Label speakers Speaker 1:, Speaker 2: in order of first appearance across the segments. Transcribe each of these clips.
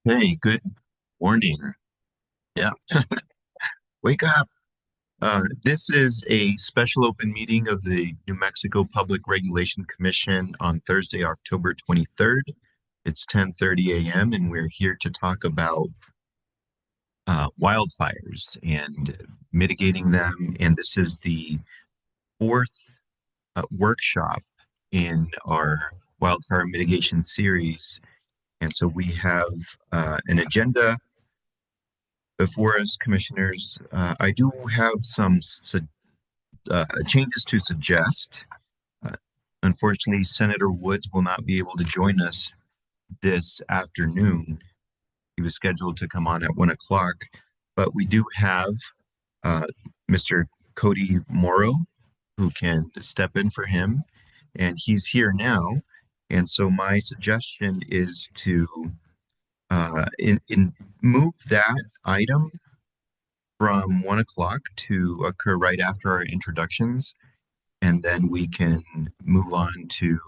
Speaker 1: Hey, good morning. Yeah, wake up. This is a special open meeting of the New Mexico Public Regulation Commission on Thursday, October 23rd. It's 10:30 a.m. and we're here to talk about wildfires and mitigating them. And this is the fourth workshop in our wildfire mitigation series. And so we have an agenda before us, commissioners. I do have some changes to suggest. Uh, Unfortunately, Senator Woods will not be able to join us this afternoon. He was scheduled to come on at 1 o'clock, but we do have uh, Mr. Cody Morrow who can step in for him, and he's here now. And so my suggestion is to in move that item from 1 o'clock to occur right after our introductions, and then we can move on to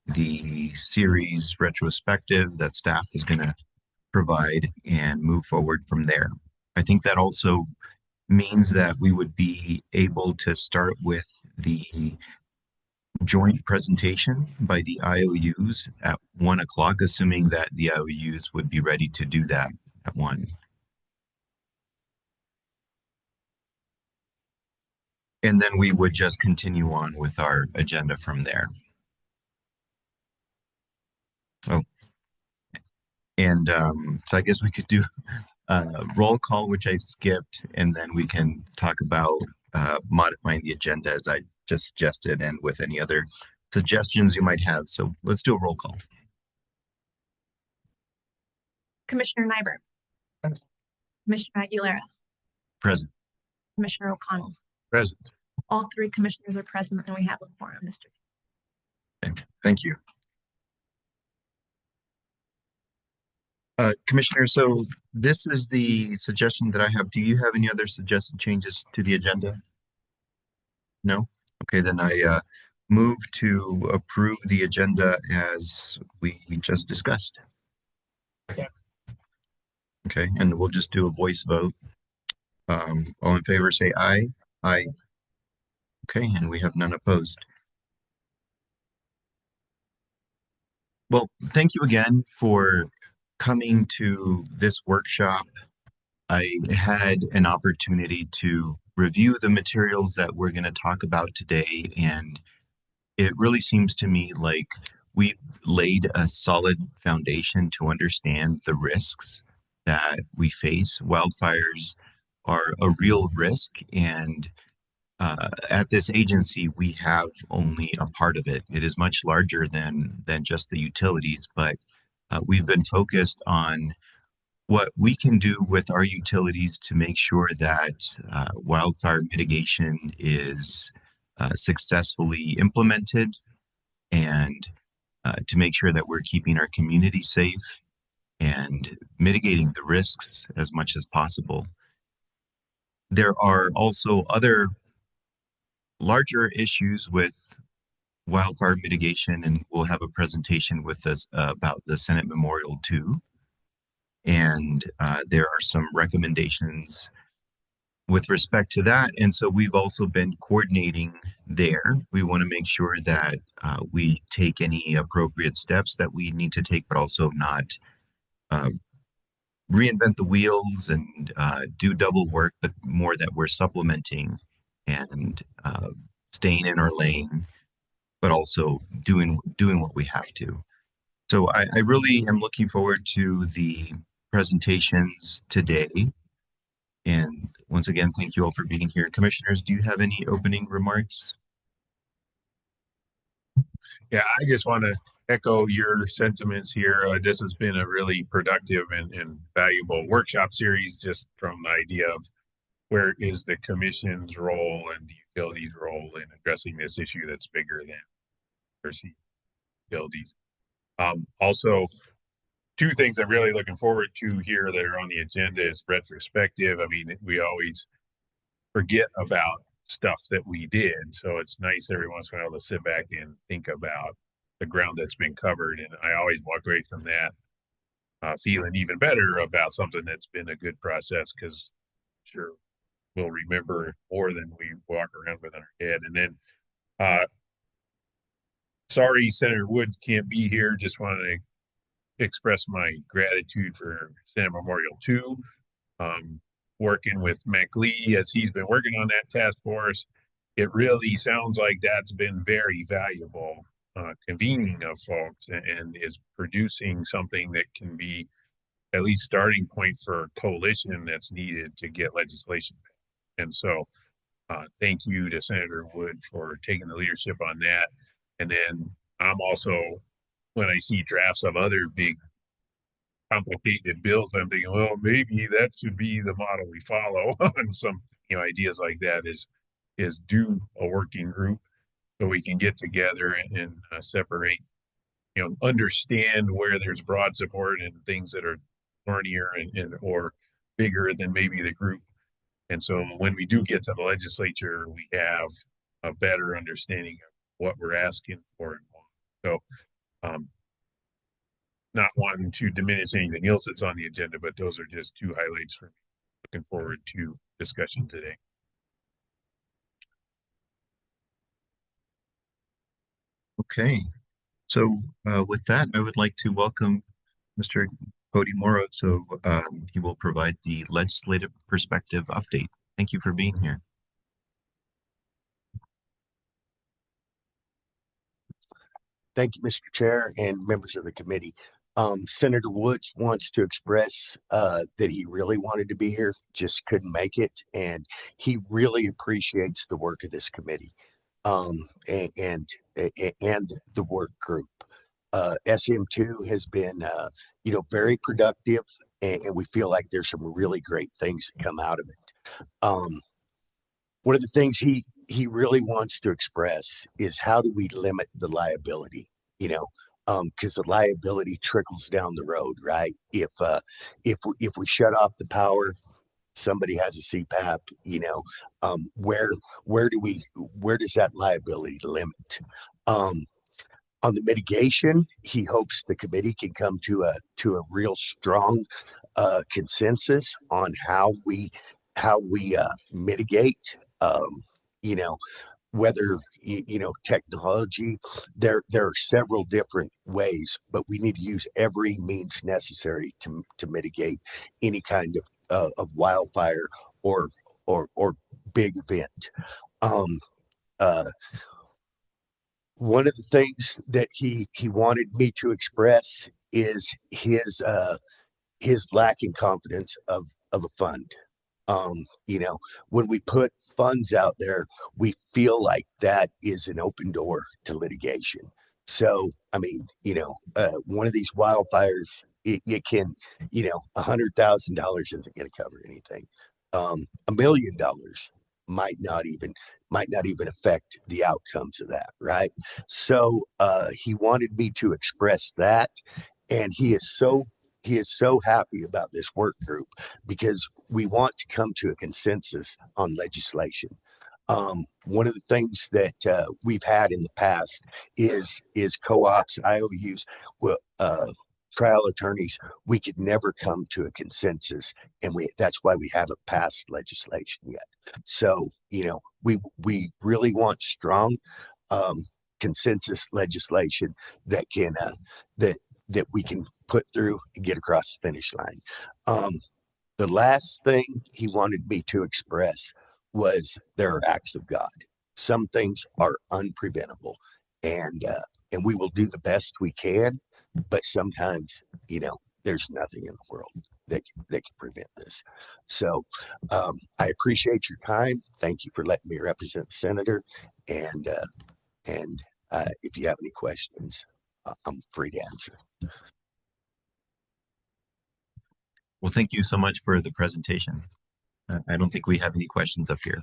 Speaker 1: the series retrospective that staff is going to provide and move forward from there. I think that also means that we would be able to start with the joint presentation by the IOUs at 1 o'clock, assuming that the IOUs would be ready to do that at 1. And then we would just continue on with our agenda from there. Oh, and so I guess we could do roll call, which I skipped, and then we can talk about modifying the agenda as I just suggested, and with any other suggestions you might have. So let's do a roll call.
Speaker 2: Commissioner Nyberg. Commissioner Aguilera.
Speaker 1: Present.
Speaker 2: Commissioner O'Connell.
Speaker 3: Present.
Speaker 2: All three commissioners are present and we have a quorum, Mr.
Speaker 1: Okay. Thank you. Commissioner, so this is the suggestion that I have. Do you have any other suggested changes to the agenda? No? Okay, then I move to approve the agenda as we just discussed.
Speaker 3: Okay.
Speaker 1: Okay, and we'll just do a voice vote. All in favor, say aye. Aye. Okay, and we have none opposed. Well, thank you again for coming to this workshop. I had an opportunity to review the materials that we're going to talk about today, and it really seems to me like we've laid a solid foundation to understand the risks that we face. Wildfires are a real risk, and at this agency, we have only a part of it. It is much larger than just the utilities, but we've been focused on what we can do with our utilities to make sure that wildfire mitigation is successfully implemented, and to make sure that we're keeping our community safe and mitigating the risks as much as possible. There are also other larger issues with wildfire mitigation, and we'll have a presentation with us about the Senate Memorial too. And there are some recommendations with respect to that. And so we've also been coordinating there. We want to make sure that we take any appropriate steps that we need to take, but also not reinvent the wheels and do double work, but more that we're supplementing and staying in our lane, but also doing what we have to. So I really am looking forward to the presentations today. And once again, thank you all for being here. Commissioners, do you have any opening remarks?
Speaker 3: Yeah, I just want to echo your sentiments here. This has been a really productive and valuable workshop series, just from the idea of where is the commission's role and the utilities' role in addressing this issue that's bigger than NMPRC utilities. Also, two things I'm really looking forward to here that are on the agenda is retrospective. I mean, we always forget about stuff that we did. So it's nice every once in a while to sit back and think about the ground that's been covered. And I always walk away from that feeling even better about something that's been a good process, because sure we'll remember more than we walk around with in our head. And then sorry Senator Wood can't be here. Just want to express my gratitude for Senate Memorial 2, working with Mac Lee as he's been working on that task force. It really sounds like that's been very valuable, convening of folks, and is producing something that can be at least starting point for a coalition that's needed to get legislation. And so thank you to Senator Wood for taking the leadership on that. And then I'm also, when I see drafts of other big complicated bills, I'm thinking, well, maybe that should be the model we follow on some, ideas like that is do a working group so we can get together and separate, understand where there's broad support and things that are thornier and or bigger than maybe the group. And so when we do get to the legislature, we have a better understanding of what we're asking for. So not wanting to diminish anything else that's on the agenda, but those are just two highlights for me. Looking forward to discussion today.
Speaker 1: Okay, so with that, I would like to welcome Mr. Cody Morrow. So he will provide the legislative perspective update. Thank you for being here.
Speaker 4: Thank you, Mr. Chair and members of the committee. Senator Woods wants to express that he really wanted to be here, just couldn't make it, and he really appreciates the work of this committee and the work group. SM2 has been, very productive, and we feel like there's some really great things that come out of it. One of the things he really wants to express is how do we limit the liability, because the liability trickles down the road, right? If we shut off the power, somebody has a CPAP, where does that liability limit? On the mitigation, he hopes the committee can come to a real strong consensus on how we mitigate. Whether technology, there are several different ways, but we need to use every means necessary to mitigate any kind of wildfire or big event. One of the things that he wanted me to express is his lack in confidence of a fund. When we put funds out there, we feel like that is an open door to litigation. So, one of these wildfires, it can, $100,000 isn't going to cover anything. $1 million might not even affect the outcomes of that, right? So, he wanted me to express that, and he is so happy about this work group because we want to come to a consensus on legislation. One of the things that we've had in the past is co-ops, IOUs, trial attorneys. We could never come to a consensus, and that's why we haven't passed legislation yet. So, we really want strong consensus legislation that can that we can put through and get across the finish line. The last thing he wanted me to express was there are acts of God. Some things are unpreventable, and we will do the best we can, but sometimes, there's nothing in the world that can prevent this. So I appreciate your time. Thank you for letting me represent the senator, and if you have any questions, I'm free to answer.
Speaker 1: Well, thank you so much for the presentation. I don't think we have any questions up here.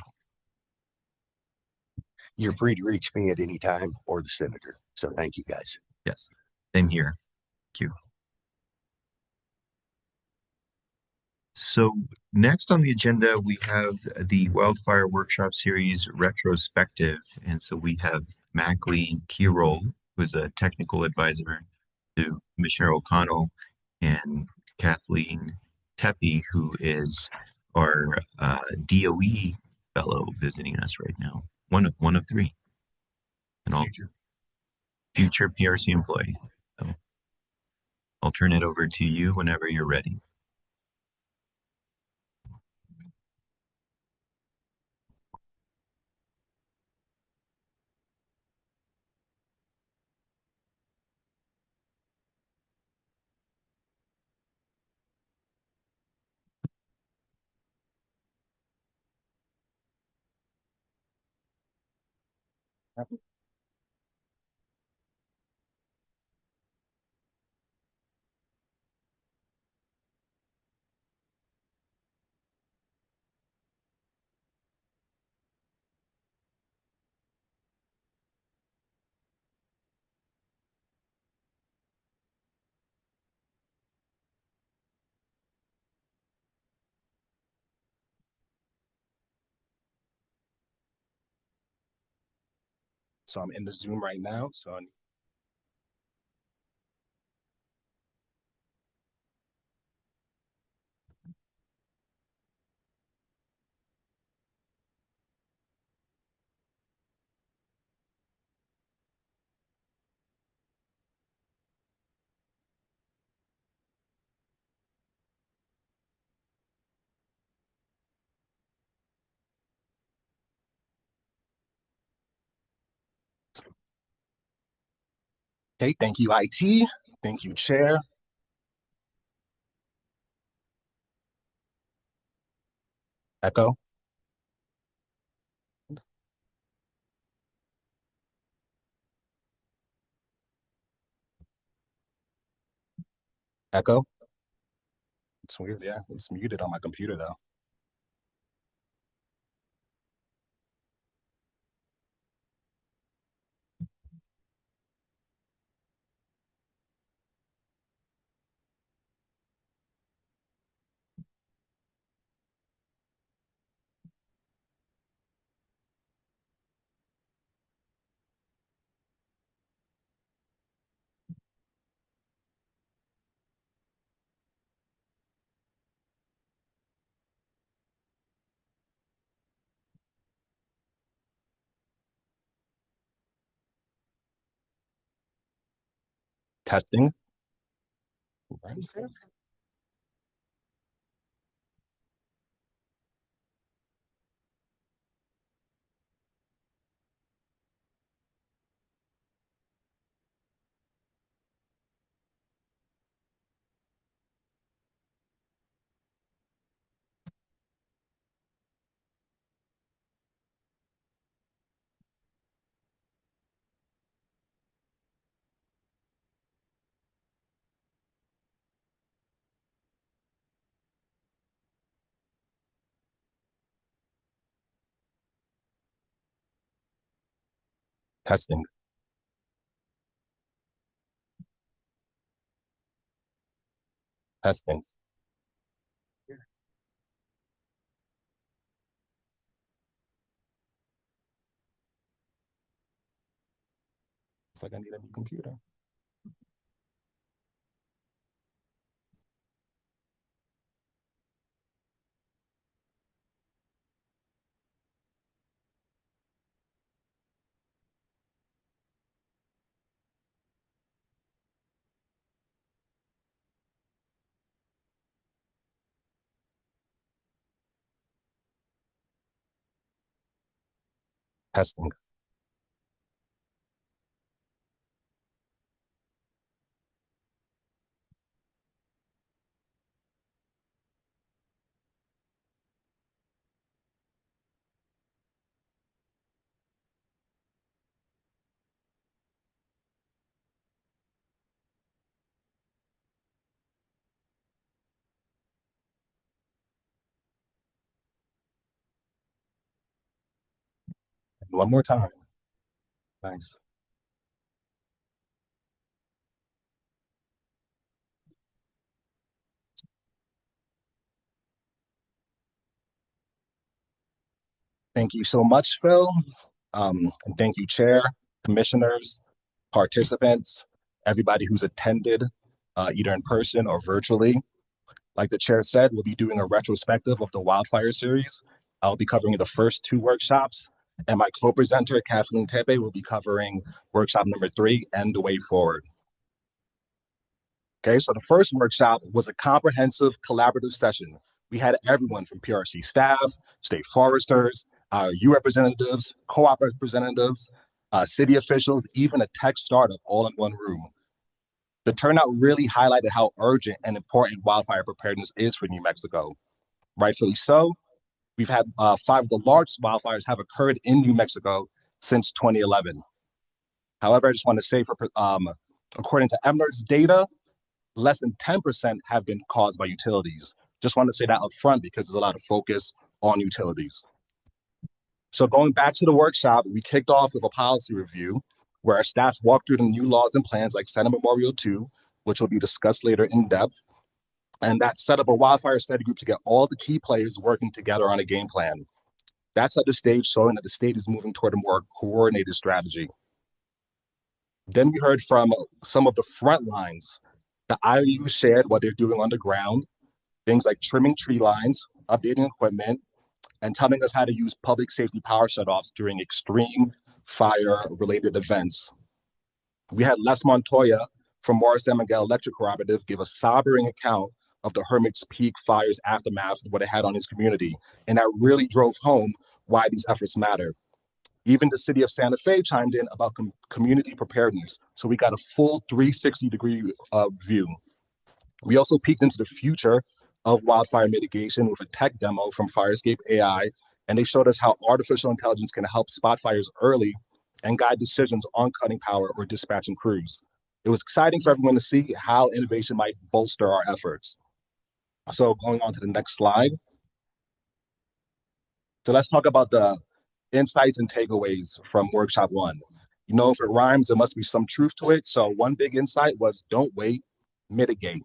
Speaker 4: You're free to reach me at any time or the senator. So thank you, guys.
Speaker 1: Yes, same here. Thank you. So next on the agenda, we have the Wildfire Workshop Series retrospective. And so we have Mackley Keyrol, who's a technical advisor to Commissioner O'Connell, and Kathleen Tepe, who is our DOE fellow visiting us right now. One of three, and all future PRC employee. So I'll turn it over to you whenever you're ready.
Speaker 5: So I'm in the Zoom right now. So okay, thank you, IT. Thank you, Chair. Echo. Echo. It's weird, yeah. It's muted on my computer though. Testing. Testing. Testing. It's like I need a new computer. Testing. One more time. Nice. Thank you so much, Phil. And thank you, Chair, commissioners, participants, everybody who's attended either in person or virtually. Like the chair said, we'll be doing a retrospective of the wildfire series. I'll be covering the first 2 workshops, and my co-presenter, Kathleen Tepe, will be covering workshop number 3 and the way forward. Okay, so the first workshop was a comprehensive collaborative session. We had everyone from PRC staff, state foresters, U representatives, co-op representatives, city officials, even a tech startup all in one room. The turnout really highlighted how urgent and important wildfire preparedness is for New Mexico. Rightfully so. We've had 5 of the largest wildfires have occurred in New Mexico since 2011. However, I just want to say, according to EMNER's data, less than 10% have been caused by utilities. Just want to say that up front because there's a lot of focus on utilities. So going back to the workshop, we kicked off with a policy review where our staff walked through the new laws and plans like Senate Memorial 2, which will be discussed later in depth. And that set up a wildfire study group to get all the key players working together on a game plan. That set the stage showing that the state is moving toward a more coordinated strategy. Then we heard from some of the front lines. The IOU shared what they're doing on the ground, things like trimming tree lines, updating equipment, and telling us how to use public safety power shutoffs during extreme fire-related events. We had Les Montoya from Morris San Miguel Electric Cooperative give a sobering account of the Hermit's Peak fire's aftermath and what it had on his community. And that really drove home why these efforts matter. Even the city of Santa Fe chimed in about community preparedness. So we got a full 360-degree view. We also peeked into the future of wildfire mitigation with a tech demo from Firescape AI, and they showed us how artificial intelligence can help spot fires early and guide decisions on cutting power or dispatching crews. It was exciting for everyone to see how innovation might bolster our efforts. So going on to the next slide. So let's talk about the insights and takeaways from workshop 1. You know, if it rhymes, there must be some truth to it. So one big insight was don't wait, mitigate.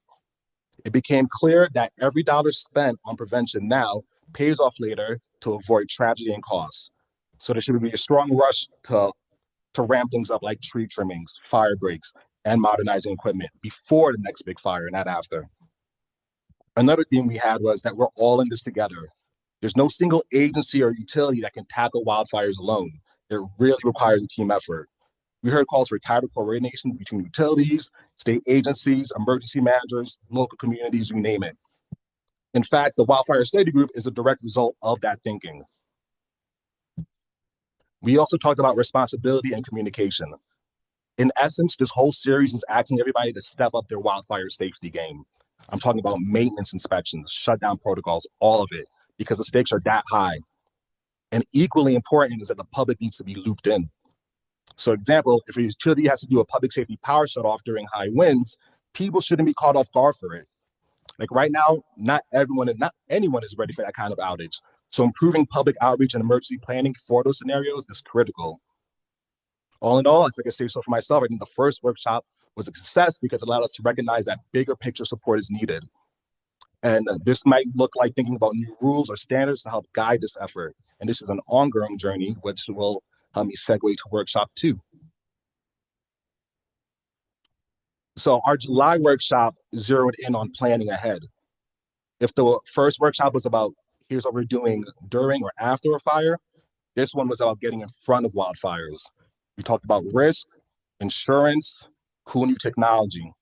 Speaker 5: It became clear that every dollar spent on prevention now pays off later to avoid tragedy and costs. So there should be a strong rush to ramp things up like tree trimmings, fire breaks, and modernizing equipment before the next big fire, not after. Another theme we had was that we're all in this together. There's no single agency or utility that can tackle wildfires alone. It really requires a team effort. We heard calls for tighter coordination between utilities, state agencies, emergency managers, local communities, you name it. In fact, the Wildfire Study Group is a direct result of that thinking. We also talked about responsibility and communication. In essence, this whole series is asking everybody to step up their wildfire safety game. I'm talking about maintenance inspections, shutdown protocols, all of it, because the stakes are that high. And equally important is that the public needs to be looped in. So example, if a utility has to do a public safety power shutoff during high winds, people shouldn't be caught off guard for it. Like right now, not anyone is ready for that kind of outage. So improving public outreach and emergency planning for those scenarios is critical. All in all, if I can say so for myself, I think the first workshop was a success because it allowed us to recognize that bigger picture support is needed. And this might look like thinking about new rules or standards to help guide this effort. And this is an ongoing journey, which will help me segue to workshop 2. So our July workshop zeroed in on planning ahead. If the first workshop was about here's what we're doing during or after a fire, this one was about getting in front of wildfires. We talked about risk, insurance, cool new technology.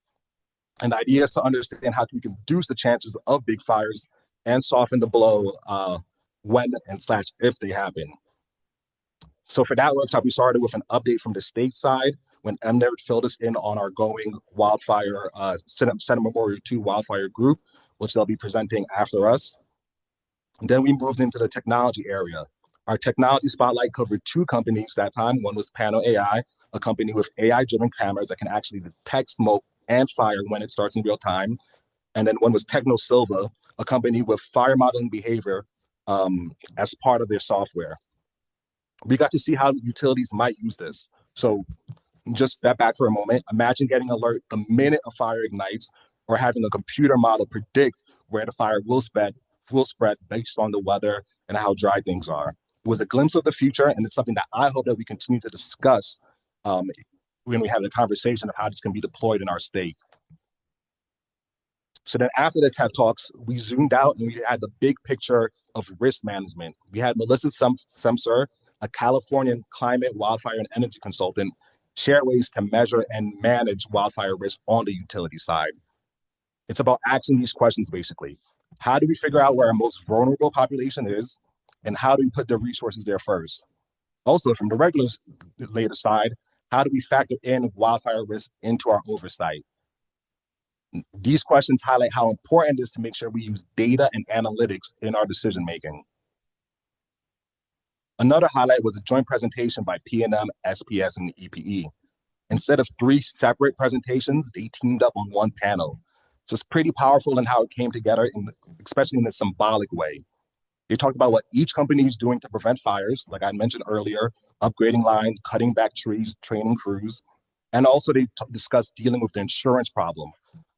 Speaker 5: And the idea is to understand how we can reduce the chances of big fires and soften the blow when and / if they happen. So for that workshop, we started with an update from the state side when EMNER filled us in on our going wildfire, Senate Memorial 2 wildfire group, which they'll be presenting after us. And then we moved into the technology area. Our technology spotlight covered 2 companies that time. One was Pano AI, a company with AI-driven cameras that can actually detect smoke and fire when it starts in real time. And then one was Techno Silva, a company with fire modeling behavior as part of their software. We got to see how utilities might use this. So just step back for a moment. Imagine getting an alert the minute a fire ignites or having a computer model predict where the fire will spread based on the weather and how dry things are. It was a glimpse of the future, and it's something that I hope that we continue to discuss when we have a conversation of how this can be deployed in our state. So then after the TED Talks, we zoomed out and we had the big picture of risk management. We had Melissa Semser, a Californian climate, wildfire, and energy consultant, share ways to measure and manage wildfire risk on the utility side. It's about asking these questions, basically. How do we figure out where our most vulnerable population is? And how do we put the resources there first? Also, from the regulator side, how do we factor in wildfire risk into our oversight? These questions highlight how important it is to make sure we use data and analytics in our decision making. Another highlight was a joint presentation by PNM, SPS, and EPE. Instead of 3 separate presentations, they teamed up on one panel. So it's pretty powerful in how it came together, especially in a symbolic way. They talked about what each company is doing to prevent fires, like I mentioned earlier, upgrading lines, cutting back trees, training crews. And also they discussed dealing with the insurance problem.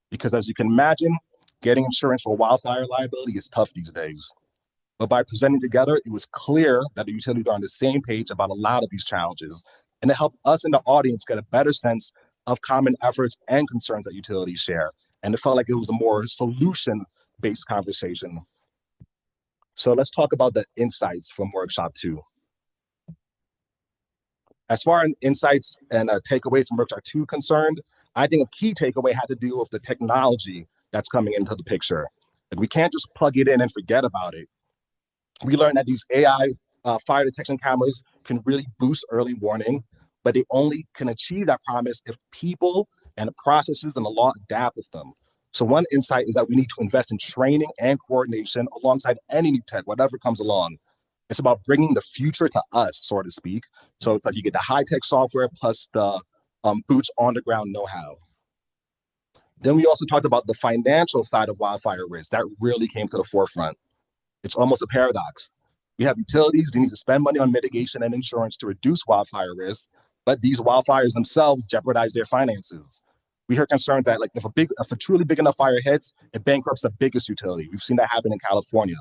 Speaker 5: Because as you can imagine, getting insurance for wildfire liability is tough these days. But by presenting together, it was clear that the utilities are on the same page about a lot of these challenges. And it helped us in the audience get a better sense of common efforts and concerns that utilities share. And it felt like it was a more solution-based conversation. So let's talk about the insights from workshop 2. As far as insights and takeaways from workshop 2 concerned, I think a key takeaway had to do with the technology that's coming into the picture. Like, we can't just plug it in and forget about it. We learned that these AI fire detection cameras can really boost early warning, but they only can achieve that promise if people and the processes and the law adapt with them. So one insight is that we need to invest in training and coordination alongside any new tech, whatever comes along. It's about bringing the future to us, so to speak. So it's like you get the high-tech software plus the boots on the ground know-how. Then we also talked about the financial side of wildfire risk. That really came to the forefront. It's almost a paradox. We have utilities, they need to spend money on mitigation and insurance to reduce wildfire risk, but these wildfires themselves jeopardize their finances. We heard concerns that, like, if a truly big enough fire hits, it bankrupts the biggest utility. We've seen that happen in California.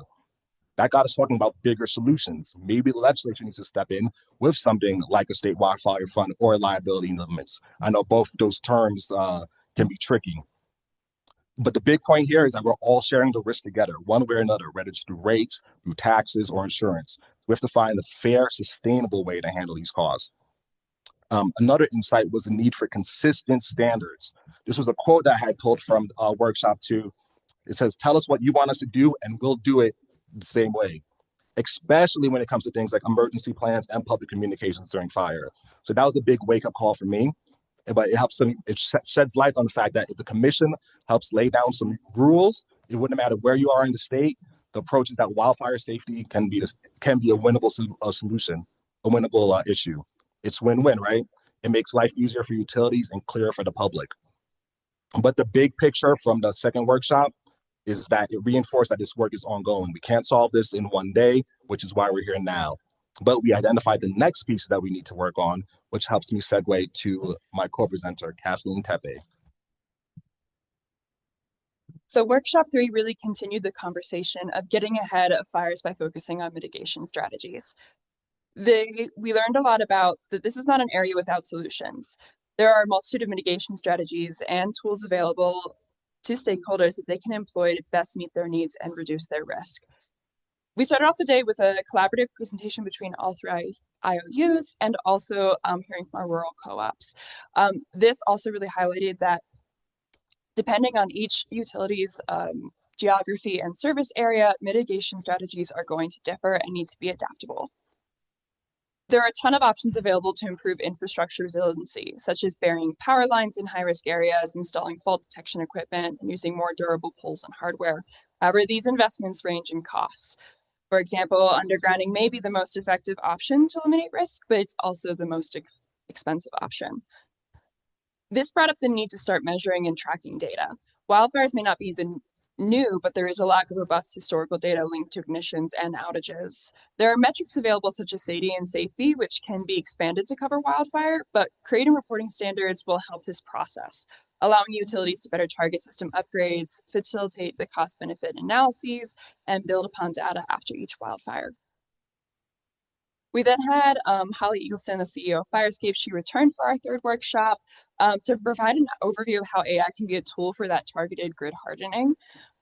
Speaker 5: That got us talking about bigger solutions. Maybe the legislature needs to step in with something like a state wildfire fund or liability limits. I know both those terms can be tricky. But the big point here is that we're all sharing the risk together, one way or another, whether it's through rates, through taxes, or insurance. We have to find a fair, sustainable way to handle these costs. Another insight was the need for consistent standards. This was a quote that I had pulled from workshop 2. It says, "Tell us what you want us to do and we'll do it the same way," especially when it comes to things like emergency plans and public communications during fire. So that was a big wake-up call for me. But it helps them, it sheds light on the fact that if the commission helps lay down some rules, it wouldn't matter where you are in the state. The approach is that wildfire safety can be a winnable solution, a winnable issue. It's win-win, right? It makes life easier for utilities and clearer for the public. But the big picture from the second workshop is that it reinforced that this work is ongoing. We can't solve this in one day, which is why we're here now. But we identified the next piece that we need to work on, which helps me segue to my co-presenter, Kathleen Tepe.
Speaker 6: So workshop 3 really continued the conversation of getting ahead of fires by focusing on mitigation strategies. We learned a lot about that this is not an area without solutions. There are a multitude of mitigation strategies and tools available to stakeholders that they can employ to best meet their needs and reduce their risk. We started off the day with a collaborative presentation between all 3 IOUs and also hearing from our rural co-ops. This also really highlighted that depending on each utility's geography and service area, mitigation strategies are going to differ and need to be adaptable. There are a ton of options available to improve infrastructure resiliency, such as burying power lines in high-risk areas, installing fault detection equipment, and using more durable poles and hardware. However, these investments range in costs. For example, undergrounding may be the most effective option to eliminate risk, but it's also the most expensive option. This brought up the need to start measuring and tracking data. Wildfires may not be new, but there is a lack of robust historical data linked to ignitions and outages. There are metrics available such as SAIDI and safety, which can be expanded to cover wildfire, but creating reporting standards will help this process, allowing utilities to better target system upgrades, facilitate the cost-benefit analyses, and build upon data after each wildfire. We then had Holly Eagleston, the CEO of Firescape. She returned for our third workshop to provide an overview of how AI can be a tool for that targeted grid hardening.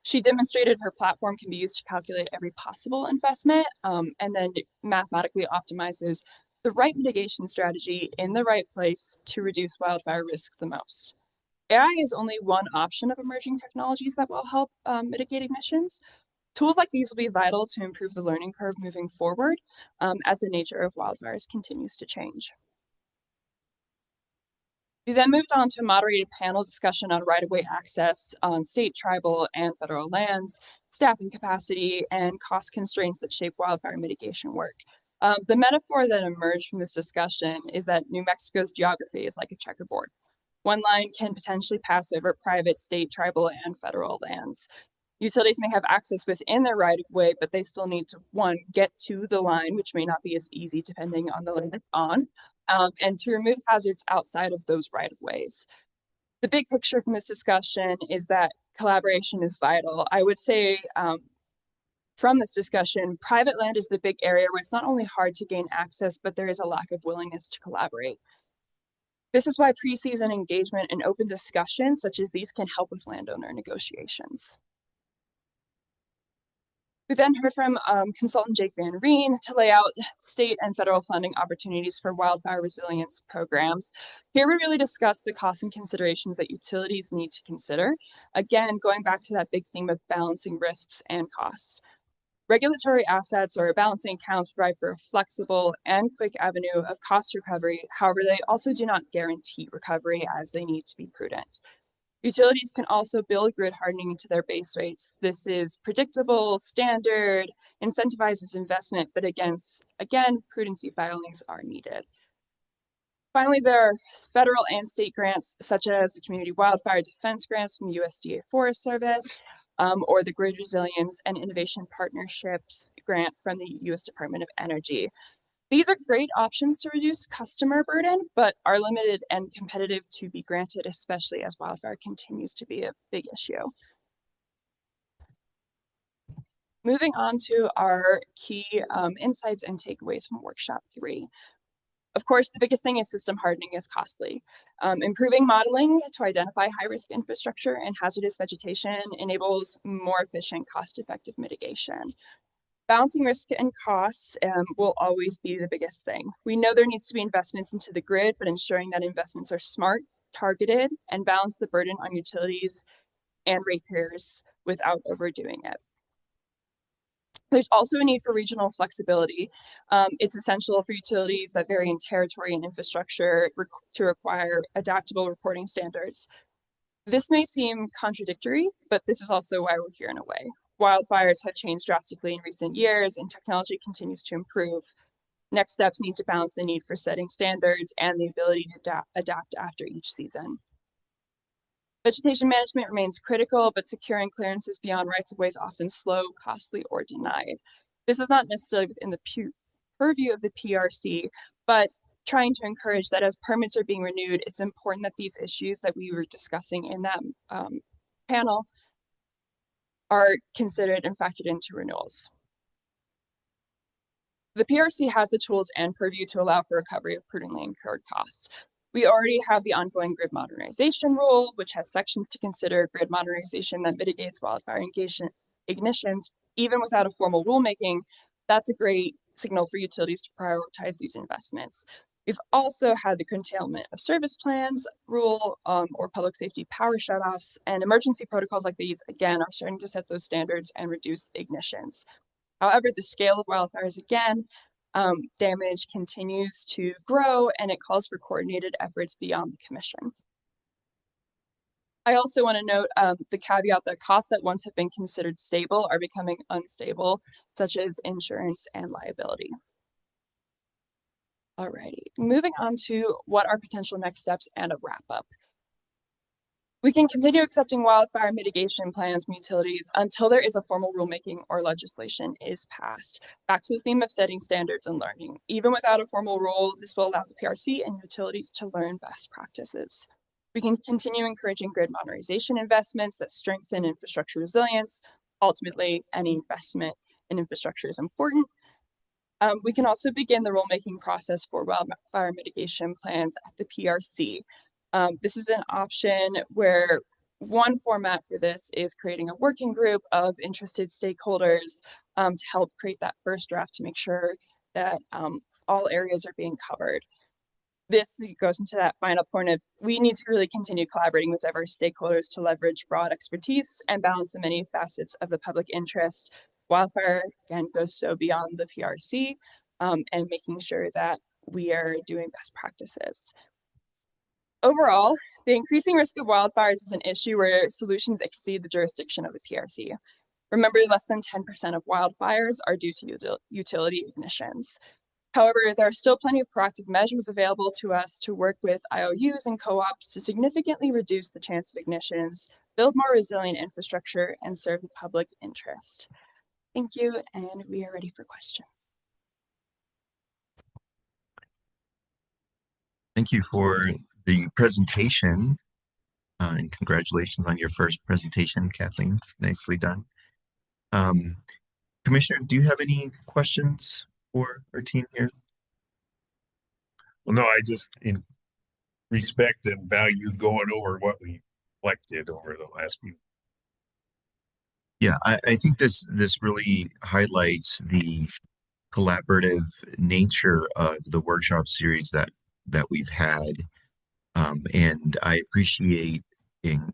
Speaker 6: She demonstrated her platform can be used to calculate every possible investment and then mathematically optimizes the right mitigation strategy in the right place to reduce wildfire risk the most. AI is only one option of emerging technologies that will help mitigate emissions. Tools like these will be vital to improve the learning curve moving forward as the nature of wildfires continues to change. We then moved on to a moderated panel discussion on right-of-way access on state, tribal, and federal lands, staffing capacity, and cost constraints that shape wildfire mitigation work. The metaphor that emerged from this discussion is that New Mexico's geography is like a checkerboard. One line can potentially pass over private, state, tribal, and federal lands. Utilities may have access within their right-of-way, but they still need to, one, get to the line, which may not be as easy depending on the lane it's on, and to remove hazards outside of those right-of-ways. The big picture from this discussion is that collaboration is vital. I would say from this discussion, private land is the big area where it's not only hard to gain access, but there is a lack of willingness to collaborate. This is why pre-season engagement and open discussions such as these can help with landowner negotiations. We then heard from consultant Jake Van Reen to lay out state and federal funding opportunities for wildfire resilience programs. Here we really discussed the costs and considerations that utilities need to consider. Again, going back to that big theme of balancing risks and costs. Regulatory assets or balancing accounts provide for a flexible and quick avenue of cost recovery. However, they also do not guarantee recovery as they need to be prudent. Utilities can also build grid hardening into their base rates. This is predictable, standard, incentivizes investment, but again, prudency filings are needed. Finally, there are federal and state grants, such as the Community Wildfire Defense Grants from USDA Forest Service, or the Grid Resilience and Innovation Partnerships Grant from the U.S. Department of Energy. These are great options to reduce customer burden, but are limited and competitive to be granted, especially as wildfire continues to be a big issue. Moving on to our key insights and takeaways from Workshop 3. Of course, the biggest thing is system hardening is costly. Improving modeling to identify high-risk infrastructure and hazardous vegetation enables more efficient, cost-effective mitigation. Balancing risk and costs will always be the biggest thing. We know there needs to be investments into the grid, but ensuring that investments are smart, targeted, and balance the burden on utilities and ratepayers without overdoing it. There's also a need for regional flexibility. It's essential for utilities that vary in territory and infrastructure to require adaptable reporting standards. This may seem contradictory, but this is also why we're here in a way. Wildfires have changed drastically in recent years and technology continues to improve. Next steps need to balance the need for setting standards and the ability to adapt after each season. Vegetation management remains critical, but securing clearances beyond rights-of-way is often slow, costly, or denied. This is not necessarily within the purview of the PRC, but trying to encourage that as permits are being renewed, it's important that these issues that we were discussing in that panel are considered and factored into renewals. The PRC has the tools and purview to allow for recovery of prudently incurred costs. We already have the ongoing grid modernization rule, which has sections to consider grid modernization that mitigates wildfire ignitions, even without a formal rulemaking. That's a great signal for utilities to prioritize these investments. We've also had the curtailment of service plans rule or public safety power shutoffs, and emergency protocols like these, again, are starting to set those standards and reduce ignitions. However, the scale of wildfires, again, damage continues to grow, and it calls for coordinated efforts beyond the commission. I also want to note the caveat that costs that once have been considered stable are becoming unstable, such as insurance and liability. Alrighty, moving on to what are potential next steps and a wrap up. We can continue accepting wildfire mitigation plans from utilities until there is a formal rulemaking or legislation is passed. Back to the theme of setting standards and learning. Even without a formal rule, this will allow the PRC and utilities to learn best practices. We can continue encouraging grid modernization investments that strengthen infrastructure resilience. Ultimately, any investment in infrastructure is important. We can also begin the rulemaking process for wildfire mitigation plans at the PRC. This is an option where one format for this is creating a working group of interested stakeholders to help create that first draft to make sure that all areas are being covered. This goes into that final point of we need to really continue collaborating with diverse stakeholders to leverage broad expertise and balance the many facets of the public interest. Wildfire, again, goes so beyond the PRC and making sure that we are doing best practices. Overall, the increasing risk of wildfires is an issue where solutions exceed the jurisdiction of the PRC. Remember, less than 10% of wildfires are due to utility ignitions. However, there are still plenty of proactive measures available to us to work with IOUs and co-ops to significantly reduce the chance of ignitions, build more resilient infrastructure, and serve the public interest. Thank you, and we are ready for questions.
Speaker 1: Thank you for the presentation, and congratulations on your first presentation, Kathleen. Nicely done. Commissioner, do you have any questions for our team here?
Speaker 3: Well, no, I just respect and value going over what we collected over the last few.
Speaker 1: Yeah, I think this really highlights the collaborative nature of the workshop series that we've had, and I appreciate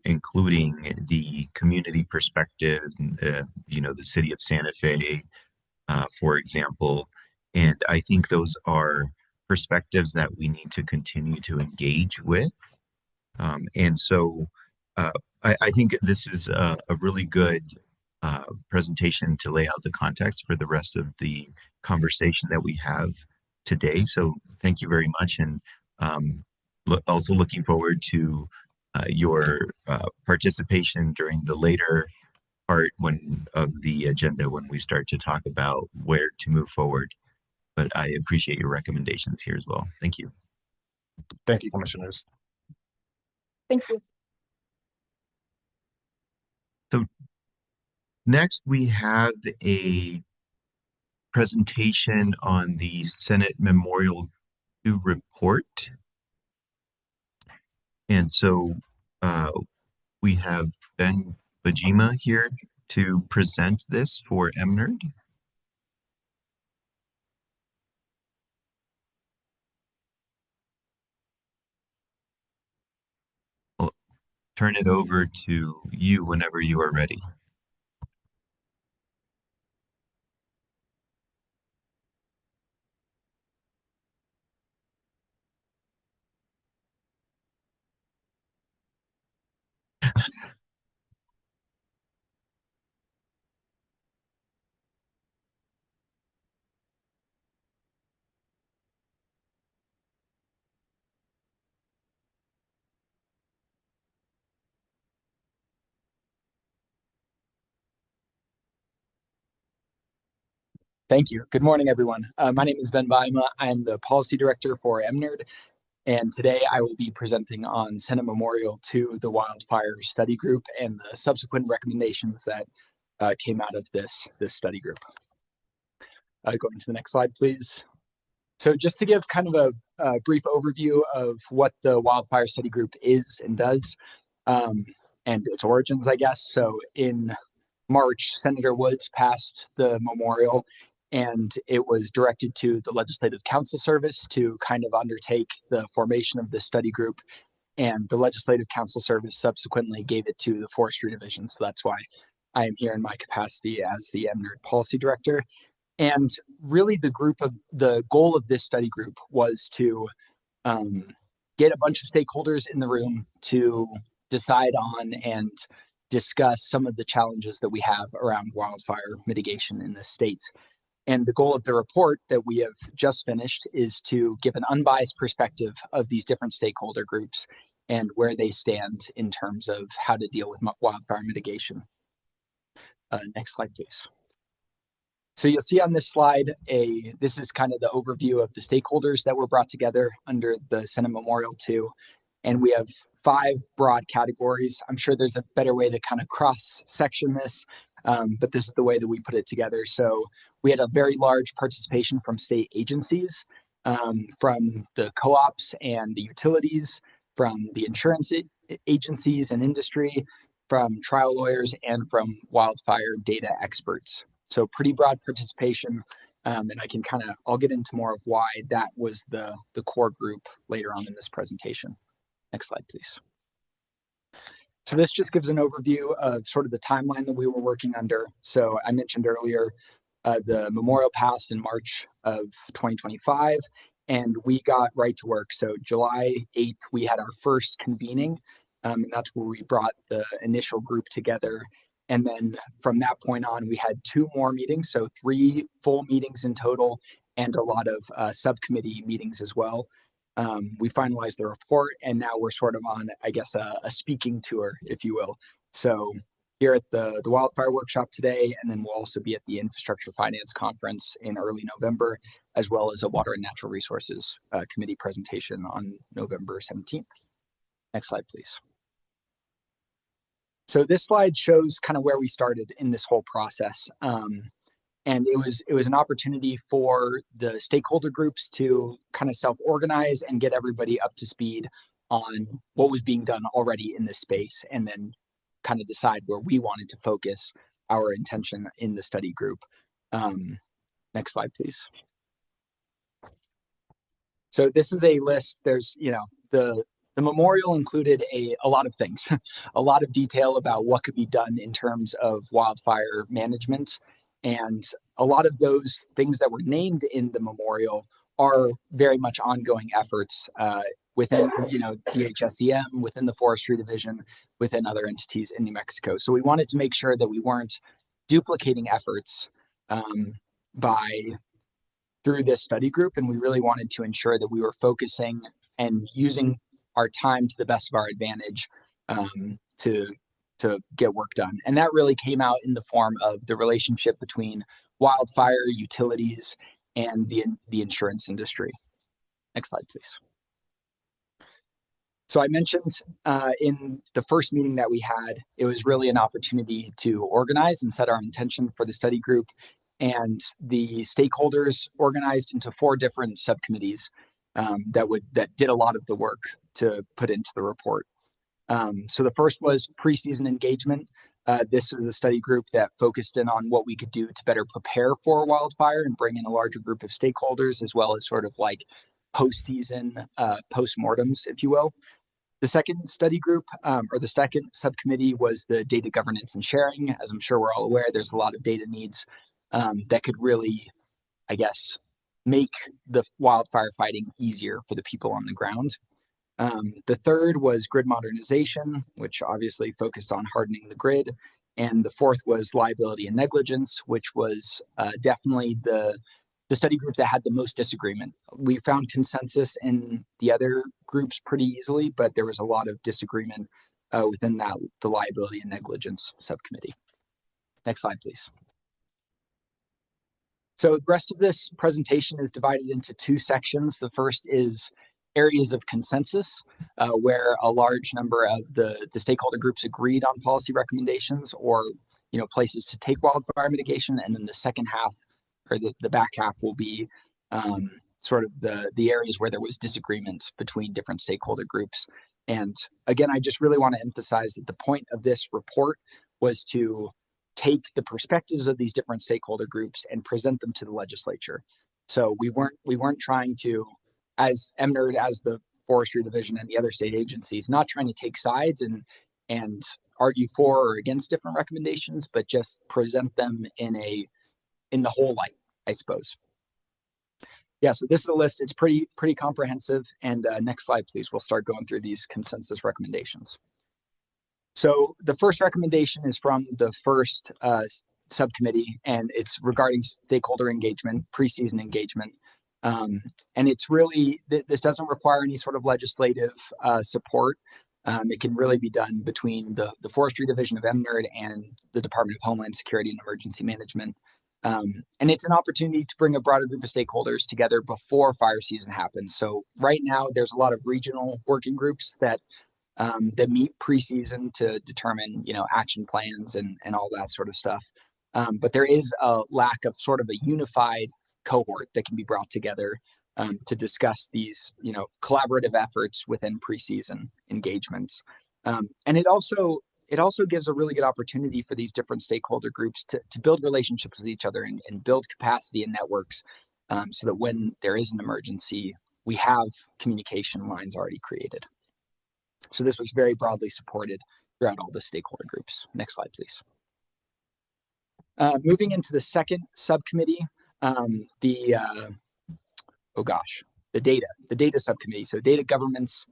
Speaker 1: including the community perspective, you know, the city of Santa Fe, for example, and I think those are perspectives that we need to continue to engage with, and so I think this is a really good presentation to lay out the context for the rest of the conversation that we have today. So thank you very much, and also looking forward to your participation during the later part of the agenda when we start to talk about where to move forward. But I appreciate your recommendations here as well. Thank you.
Speaker 5: Thank you, commissioners.
Speaker 6: Thank you.
Speaker 1: So next we have a presentation on the Senate Memorial 2 report. And so we have Ben Bajima here to present this for MNERD. I'll turn it over to you whenever you are ready.
Speaker 7: Thank you. Good morning, everyone. My name is Ben Baima. I'm the policy director for MNERD, and today I will be presenting on Senate Memorial to the Wildfire Study Group and the subsequent recommendations that came out of this study group. Going to the next slide, please. So just to give kind of a brief overview of what the Wildfire Study Group is and does, and its origins, I guess. So in March, Senator Woods passed the memorial, and it was directed to the Legislative Counsel Service to kind of undertake the formation of this study group. And the Legislative Counsel Service subsequently gave it to the Forestry Division. So that's why I am here in my capacity as the MNERD Policy Director. And really the goal of this study group was to get a bunch of stakeholders in the room to decide on and discuss some of the challenges that we have around wildfire mitigation in the state. And the goal of the report that we have just finished is to give an unbiased perspective of these different stakeholder groups and where they stand in terms of how to deal with wildfire mitigation. Next slide, please. So you'll see on this slide, this is kind of the overview of the stakeholders that were brought together under the Senate Memorial 2. And we have 5 broad categories. I'm sure there's a better way to kind of cross-section this. but this is the way that we put it together. So we had a very large participation from state agencies, from the co-ops and the utilities, from the insurance agencies and industry, from trial lawyers, and from wildfire data experts. So pretty broad participation. And I'll get into more of why that was the core group later on in this presentation. Next slide, please. So this just gives an overview of sort of the timeline that we were working under. So I mentioned earlier, the memorial passed in March of 2025, and we got right to work. So July 8th, we had our first convening, and that's where we brought the initial group together. And then from that point on, we had 2 more meetings, so 3 full meetings in total, and a lot of subcommittee meetings as well. We finalized the report, and now we're sort of on, I guess, a speaking tour, if you will. So here at the wildfire workshop today, and then we'll also be at the infrastructure finance conference in early November, as well as a water and natural resources committee presentation on November 17th. Next slide, please. So this slide shows kind of where we started in this whole process. And it was an opportunity for the stakeholder groups to kind of self-organize and get everybody up to speed on what was being done already in this space, and then kind of decide where we wanted to focus our intention in the study group. Next slide, please. So this is a list. There's, the memorial included a lot of things, a lot of detail about what could be done in terms of wildfire management. And a lot of those things that were named in the memorial are very much ongoing efforts within, DHSEM, within the Forestry Division, within other entities in New Mexico. So we wanted to make sure that we weren't duplicating efforts through this study group, and we really wanted to ensure that we were focusing and using our time to the best of our advantage to get work done. And that really came out in the form of the relationship between wildfire, utilities, and the insurance industry. Next slide, please. So I mentioned in the first meeting that we had, it was really an opportunity to organize and set our intention for the study group. And the stakeholders organized into 4 different subcommittees that did a lot of the work to put into the report. So the first was pre-season engagement. This was a study group that focused in on what we could do to better prepare for wildfire and bring in a larger group of stakeholders, as well as sort of like post-season post-mortems, if you will. The second study group, or the second subcommittee, was the data governance and sharing. As I'm sure we're all aware, there's a lot of data needs that could really, I guess, make the wildfire fighting easier for the people on the ground. The third was grid modernization, which obviously focused on hardening the grid. And the fourth was liability and negligence, which was definitely the study group that had the most disagreement. We found consensus in the other groups pretty easily, but there was a lot of disagreement within the liability and negligence subcommittee. Next slide, please. So the rest of this presentation is divided into 2 sections. The first is areas of consensus, where a large number of the stakeholder groups agreed on policy recommendations or places to take wildfire mitigation. And then the second half, or the back half, will be sort of the areas where there was disagreement between different stakeholder groups. And again, I just really want to emphasize that the point of this report was to take the perspectives of these different stakeholder groups and present them to the legislature. So we weren't trying to, as MNRD, as the Forestry Division and the other state agencies, not trying to take sides and argue for or against different recommendations, but just present them in the whole light, I suppose. Yeah, so this is a list. It's pretty comprehensive. And next slide, please. We'll start going through these consensus recommendations. So the first recommendation is from the first subcommittee, and it's regarding stakeholder engagement, pre-season engagement. And it's really, this doesn't require any sort of legislative support. It can really be done between the Forestry Division of MNRD and the Department of Homeland Security and Emergency Management. And it's an opportunity to bring a broader group of stakeholders together before fire season happens. So right now, there's a lot of regional working groups that that meet preseason to determine, action plans and all that sort of stuff. But there is a lack of sort of a unified cohort that can be brought together to discuss these, collaborative efforts within preseason engagements. And it also gives a really good opportunity for these different stakeholder groups to build relationships with each other and build capacity and networks so that when there is an emergency, we have communication lines already created. So this was very broadly supported throughout all the stakeholder groups. Next slide, please. Moving into the second subcommittee, the data subcommittee. So data governance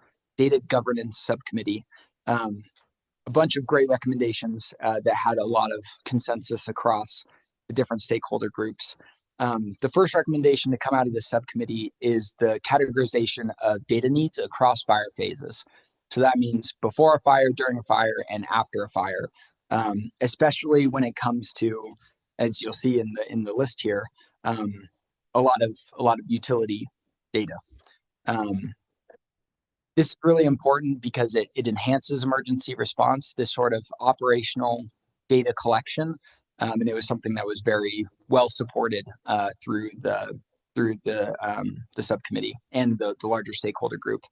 Speaker 7: subcommittee. A bunch of great recommendations that had a lot of consensus across the different stakeholder groups. The first recommendation to come out of this subcommittee is the categorization of data needs across fire phases. So that means before a fire, during a fire, and after a fire, especially when it comes to, as you'll see in the list here, a lot of utility data. This is really important because it enhances emergency response, this sort of operational data collection, and it was something that was very well supported through the subcommittee and the larger stakeholder group.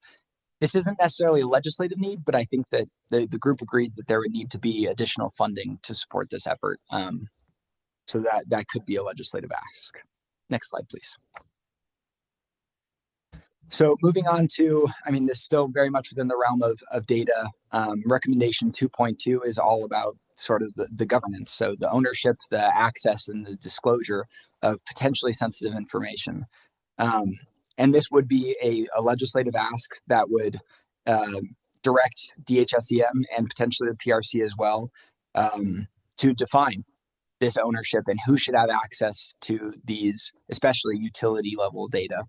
Speaker 7: This isn't necessarily a legislative need, but I think that the group agreed that there would need to be additional funding to support this effort. So that could be a legislative ask. Next slide, please. So moving on to, this is still very much within the realm of data. Recommendation 2.2 is all about sort of the governance. So the ownership, the access, and the disclosure of potentially sensitive information. And this would be a legislative ask that would direct DHSEM and potentially the PRC as well to define this ownership and who should have access to these, especially utility level data.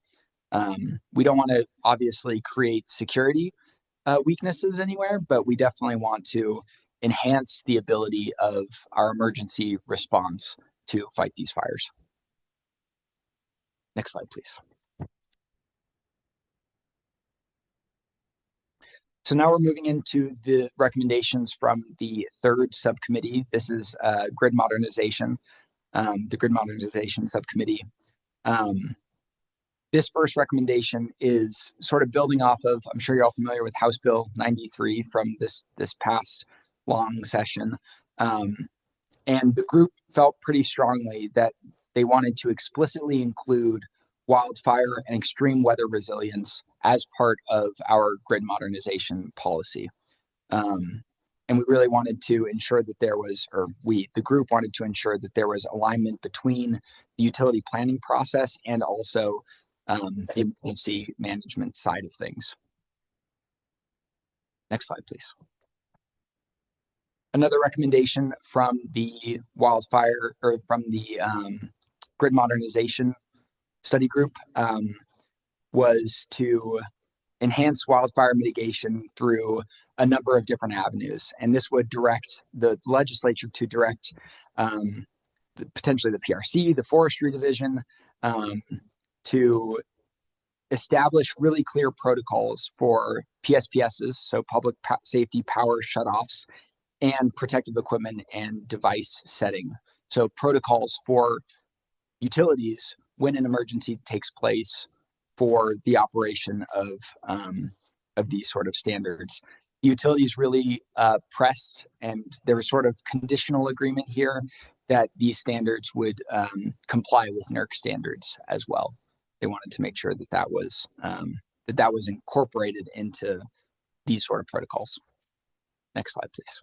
Speaker 7: We don't want to obviously create security weaknesses anywhere, but we definitely want to enhance the ability of our emergency response to fight these fires. Next slide, please. So now we're moving into the recommendations from the third subcommittee. This is grid modernization, the grid modernization subcommittee. This first recommendation is sort of building off of, I'm sure you're all familiar with House Bill 93 from this past long session. And the group felt pretty strongly that they wanted to explicitly include wildfire and extreme weather resilience as part of our grid modernization policy. And we really wanted to ensure that there was, the group wanted to ensure that there was alignment between the utility planning process and also the emergency management side of things. Next slide, please. Another recommendation from the wildfire or from the grid modernization study group was to enhance wildfire mitigation through a number of different avenues. And this would direct the legislature to direct potentially the PRC, the forestry division, to establish really clear protocols for PSPSs, so public safety power shutoffs, and protective equipment and device setting. So protocols for utilities when an emergency takes place for the operation of these sort of standards. Utilities really pressed, and there was sort of conditional agreement here that these standards would comply with NERC standards as well. They wanted to make sure that that was incorporated into these sort of protocols. Next slide, please.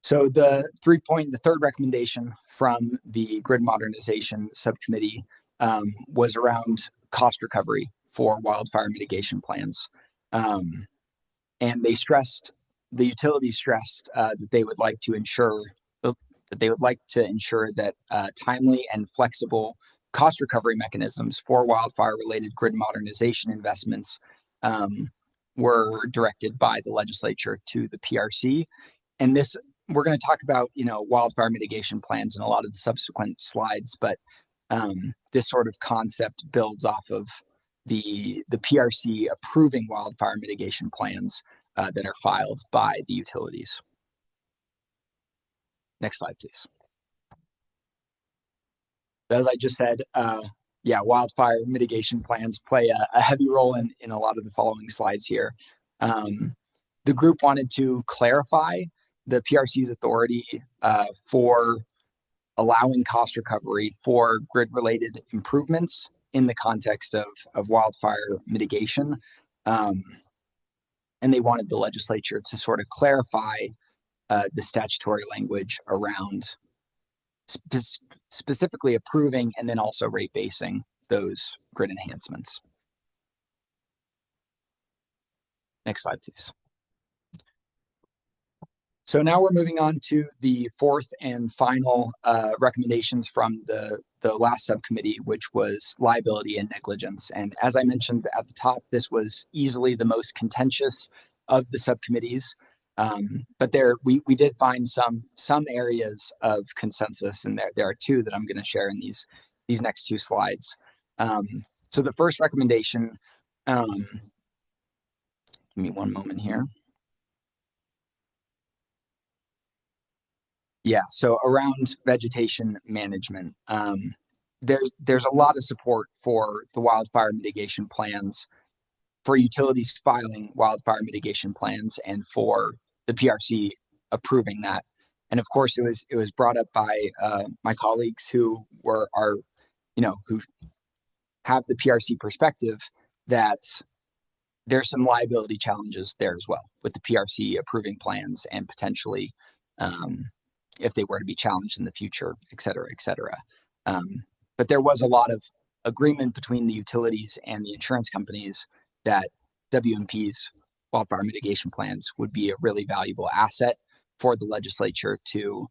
Speaker 7: So the third recommendation from the grid modernization subcommittee was around cost recovery for wildfire mitigation plans. And the utility stressed that they would like to ensure that timely and flexible cost recovery mechanisms for wildfire related grid modernization investments were directed by the legislature to the PRC. And this, we're going to talk about, wildfire mitigation plans in a lot of the subsequent slides, but this sort of concept builds off of the PRC approving wildfire mitigation plans that are filed by the utilities. Next slide, please. As I just said, yeah, wildfire mitigation plans play a heavy role in a lot of the following slides here. The group wanted to clarify the PRC's authority for allowing cost recovery for grid-related improvements in the context of wildfire mitigation. And they wanted the legislature to sort of clarify the statutory language around specifically approving and then also rate basing those grid enhancements. Next slide, please. So now we're moving on to the fourth and final recommendations from the last subcommittee, which was liability and negligence. And as I mentioned at the top, this was easily the most contentious of the subcommittees. But we did find some areas of consensus, and there are two that I'm going to share in these next two slides. So the first recommendation, give me one moment here. Yeah, so around vegetation management, there's a lot of support for the wildfire mitigation plans, for utilities filing wildfire mitigation plans, and for the PRC approving that. And of course, it was brought up by my colleagues who who have the PRC perspective that there's some liability challenges there as well with the PRC approving plans and potentially if they were to be challenged in the future, et cetera, et cetera. But there was a lot of agreement between the utilities and the insurance companies that WMP's wildfire mitigation plans would be a really valuable asset for the legislature to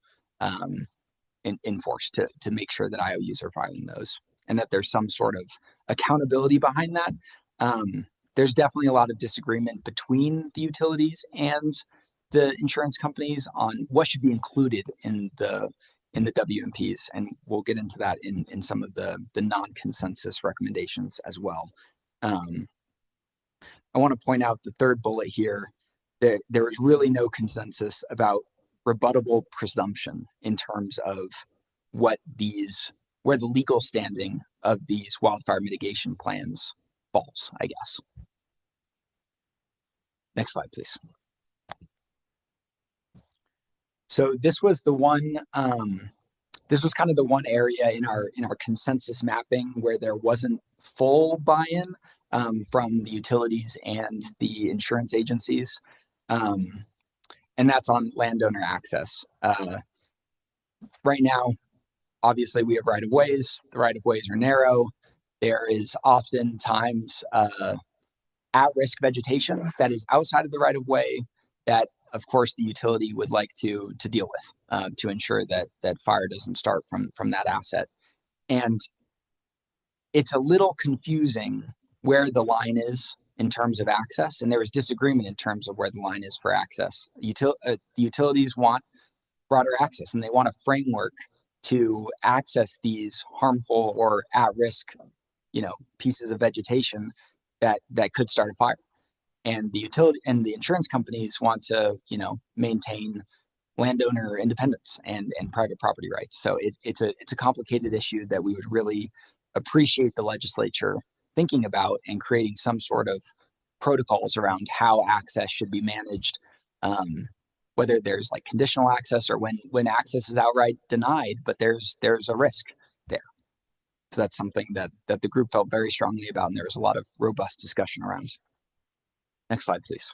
Speaker 7: enforce, to make sure that IOUs are filing those, and that there's some sort of accountability behind that. There's definitely a lot of disagreement between the utilities and the insurance companies on what should be included in the WMPs, and we'll get into that in some of the non-consensus recommendations as well. I want to point out the third bullet here, that there was really no consensus about rebuttable presumption in terms of where the legal standing of these wildfire mitigation plans falls, I guess. Next slide, please. So this was the one, this was kind of the one area in our consensus mapping where there wasn't full buy-in from the utilities and the insurance agencies. And that's on landowner access. Right now, obviously we have right-of-ways. The right-of-ways are narrow. There is oftentimes at-risk vegetation that is outside of the right-of-way that, of course, the utility would like to deal with to ensure that fire doesn't start from that asset. And it's a little confusing where the line is in terms of access, and there is disagreement in terms of where the line is for access. The utilities want broader access, and they want a framework to access these harmful or at-risk, pieces of vegetation that could start a fire. And the utility and the insurance companies want to, maintain landowner independence and private property rights. So it's a complicated issue that we would really appreciate the legislature thinking about and creating some sort of protocols around how access should be managed, whether there's like conditional access or when access is outright denied, but there's a risk there. So that's something that the group felt very strongly about, and there was a lot of robust discussion around. Next slide, please.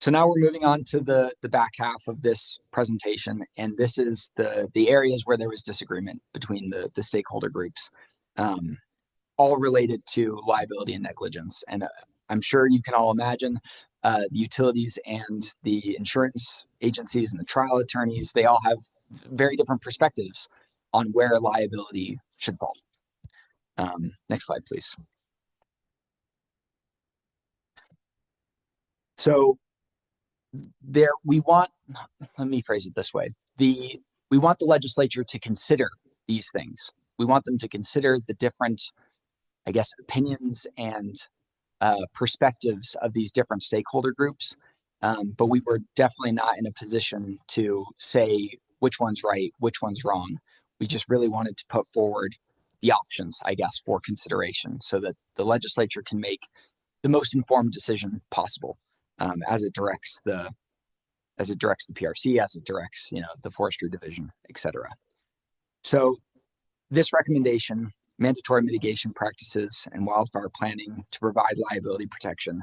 Speaker 7: So now we're moving on to the back half of this presentation, and this is the areas where there was disagreement between the stakeholder groups, all related to liability and negligence. And I'm sure you can all imagine the utilities and the insurance agencies and the trial attorneys, they all have very different perspectives on where liability should fall. Next slide, please. So let me phrase it this way. We want the legislature to consider these things we want them to consider the different, I guess, opinions and perspectives of these different stakeholder groups. But we were definitely not in a position to say which one's right, which one's wrong. We just really wanted to put forward the options, I guess, for consideration so that the legislature can make the most informed decision possible as it directs the PRC, as it directs, the forestry division, et cetera. So this recommendation, mandatory mitigation practices and wildfire planning to provide liability protection.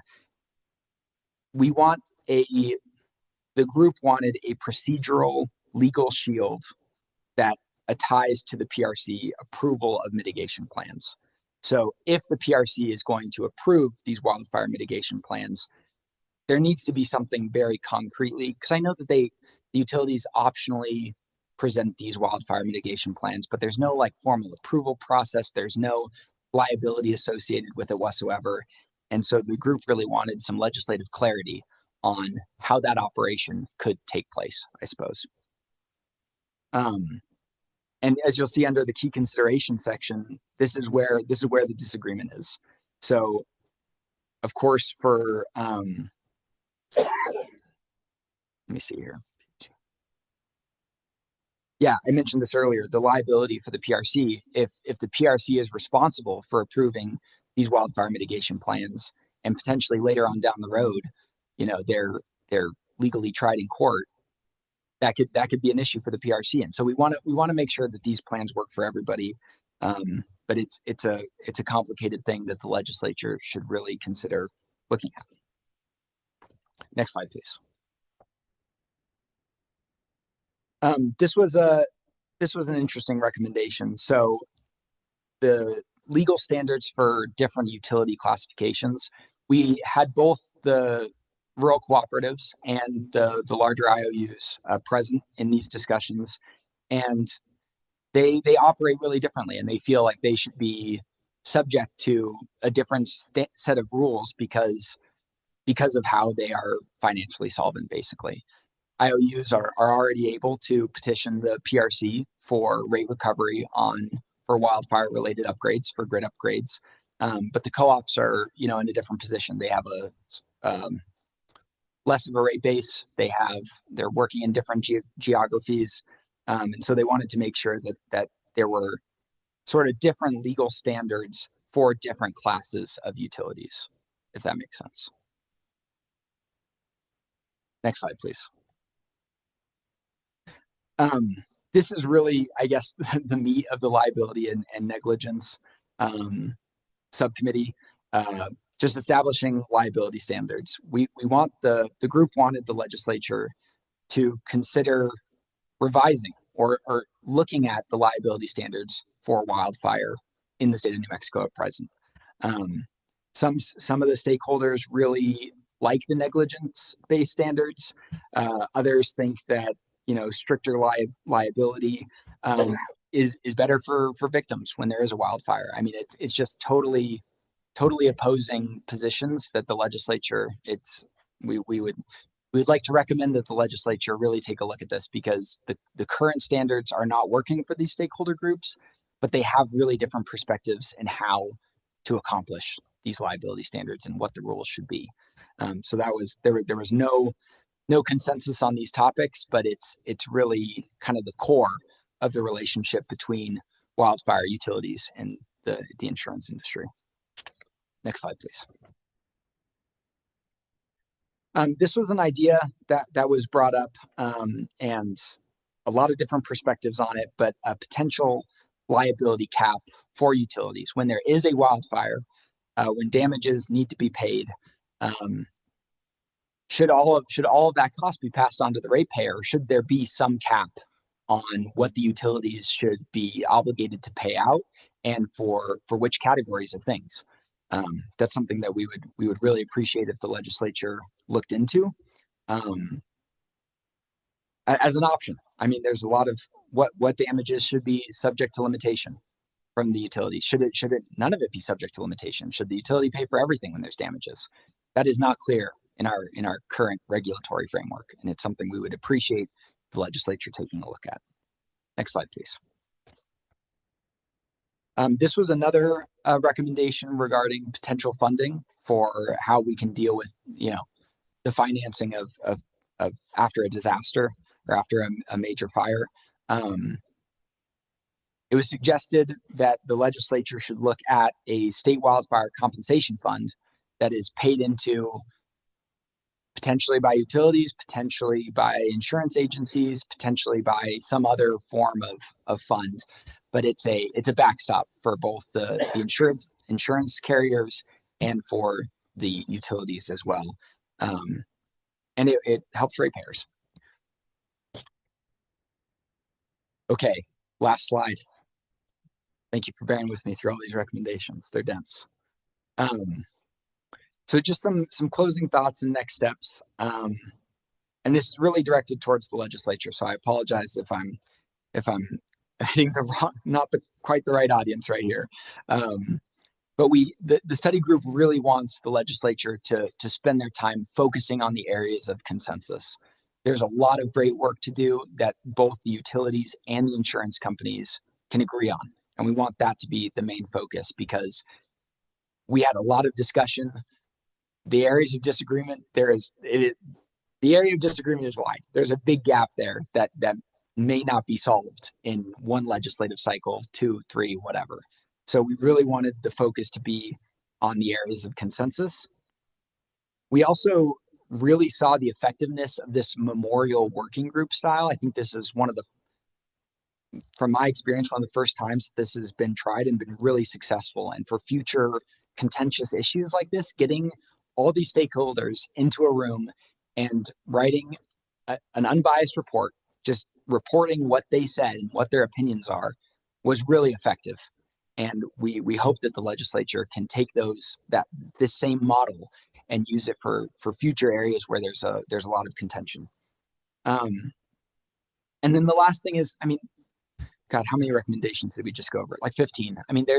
Speaker 7: The group wanted a procedural legal shield that ties to the PRC approval of mitigation plans. So if the PRC is going to approve these wildfire mitigation plans, there needs to be something very concretely, because I know that the utilities optionally present these wildfire mitigation plans, but there's no formal approval process. There's no liability associated with it whatsoever. And so the group really wanted some legislative clarity on how that operation could take place, I suppose. And as you'll see under the key consideration section, this is where the disagreement is. So, of course, for let me see here. Yeah, I mentioned this earlier. The liability for the PRC, if the PRC is responsible for approving these wildfire mitigation plans, and potentially later on down the road, they're legally tried in court, that could be an issue for the PRC. And so we want to make sure that these plans work for everybody. But it's a complicated thing that the legislature should really consider looking at. Next slide, please. This was an interesting recommendation. So the legal standards for different utility classifications, we had both the rural cooperatives and the larger IOUs present in these discussions, and they operate really differently, and they feel like they should be subject to a different set of rules because of how they are financially solvent, basically. IOUs are already able to petition the PRC for rate recovery for wildfire related upgrades, for grid upgrades. But the co-ops are, in a different position. They have less of a rate base. They're working in different geographies. And so they wanted to make sure that there were sort of different legal standards for different classes of utilities, if that makes sense. Next slide, please. This is really, I guess, the meat of the liability and negligence subcommittee, just establishing liability standards. We want the group wanted the legislature to consider revising or looking at the liability standards for wildfire in the state of New Mexico at present. Some of the stakeholders really like the negligence-based standards. Others think that stricter liability is better for victims when there is a wildfire. I mean, it's just totally opposing positions that the legislature. We would like to recommend that the legislature really take a look at this, because the current standards are not working for these stakeholder groups, but they have really different perspectives in how to accomplish these liability standards and what the rules should be. So there was no consensus on these topics, but it's really kind of the core of the relationship between wildfire utilities and the insurance industry. Next slide, please. This was an idea that was brought up, and a lot of different perspectives on it, but a potential liability cap for utilities when there is a wildfire, when damages need to be paid. Should all of that cost be passed on to the ratepayer, or should there be some cap on what the utilities should be obligated to pay out, and for which categories of things? That's something that we would really appreciate if the legislature looked into as an option. I mean, there's a lot of what damages should be subject to limitation from the utility. Should it none of it be subject to limitation? Should the utility pay for everything when there's damages? That is not clear in our current regulatory framework, and it's something we would appreciate the legislature taking a look at. Next slide, please. This was another recommendation regarding potential funding for how we can deal with, the financing of after a disaster or after a major fire. It was suggested that the legislature should look at a state wildfire compensation fund that is paid into potentially by utilities, potentially by insurance agencies, potentially by some other form of fund. But it's a backstop for both the insurance carriers and for the utilities as well. And it helps ratepayers. Okay, last slide. Thank you for bearing with me through all these recommendations. They're dense. So just some closing thoughts and next steps. And this is really directed towards the legislature. So I apologize if I'm hitting quite the right audience right here. But the study group really wants the legislature to spend their time focusing on the areas of consensus. There's a lot of great work to do that both the utilities and the insurance companies can agree on. And we want that to be the main focus because we had a lot of discussion. The areas of disagreement, the area of disagreement is wide. There's a big gap there that may not be solved in one legislative cycle, 2, 3, whatever. So we really wanted the focus to be on the areas of consensus. We also really saw the effectiveness of this memorial working group style. I think this is from my experience, one of the first times this has been tried and been really successful. And for future contentious issues like this, getting all these stakeholders into a room and writing an unbiased report, just reporting what they said and what their opinions are, was really effective. And we hope that the legislature can take this same model and use it for future areas where there's a lot of contention. And then the last thing is, God, how many recommendations did we just go over? Like 15.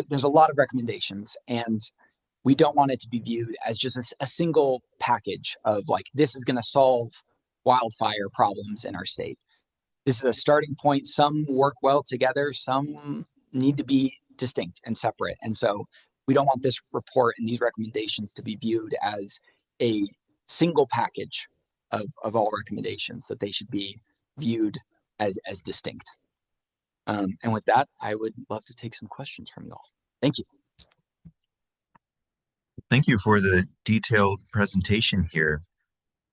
Speaker 7: There's a lot of recommendations, and we don't want it to be viewed as just a single package of like, this is going to solve wildfire problems in our state. This is a starting point. Some work well together. Some need to be distinct and separate. And so we don't want this report and these recommendations to be viewed as a single package of all recommendations, that they should be viewed as distinct. And with that, I would love to take some questions from you all. Thank you.
Speaker 1: Thank you for the detailed presentation here.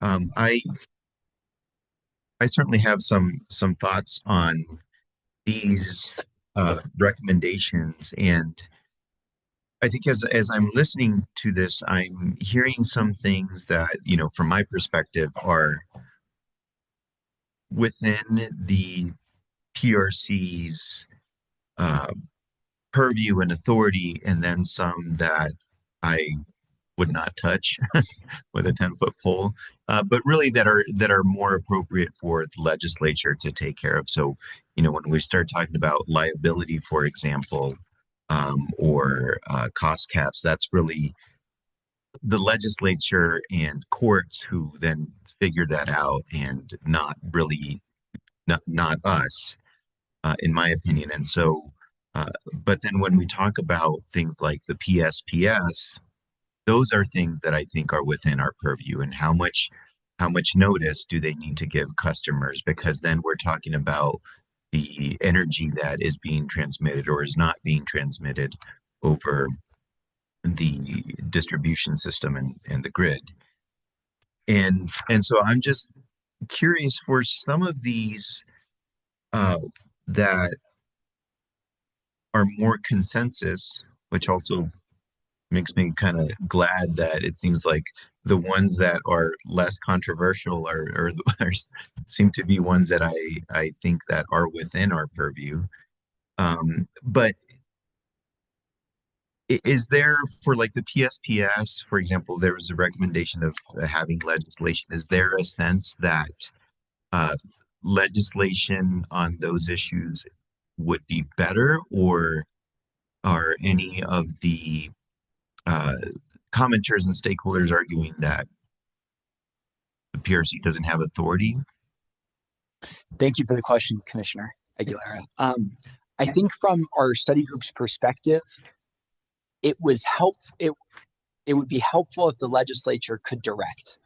Speaker 1: I certainly have some thoughts on these recommendations, and I think as I'm listening to this, I'm hearing some things that, from my perspective, are within the PRC's purview and authority, and then some that I would not touch with a 10-foot pole, but really that are more appropriate for the legislature to take care of. So, when we start talking about liability, for example, or cost caps, that's really the legislature and courts who then figure that out, and not us, in my opinion. And so, but then when we talk about things like the PSPS, those are things that I think are within our purview, and how much notice do they need to give customers? Because then we're talking about the energy that is being transmitted or is not being transmitted over the distribution system and the grid. And so I'm just curious, for some of these that are more consensus, which also makes me kind of glad that it seems like the ones that are less controversial are seem to be ones that I think that are within our purview. But is there, for like the PSPS, for example, there was a recommendation of having legislation. Is there a sense that legislation on those issues would be better, or are any of the commenters and stakeholders arguing that the PRC doesn't have authority?
Speaker 7: Thank you for the question, Commissioner Aguilera. I think from our study group's perspective, it was it would be helpful if the legislature could direct.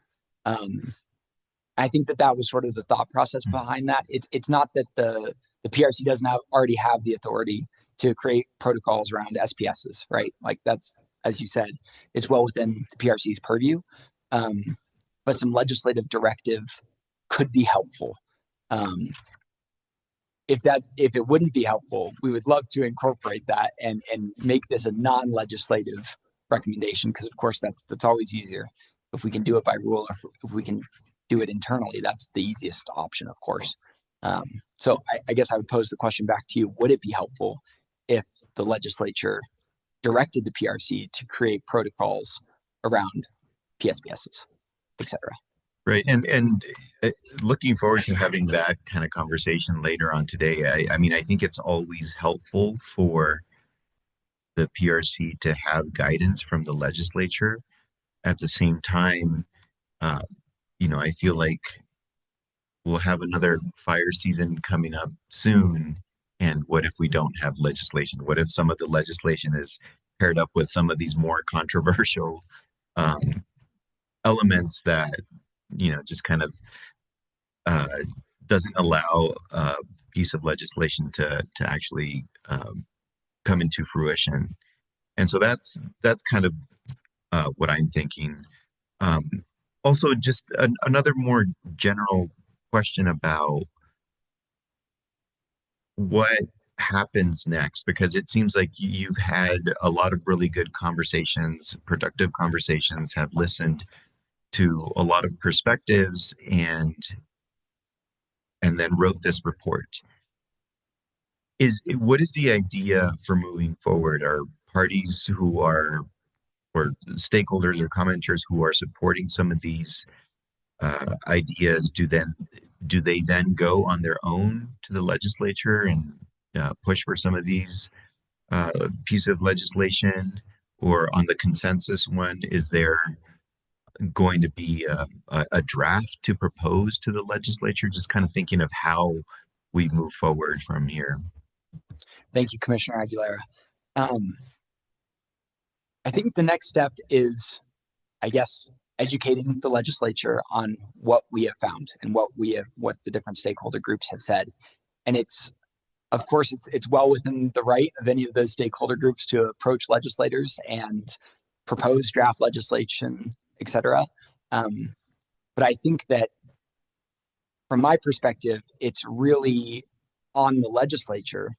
Speaker 7: I think that was sort of the thought process behind that. It's not that the PRC doesn't already have the authority to create protocols around SPSs, right? Like that's, as you said, it's well within the PRC's purview. But some legislative directive could be helpful. If it wouldn't be helpful, we would love to incorporate that and make this a non-legislative recommendation, because of course that's always easier. If we can do it by rule, or if we can do it internally, that's the easiest option, of course. So I guess I would pose the question back to you: would it be helpful if the legislature directed the PRC to create protocols around PSPSs, et cetera?
Speaker 1: Right. And looking forward to having that kind of conversation later on today. I mean, I think it's always helpful for the PRC to have guidance from the legislature. At the same time, I feel like we'll have another fire season coming up soon. And what if we don't have legislation? What if some of the legislation is paired up with some of these more controversial elements that, just kind of doesn't allow a piece of legislation to actually come into fruition? And so that's kind of what I'm thinking. Also, just another more general question about what happens next, because it seems like you've had a lot of really good conversations, productive conversations, have listened to a lot of perspectives, and then wrote this report. What is the idea for moving forward? Are parties or stakeholders or commenters who are supporting some of these ideas, do they then go on their own to the legislature and push for some of these pieces of legislation? Or on the consensus one, is there going to be a draft to propose to the legislature? Just kind of thinking of how we move forward from here.
Speaker 7: Thank you, Commissioner Aguilera. I think the next step is, I guess, educating the legislature on what we have found and what the different stakeholder groups have said. And of course, it's well within the right of any of those stakeholder groups to approach legislators and propose draft legislation, et cetera. But I think that from my perspective, it's really on the legislature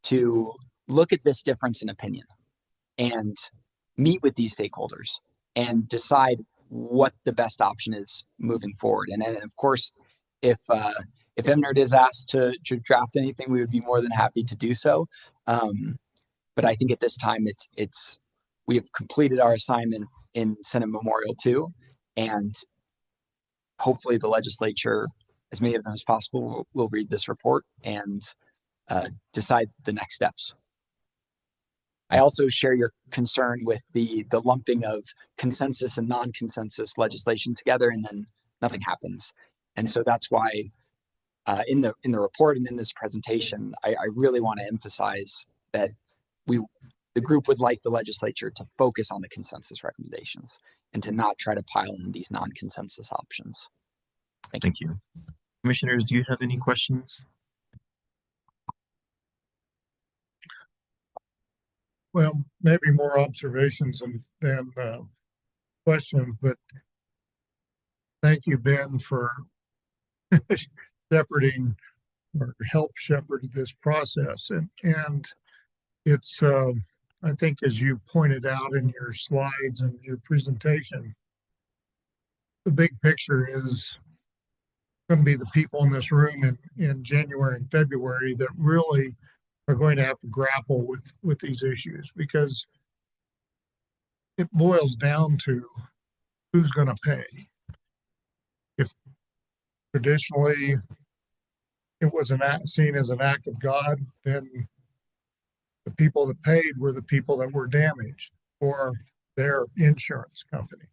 Speaker 7: to look at this difference in opinion and meet with these stakeholders and decide what the best option is moving forward. And of course, if MNRD is asked to draft anything, we would be more than happy to do so. But I think at this time, we have completed our assignment in Senate Memorial 2, and hopefully the legislature, as many of them as possible, will read this report and decide the next steps. I also share your concern with the lumping of consensus and non-consensus legislation together, and then nothing happens. And so that's why in the report and in this presentation, I really want to emphasize that the group would like the legislature to focus on the consensus recommendations and to not try to pile in these non-consensus options.
Speaker 1: Thank you. Commissioners, do you have any questions?
Speaker 8: Well, maybe more observations than questions, but thank you, Ben, for shepherding or help shepherd this process. And it's, I think, as you pointed out in your slides and your presentation, the big picture is going to be the people in this room in January and February that really are going to have to grapple with these issues, because it boils down to who's going to pay. If traditionally it was seen as an act of God, then the people that paid were the people that were damaged or their insurance company.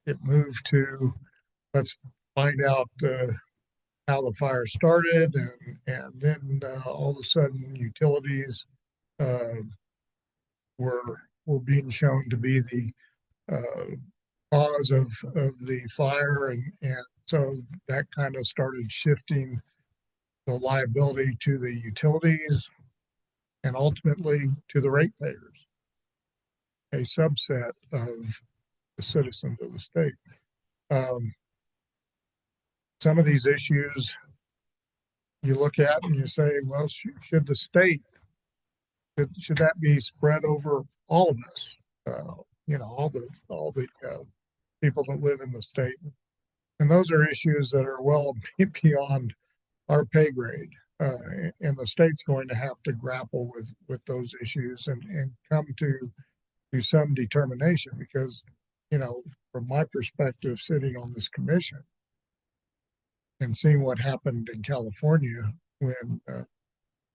Speaker 8: It moved to, let's find out how the fire started, and then all of a sudden utilities were being shown to be the cause of the fire, and so that kind of started shifting the liability to the utilities and ultimately to the ratepayers, a subset of the citizens of the state. Some of these issues you look at and you say, well, should the state, should that be spread over all of us? All the people that live in the state, and those are issues that are well beyond our pay grade, and the state's going to have to grapple with those issues and come to some determination, because from my perspective, sitting on this commission and seeing what happened in California when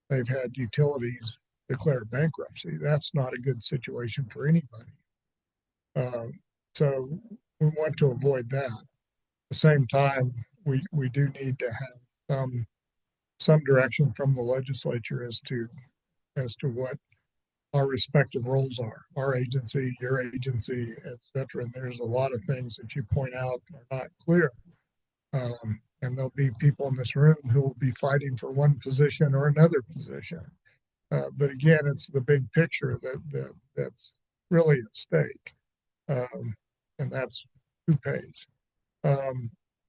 Speaker 8: they've had utilities declare bankruptcy, that's not a good situation for anybody. So we want to avoid that. At the same time, we do need to have some direction from the legislature as to what our respective roles are, our agency, your agency, et cetera. And there's a lot of things that you point out are not clear. And there'll be people in this room who will be fighting for one position or another position. But again, it's the big picture that's really at stake. And that's who pays.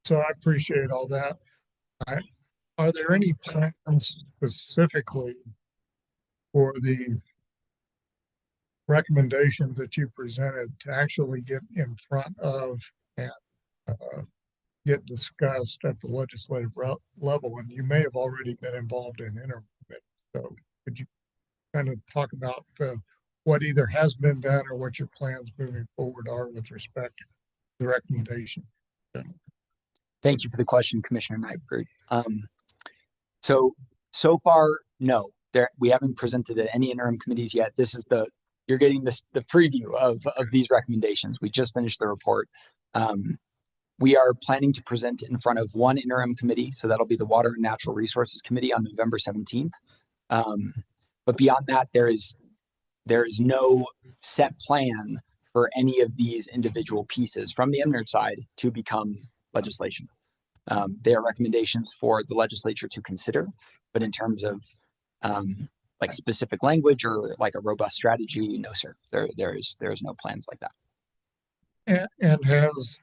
Speaker 8: So I appreciate all that. Are there any plans specifically for the recommendations that you presented to actually get in front of and get discussed at the legislative level? And you may have already been involved in interim committee. So could you kind of talk about what either has been done or what your plans moving forward are with respect to the recommendation?
Speaker 7: Thank you for the question, Commissioner Nyberg. So far, no, we haven't presented at any interim committees yet. This is you're getting the preview of these recommendations. We just finished the report. We are planning to present in front of one interim committee. So that'll be the Water and Natural Resources Committee on November 17th. But beyond that, there is no set plan for any of these individual pieces from the MNRD side to become legislation. They are recommendations for the legislature to consider, but in terms of like specific language or like a robust strategy, no, sir. There is no plans like that.
Speaker 8: And has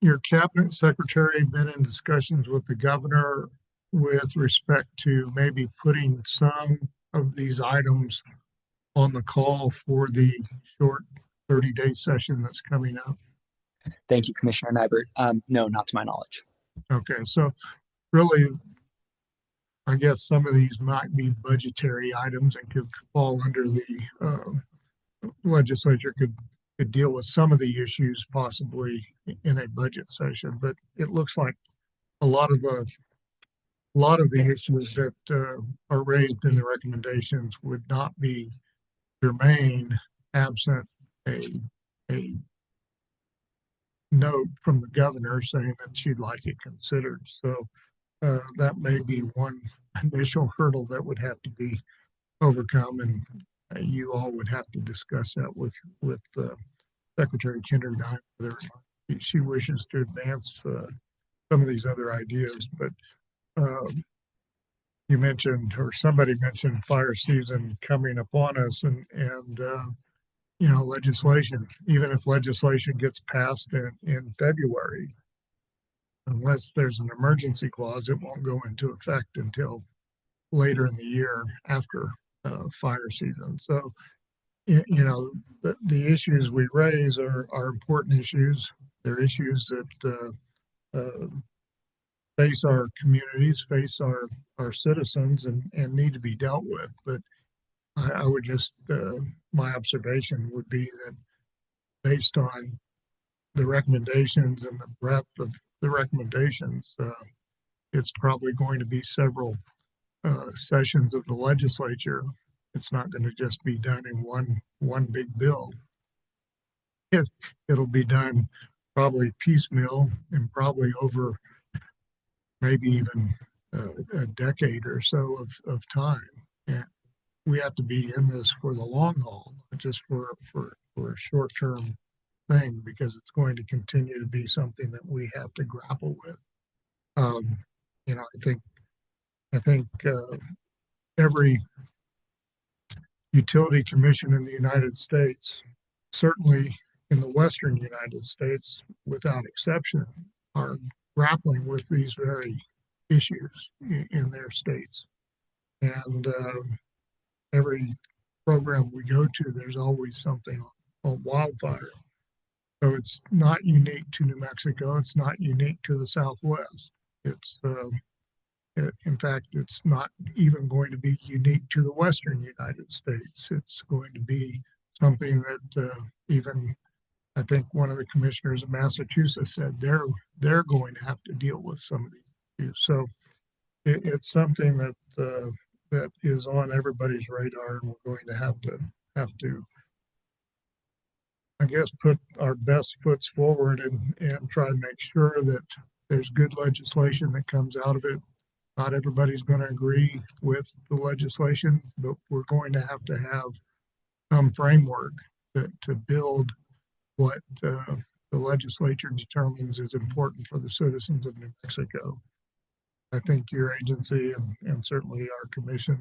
Speaker 8: your cabinet secretary been in discussions with the governor with respect to maybe putting some of these items on the call for the short 30-day session that's coming up?
Speaker 7: Thank you, Commissioner Nyberg. No, not to my knowledge.
Speaker 8: Okay, so really, I guess some of these might be budgetary items and could fall under the legislature could deal with some of the issues possibly in a budget session. But it looks like a lot of the issues that are raised in the recommendations would not be germane absent a note from the governor saying that she'd like it considered. So that may be one initial hurdle that would have to be overcome, and you all would have to discuss that with Secretary Kinderdine, whether she wishes to advance some of these other ideas. But you mentioned, or somebody mentioned, fire season coming upon us, and legislation. Even if legislation gets passed in February, unless there's an emergency clause, it won't go into effect until later in the year after fire season. So, the issues we raise are important issues. They're issues that face our communities, face our citizens, and need to be dealt with. But I would just, my observation would be that based on the recommendations and the breadth of the recommendations, it's probably going to be several sessions of the legislature. It's not going to just be done in one big bill. It'll be done probably piecemeal and probably over maybe even a decade or so of time. And we have to be in this for the long haul, not just for a short term thing, because it's going to continue to be something that we have to grapple with. You know, I think every utility commission in the United States, certainly in the Western United States, without exception, are grappling with these very issues in their states. And every program we go to, there's always something on wildfire. So it's not unique to New Mexico. It's not unique to the Southwest. It's in fact, it's not even going to be unique to the Western United States. It's going to be something that even I think one of the commissioners of Massachusetts said they're going to have to deal with some of these issues. So it's something that that is on everybody's radar, and we're going to have to I guess put our best foots forward and try to make sure that there's good legislation that comes out of it. Not everybody's going to agree with the legislation, but we're going to have some framework to build what the legislature determines is important for the citizens of New Mexico. I think your agency and certainly our commission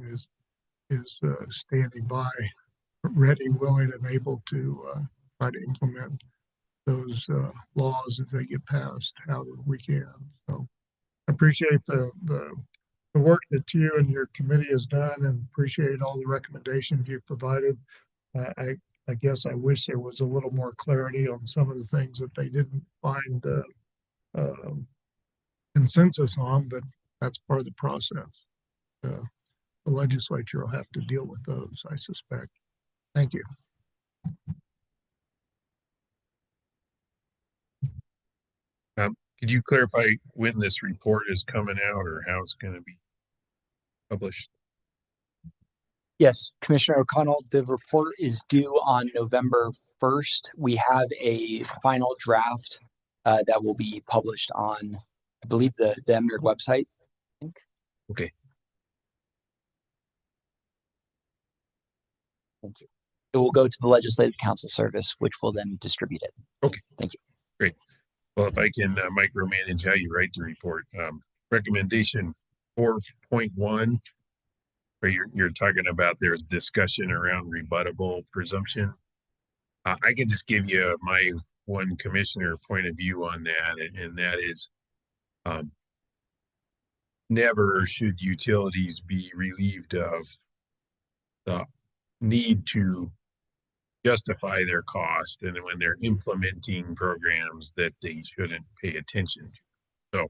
Speaker 8: is standing by, ready, willing, and able to try to implement those laws as they get passed however we can. So I appreciate the work that you and your committee has done, and appreciate all the recommendations you've provided. I guess I wish there was a little more clarity on some of the things that they didn't find consensus on, but that's part of the process. The legislature will have to deal with those, I suspect. Thank you.
Speaker 3: Could you clarify when this report is coming out or how it's going to be published?
Speaker 7: Yes, Commissioner O'Connell, the report is due on November 1st. We have a final draft that will be published on, I believe, the MNRD website. I think.
Speaker 3: Okay.
Speaker 7: Thank you. It will go to the Legislative Council Service, which will then distribute it.
Speaker 3: Okay.
Speaker 7: Thank you.
Speaker 3: Great. Well, if I can micromanage how you write the report, recommendation 4.1, where you're talking about there's discussion around rebuttable presumption. I can just give you my one commissioner point of view on that, and that is never should utilities be relieved of the need to justify their cost and when they're implementing programs that they shouldn't pay attention to. So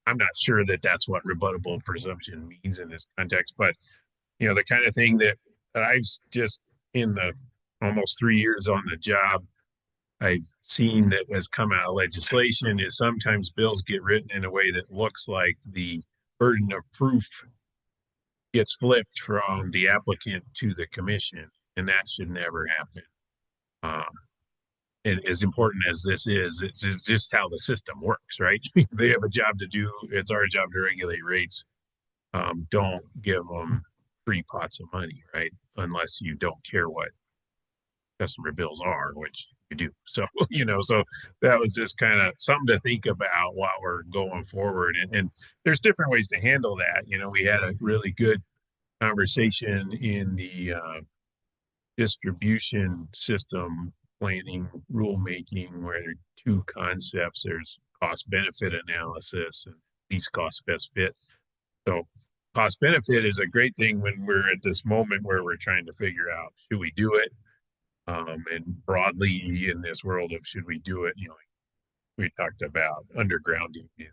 Speaker 3: I'm not sure that that's what rebuttable presumption means in this context, but you know, the kind of thing that I've just in the almost 3 years on the job, I've seen that has come out of legislation is sometimes bills get written in a way that looks like the burden of proof gets flipped from the applicant to the commission, and that should never happen. And as important as this is, it's just how the system works, right? They have a job to do. It's our job to regulate rates. Don't give them free pots of money, right? Unless you don't care what customer bills are, which you do. So, you know, so that was just kind of something to think about while we're going forward. And there's different ways to handle that. You know, we had a really good conversation in the distribution system planning rulemaking, where there are two concepts. There's cost benefit analysis and least cost best fit. So cost benefit is a great thing when we're at this moment where we're trying to figure out, should we do it? And broadly in this world of should we do it, you know, we talked about undergrounding is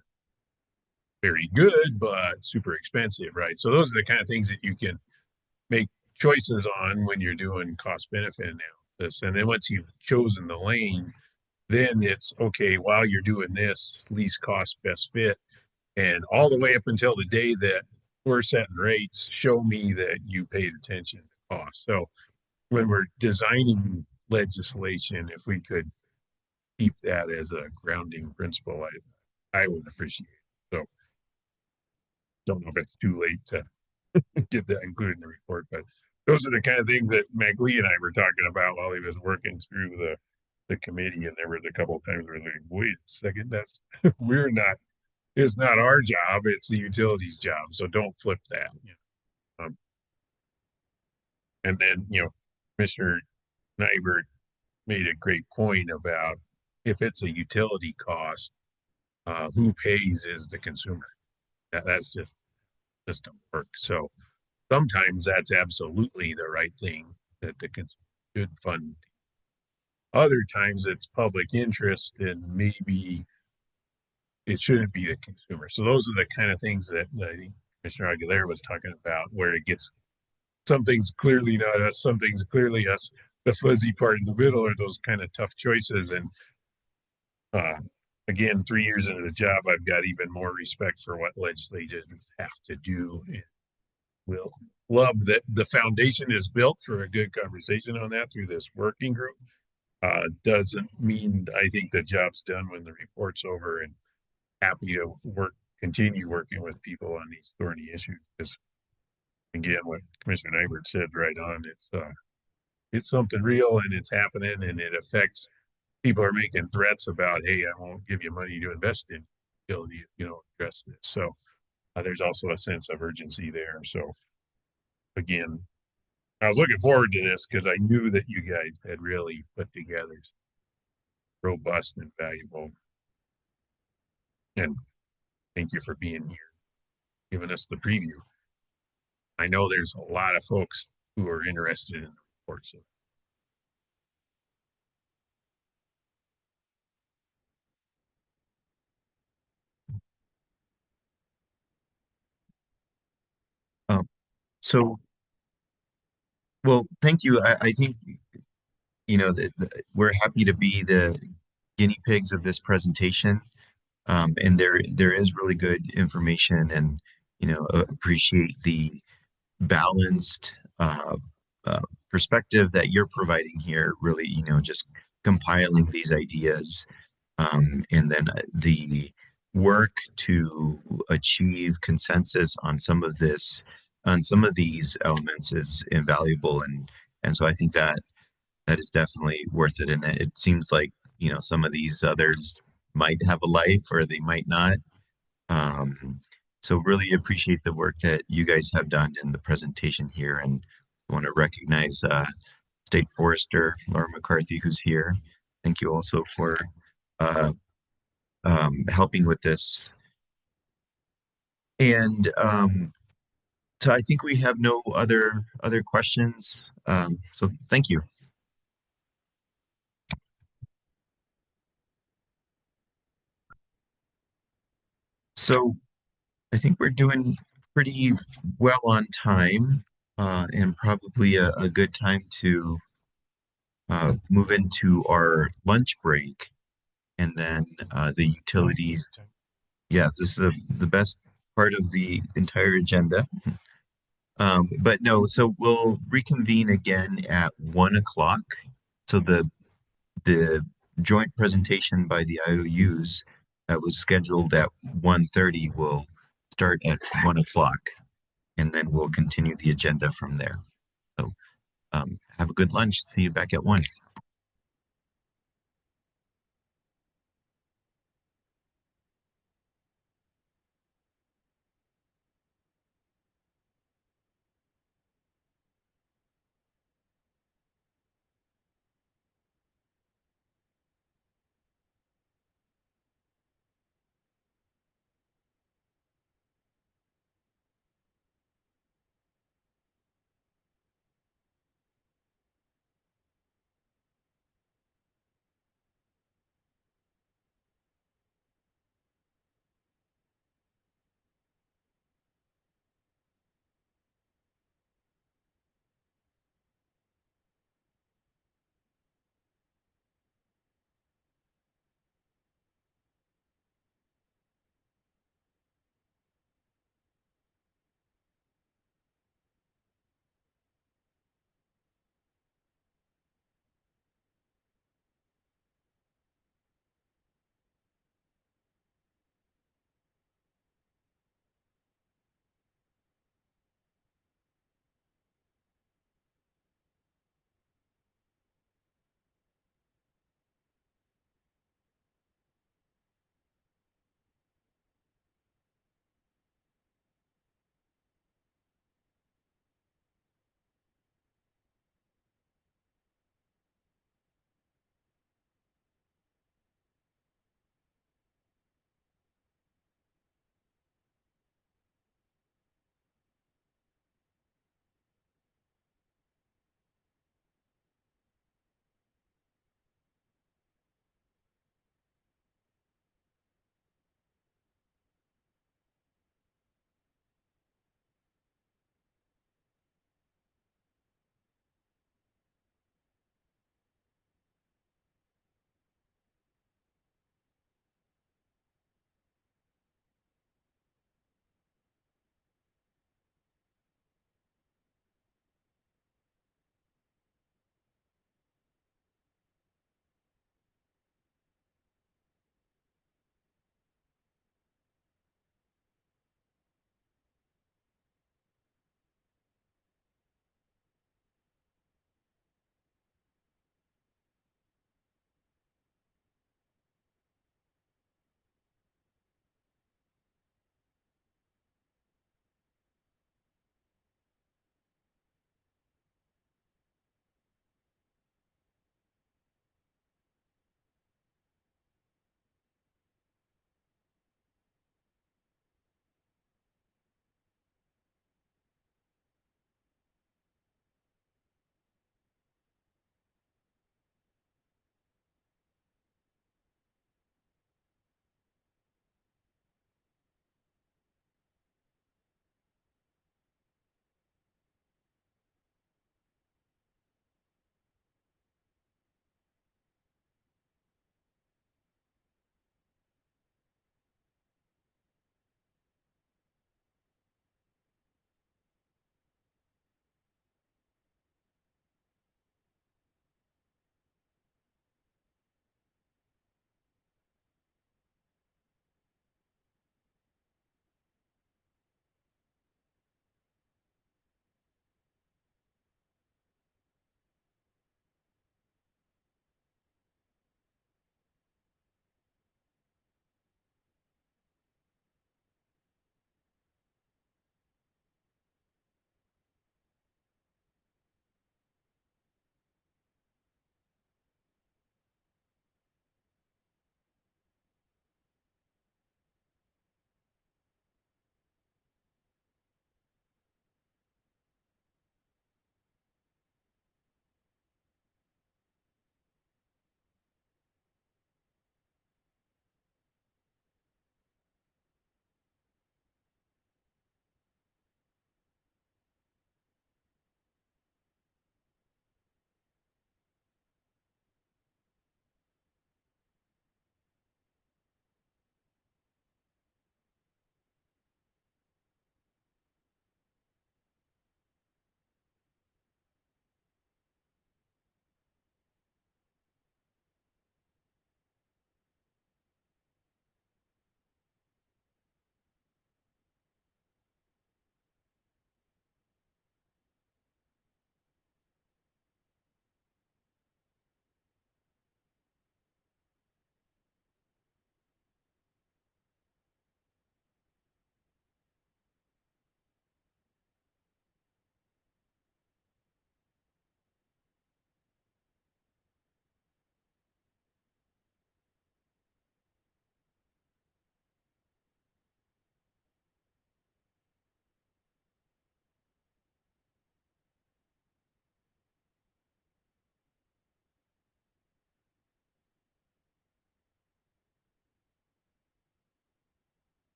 Speaker 3: very good, but super expensive, right? So those are the kind of things that you can make choices on when you're doing cost benefit analysis. And then once you've chosen the lane, then it's okay, while you're doing this least cost best fit, and all the way up until the day that we're setting rates, show me that you paid attention to cost. So when we're designing legislation, if we could keep that as a grounding principle, I would appreciate it. So don't know if it's too late to get that included in the report, but those are the kind of things that McLee and I were talking about while he was working through the committee. And there was a couple of times where like, wait a second, that's we're not, it's not our job, it's the utilities job. So don't flip that. And then, Commissioner Nyberg made a great point about if it's a utility cost, who pays is the consumer. That's just doesn't work. So sometimes that's absolutely the right thing that the consumer should fund. Other times it's public interest and maybe it shouldn't be the consumer. So those are the kind of things that I think Commissioner Aguilera was talking about, where it gets some things clearly not us, some things clearly us. The fuzzy part in the middle are those kind of tough choices. And again, 3 years into the job, I've got even more respect for what legislators have to do. And we'll love that the foundation is built for a good conversation on that through this working group. Doesn't mean I think the job's done when the report's over, and happy to continue working with people on these thorny issues. Because again, what Commissioner Nybert said right on, it's something real and it's happening, and it affects people are making threats about, hey, I won't give you money to invest in utility if you don't address this. So there's also a sense of urgency there. So again, I was looking forward to this because I knew that you guys had really put together robust and valuable. And thank you for being here, giving us the preview. I know there's a lot of folks who are interested in the report. So
Speaker 1: So, well, thank you. I think, we're happy to be the guinea pigs of this presentation. And there is really good information, and, appreciate the balanced perspective that you're providing here, really, just compiling these ideas, and then the work to achieve consensus on some of these elements is invaluable. And so I think that is definitely worth it. And it seems like, some of these others might have a life or they might not. So really appreciate the work that you guys have done in the presentation here, and I want to recognize State Forester Laura McCarthy, who's here. Thank you also for uh, helping with this. And so I think we have no other questions. So thank you. So I think we're doing pretty well on time, and probably a good time to move into our lunch break, and then the utilities. Yes, this is the best part of the entire agenda. But no, so we'll reconvene again at 1 o'clock. So the joint presentation by the IOUs that was scheduled at 1:30 will start at 1 o'clock, and then we'll continue the agenda from there. So have a good lunch. See you back at 1.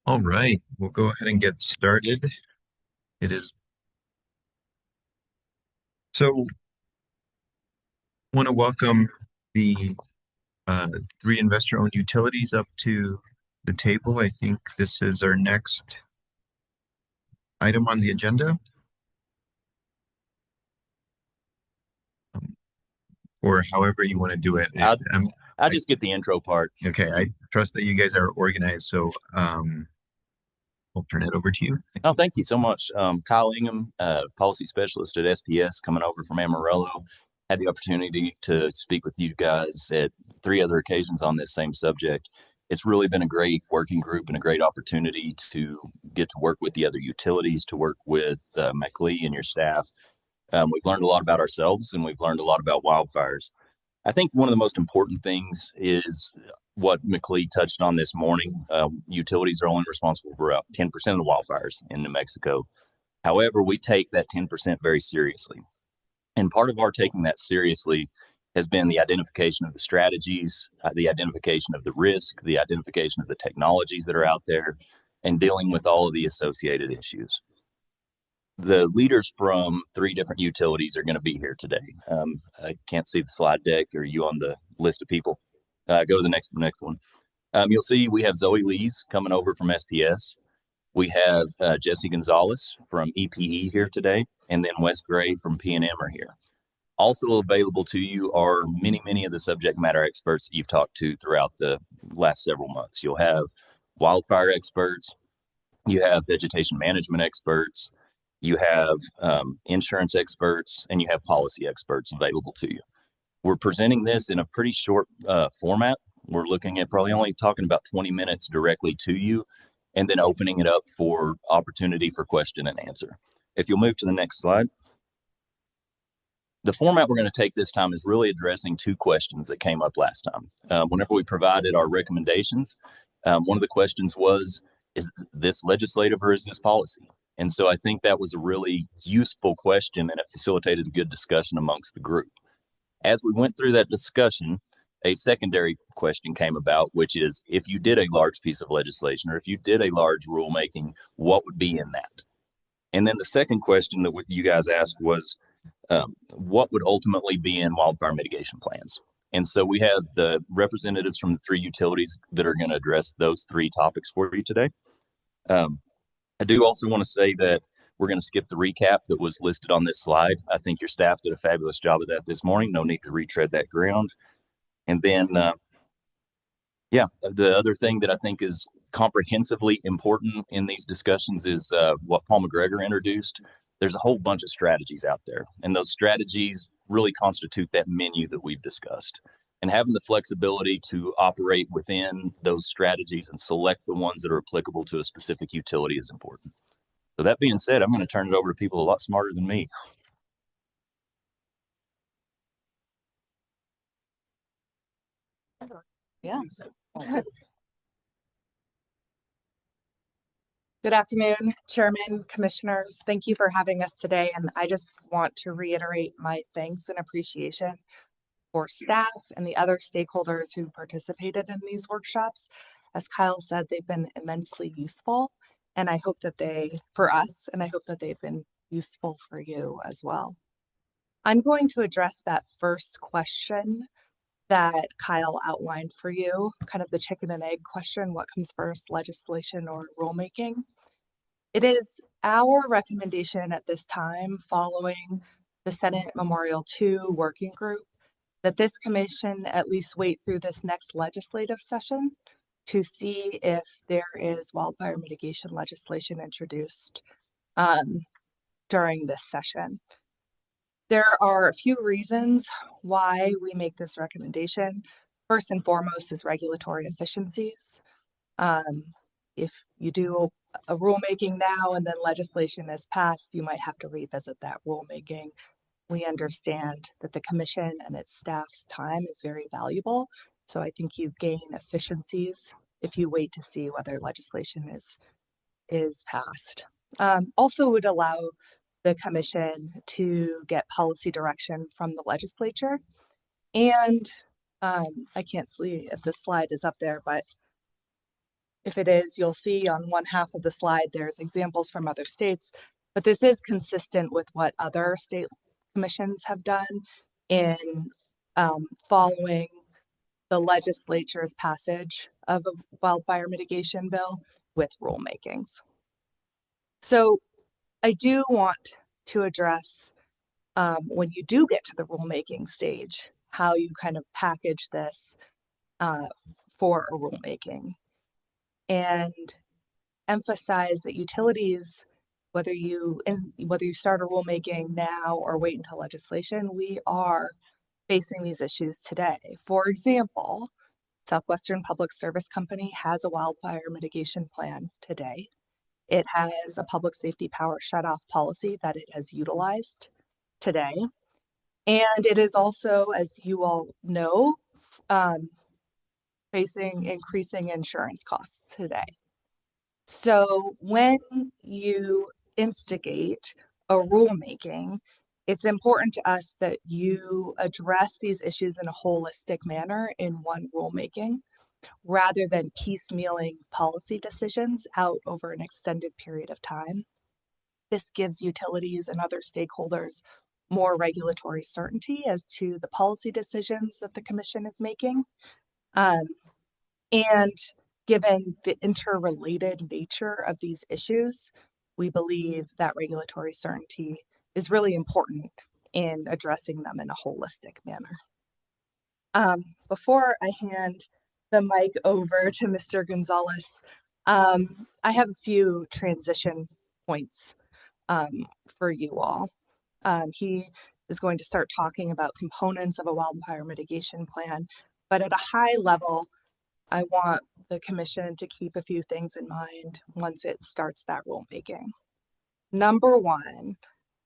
Speaker 1: All right, we'll go ahead and get started. It is so want to welcome the three investor-owned utilities up to the table. I think this is our next item on the agenda. Or however you want to do it.
Speaker 9: I just get the intro part.
Speaker 1: Okay, I trust that you guys are organized, so I'll turn it over to you.
Speaker 9: Oh, thank you so much. Kyle Ingham, policy specialist at SPS, coming over from Amarillo. Had the opportunity to speak with you guys at 3 other occasions on this same subject. It's really been a great working group and a great opportunity to get to work with the other utilities, to work with McLee and your staff. We've learned a lot about ourselves, and we've learned a lot about wildfires. I think one of the most important things is what McLee touched on this morning. Utilities are only responsible for about 10% of the wildfires in New Mexico. However, we take that 10% very seriously. And part of our taking that seriously has been the identification of the strategies, the identification of the risk, the identification of the technologies that are out there, and dealing with all of the associated issues. The leaders from 3 different utilities are going to be here today. I can't see the slide deck. Are you on the list of people? Go to the next one. You'll see we have Zoe Lees coming over from SPS. We have Jesse Gonzalez from EPE here today, and then Wes Gray from P&M are here. Also available to you are many of the subject matter experts that you've talked to throughout the last several months. You'll have wildfire experts, you have vegetation management experts, you have insurance experts, and you have policy experts available to you. We're presenting this in a pretty short format. We're looking at probably only talking about 20 minutes directly to you, and then opening it up for opportunity for question and answer. If you'll move to the next slide. The format we're going to take this time is really addressing 2 questions that came up last time. Whenever we provided our recommendations, one of the questions was, is this legislative or is this policy? And so I think that was a really useful question, and it facilitated a good discussion amongst the group. As we went through that discussion, a secondary question came about, which is, if you did a large piece of legislation or if you did a large rulemaking, what would be in that? And then the second question that you guys asked was, what would ultimately be in wildfire mitigation plans? And so we have the representatives from the 3 utilities that are going to address those 3 topics for you today. I do also want to say that we're going to skip the recap that was listed on this slide. I think your staff did a fabulous job of that this morning. No need to retread that ground. And then, the other thing that I think is comprehensively important in these discussions is what Paul McGregor introduced. There's a whole bunch of strategies out there, and those strategies really constitute that menu that we've discussed. And having the flexibility to operate within those strategies and select the ones that are applicable to a specific utility is important. So that being said, I'm going to turn it over to people a lot smarter than me.
Speaker 10: Yeah. Good afternoon, Chairman, Commissioners. Thank you for having us today. And I just want to reiterate my thanks and appreciation for staff and the other stakeholders who participated in these workshops. As Kyle said, they've been immensely useful, and I hope that for us, and I hope that they've been useful for you as well. I'm going to address that first question that Kyle outlined for you, kind of the chicken and egg question, what comes first, legislation or rulemaking? It is our recommendation at this time, following the Senate Memorial 2 working group, that this commission at least wait through this next legislative session to see if there is wildfire mitigation legislation introduced during this session. There are a few reasons why we make this recommendation. First and foremost is regulatory efficiencies. If you do a rulemaking now and then legislation is passed, you might have to revisit that rulemaking. We understand that the commission and its staff's time is very valuable. So I think you gain efficiencies if you wait to see whether legislation is passed. Also would allow the commission to get policy direction from the legislature. And I can't see if this slide is up there, but If it is, you'll see on one half of the slide, there's examples from other states, but this is consistent with what other state commissions have done in following the legislature's passage of a wildfire mitigation bill with rulemakings. So I do want to address when you do get to the rulemaking stage, how you kind of package this for a rulemaking, and emphasize that utilities, whether you start a rulemaking now or wait until legislation, we are facing these issues today. For example, Southwestern Public Service Company has a wildfire mitigation plan today. It has a public safety power shutoff policy that it has utilized today. And it is also, as you all know, facing increasing insurance costs today. So when you instigate a rulemaking, it's important to us that you address these issues in a holistic manner in one rulemaking, rather than piecemealing policy decisions out over an extended period of time. This gives utilities and other stakeholders more regulatory certainty as to the policy decisions that the commission is making. And given the interrelated nature of these issues, we believe that regulatory certainty is really important in addressing them in a holistic manner. Before I hand the mic over to Mr. Gonzalez, I have a few transition points for you all. He is going to start talking about components of a wildfire mitigation plan, but at a high level, I want the commission to keep a few things in mind once it starts that rulemaking. Number one,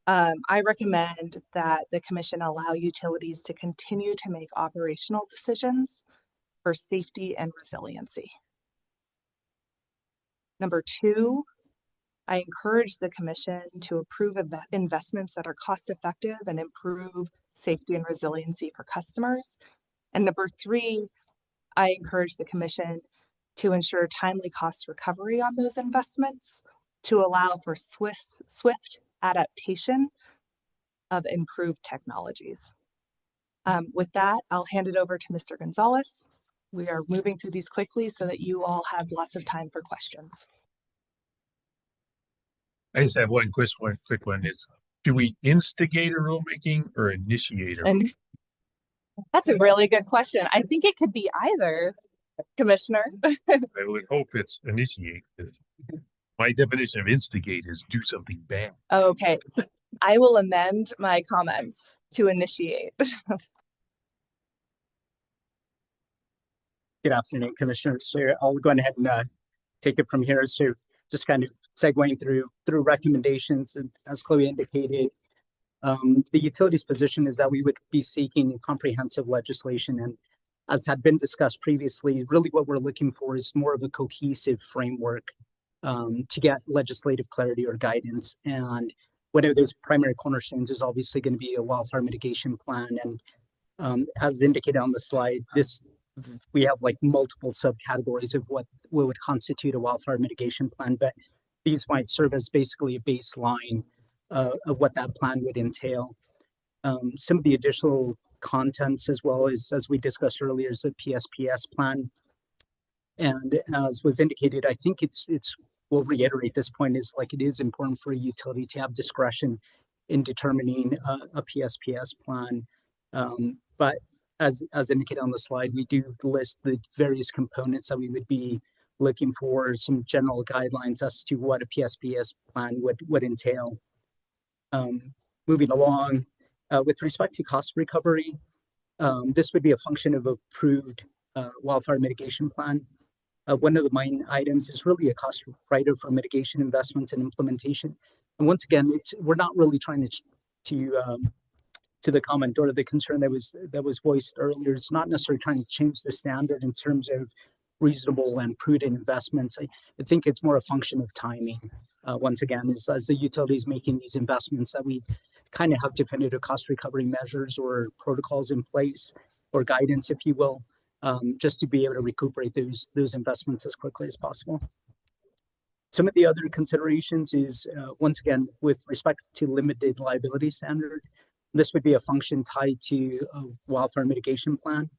Speaker 10: I recommend that the commission allow utilities to continue to make operational decisions for safety and resiliency. Number two, I encourage the commission to approve investments that are cost effective and improve safety and resiliency for customers. And number three, I encourage the commission to ensure timely cost recovery on those investments to allow for swift adaptation of improved technologies. With that, I'll hand it over to Mr. Gonzalez. We are moving through these quickly so that you all have lots of time for questions.
Speaker 3: I just have one quick one is, do we instigate a rulemaking or initiate a?
Speaker 10: And that's a really good question. I think it could be either, Commissioner.
Speaker 3: I would hope it's initiate. My definition of instigate is do something bad.
Speaker 10: Okay, I will amend my comments to initiate.
Speaker 11: Good afternoon, Commissioners. So I'll go ahead and take it from here. So just kind of segueing through recommendations, and as Chloe indicated, the utilities position is that we would be seeking comprehensive legislation, and as had been discussed previously, really what we're looking for is more of a cohesive framework to get legislative clarity or guidance. And one of those primary cornerstones is obviously going to be a wildfire mitigation plan. And as indicated on the slide, we have like multiple subcategories of what would constitute a wildfire mitigation plan, but these might serve as basically a baseline of what that plan would entail. Some of the additional contents, as well as we discussed earlier, is a PSPS plan. And as was indicated, I think we'll reiterate this point, is like it is important for a utility to have discretion in determining a PSPS plan. But as indicated on the slide, we do list the various components that we would be looking for, some general guidelines as to what a PSPS plan would entail. Moving along, with respect to cost recovery, this would be a function of approved wildfire mitigation plan. One of the main items is really a cost rider for mitigation investments and implementation. And once again, we're not really trying to the comment or the concern that was voiced earlier. It's not necessarily trying to change the standard in terms of reasonable and prudent investments. I think it's more a function of timing. Once again, as the utility is making these investments, that we kind of have definitive cost recovery measures or protocols in place, or guidance, if you will, just to be able to recuperate those investments as quickly as possible. Some of the other considerations is, once again, with respect to limited liability standard, this would be a function tied to a wildfire mitigation plan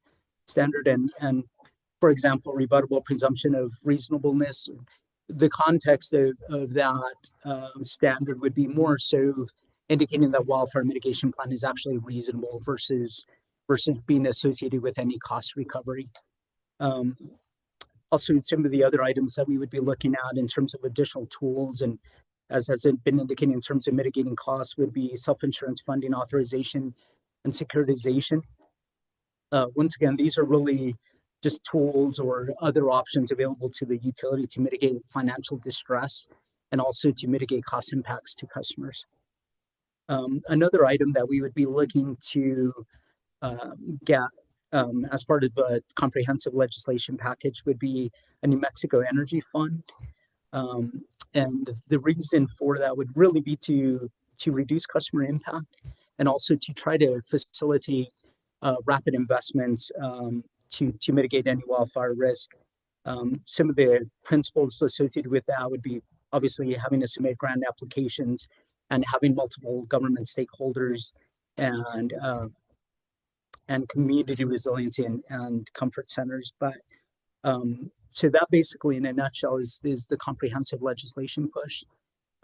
Speaker 11: standard. And for example, rebuttable presumption of reasonableness, the context of that standard would be more so indicating that wildfire mitigation plan is actually reasonable versus being associated with any cost recovery. Also, some of the other items that we would be looking at in terms of additional tools, and as has been indicated in terms of mitigating costs, would be self-insurance funding authorization and securitization. Once again, these are really just tools or other options available to the utility to mitigate financial distress and also to mitigate cost impacts to customers. Another item that we would be looking to get as part of a comprehensive legislation package would be a New Mexico Energy Fund. And the reason for that would really be to reduce customer impact and also to try to facilitate rapid investments to mitigate any wildfire risk. Some of the principles associated with that would be obviously having to submit grant applications and having multiple government stakeholders and community resiliency and comfort centers. But so that basically in a nutshell is the comprehensive legislation push.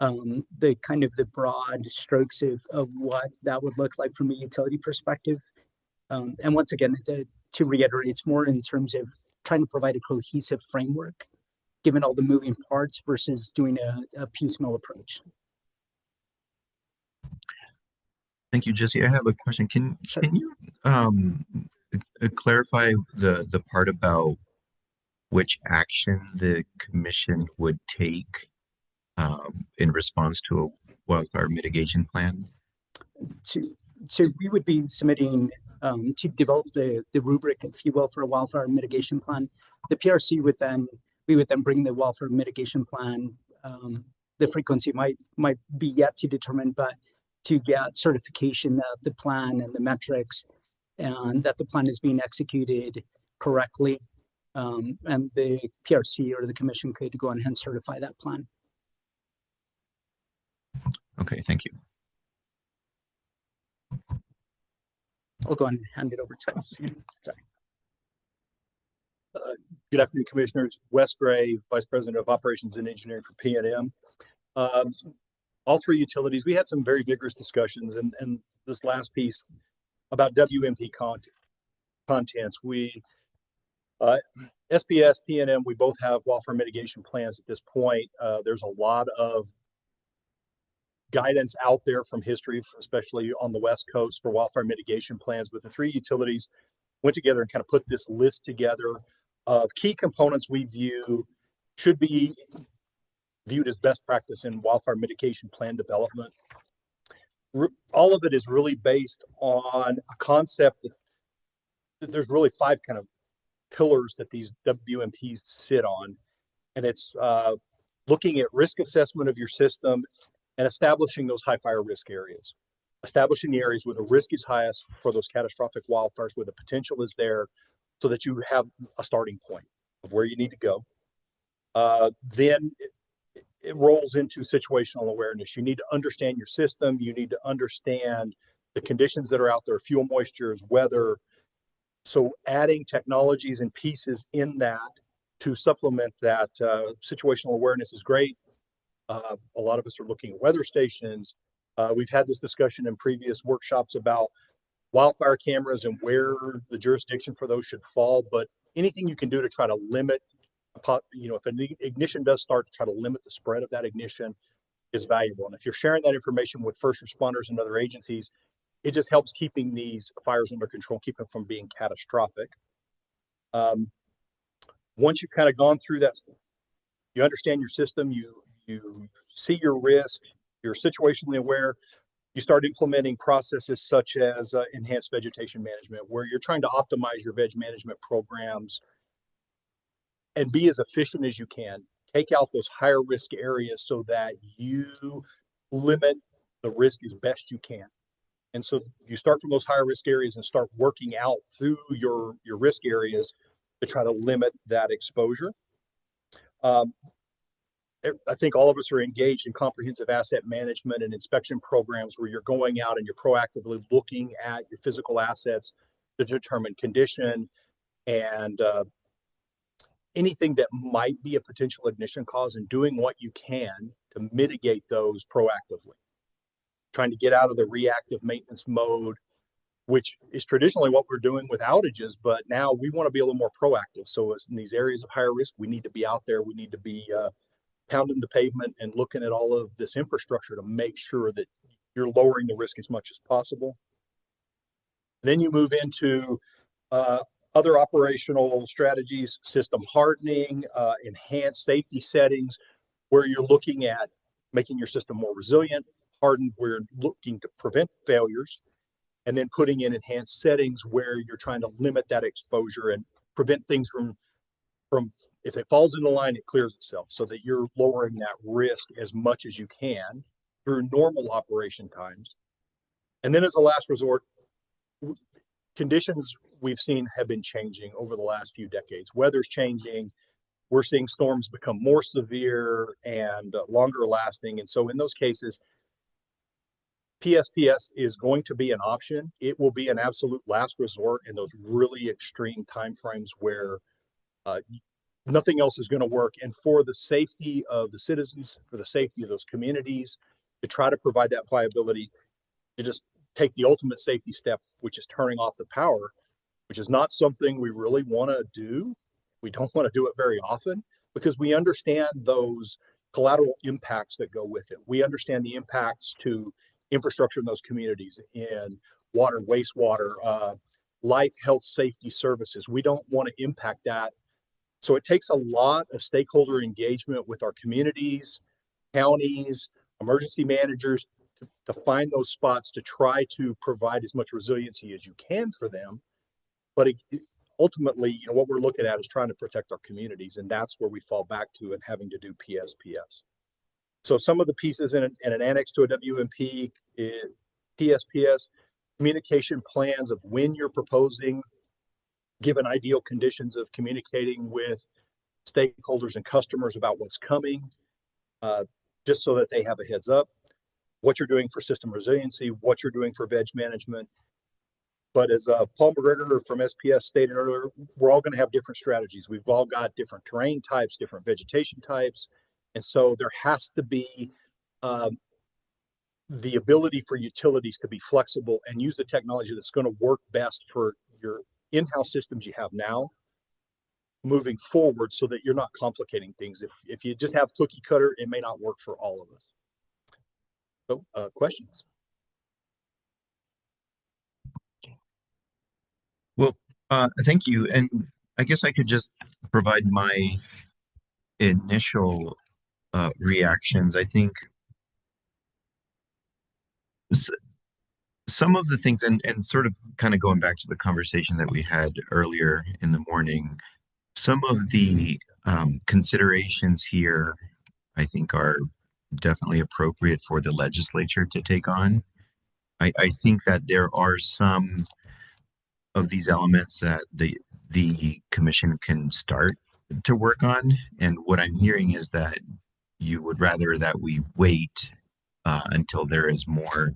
Speaker 11: The kind of the broad strokes of what that would look like from a utility perspective. And once again, to reiterate, it's more in terms of trying to provide a cohesive framework, given all the moving parts versus doing a piecemeal approach.
Speaker 1: Thank you, Jesse. I have a question. Can you clarify the part about which action the commission would take in response to a wildfire mitigation plan?
Speaker 11: So we would be submitting to develop the rubric, if you will, for a wildfire mitigation plan. The PRC we would then bring the wildfire mitigation plan. The frequency might be yet to determine, but to get certification that the plan and the metrics and that the plan is being executed correctly. And the PRC or the commission could go on and certify that plan.
Speaker 1: Okay, thank you.
Speaker 11: I'll go and hand it over to us. Sorry.
Speaker 12: Good afternoon, Commissioners. Wes Gray, Vice President of Operations and Engineering for PNM. All three utilities, we had some very vigorous discussions, and this last piece about WMP contents. We, SPS, PNM, we both have wildfire mitigation plans at this point. There's a lot of guidance out there from history, especially on the West Coast for wildfire mitigation plans, but the three utilities went together and kind of put this list together of key components we view should be viewed as best practice in wildfire mitigation plan development. All of it is really based on a concept that there's really 5 kind of pillars that these WMPs sit on. And it's looking at risk assessment of your system and establishing those high fire risk areas. Establishing the areas where the risk is highest for those catastrophic wildfires, where the potential is there, so that you have a starting point of where you need to go. Then it rolls into situational awareness. You need to understand your system. You need to understand the conditions that are out there, fuel moistures, weather. So adding technologies and pieces in that to supplement that situational awareness is great. A lot of us are looking at weather stations. We've had this discussion in previous workshops about wildfire cameras and where the jurisdiction for those should fall. But anything you can do to try to limit, if an ignition does start, to try to limit the spread of that ignition is valuable. And if you're sharing that information with first responders and other agencies, it just helps keeping these fires under control, keep them from being catastrophic. Once you've kind of gone through that, you understand your system, you see your risk, you're situationally aware, you start implementing processes such as enhanced vegetation management, where you're trying to optimize your veg management programs and be as efficient as you can. Take out those higher risk areas so that you limit the risk as best you can. And so you start from those higher risk areas and start working out through your risk areas to try to limit that exposure. I think all of us are engaged in comprehensive asset management and inspection programs where you're going out and you're proactively looking at your physical assets to determine condition and anything that might be a potential ignition cause, and doing what you can to mitigate those proactively. Trying to get out of the reactive maintenance mode, which is traditionally what we're doing with outages, but now we want to be a little more proactive. So in these areas of higher risk, we need to be out there. We need to be pounding the pavement and looking at all of this infrastructure to make sure that you're lowering the risk as much as possible. Then you move into other operational strategies, system hardening, enhanced safety settings, where you're looking at making your system more resilient, hardened, where you're looking to prevent failures, and then putting in enhanced settings where you're trying to limit that exposure and prevent things from if it falls in the line, it clears itself, so that you're lowering that risk as much as you can through normal operation times. And then as a last resort, conditions we've seen have been changing over the last few decades. Weather's changing. We're seeing storms become more severe and longer lasting. And so in those cases, PSPS is going to be an option. It will be an absolute last resort in those really extreme timeframes where nothing else is going to work. And for the safety of the citizens, for the safety of those communities, to try to provide that viability, to just take the ultimate safety step, which is turning off the power, which is not something we really want to do. We don't want to do it very often because we understand those collateral impacts that go with it. We understand the impacts to infrastructure in those communities, in water, wastewater, life, health, safety services. We don't want to impact that. So it takes a lot of stakeholder engagement with our communities, counties, emergency managers to find those spots to try to provide as much resiliency as you can for them. But ultimately, what we're looking at is trying to protect our communities, and that's where we fall back to and having to do PSPS. So some of the pieces in an annex to a WMP, PSPS, communication plans of when you're proposing, given ideal conditions of communicating with stakeholders and customers about what's coming, just so that they have a heads up, what you're doing for system resiliency, what you're doing for veg management. But as Paul McGregor from SPS stated earlier, we're all going to have different strategies. We've all got different terrain types, different vegetation types. And so there has to be the ability for utilities to be flexible and use the technology that's going to work best for your in-house systems you have now moving forward, so that you're not complicating things. If you just have cookie cutter, it may not work for all of us. So questions?
Speaker 1: Well, thank you. And I guess I could just provide my initial reactions. I think some of the things, and sort of kind of going back to the conversation that we had earlier in the morning, some of the considerations here, I think, are definitely appropriate for the legislature to take on. I think that there are some of these elements that the commission can start to work on. And what I'm hearing is that you would rather that we wait until there is more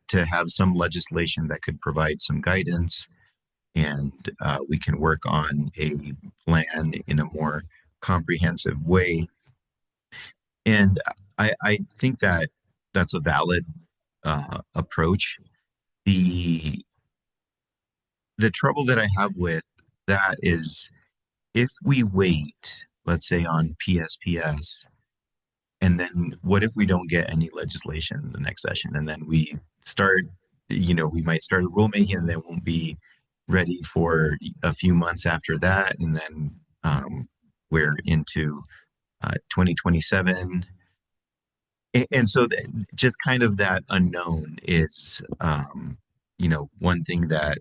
Speaker 1: to have some legislation that could provide some guidance, and we can work on a plan in a more comprehensive way. And I think that that's a valid approach. The trouble that I have with that is, if we wait, let's say on PSPS, and then what if we don't get any legislation in the next session, and then we start, we might start a rulemaking and then won't be ready for a few months after that, and then we're into 2027. And so just kind of that unknown is, one thing that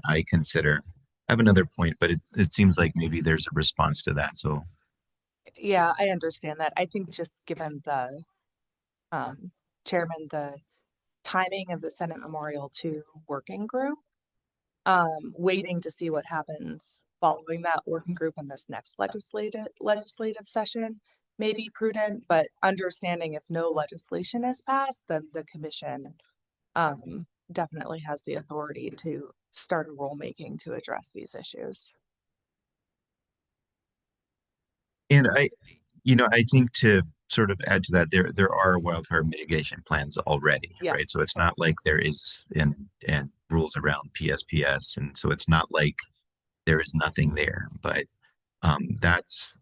Speaker 1: I consider. I have another point, but it seems like maybe there's a response to that. So
Speaker 10: Yeah, I understand that. I think just given the chairman, the timing of the Senate Memorial 2 working group, waiting to see what happens following that working group in this next legislative session may be prudent, but understanding if no legislation is passed, then the commission definitely has the authority to start a rulemaking to address these issues.
Speaker 1: And I think to sort of add to that, there are wildfire mitigation plans already, right?
Speaker 10: Yes.
Speaker 1: So it's not like there is and rules around PSPS, and so it's not like there is nothing there. But that's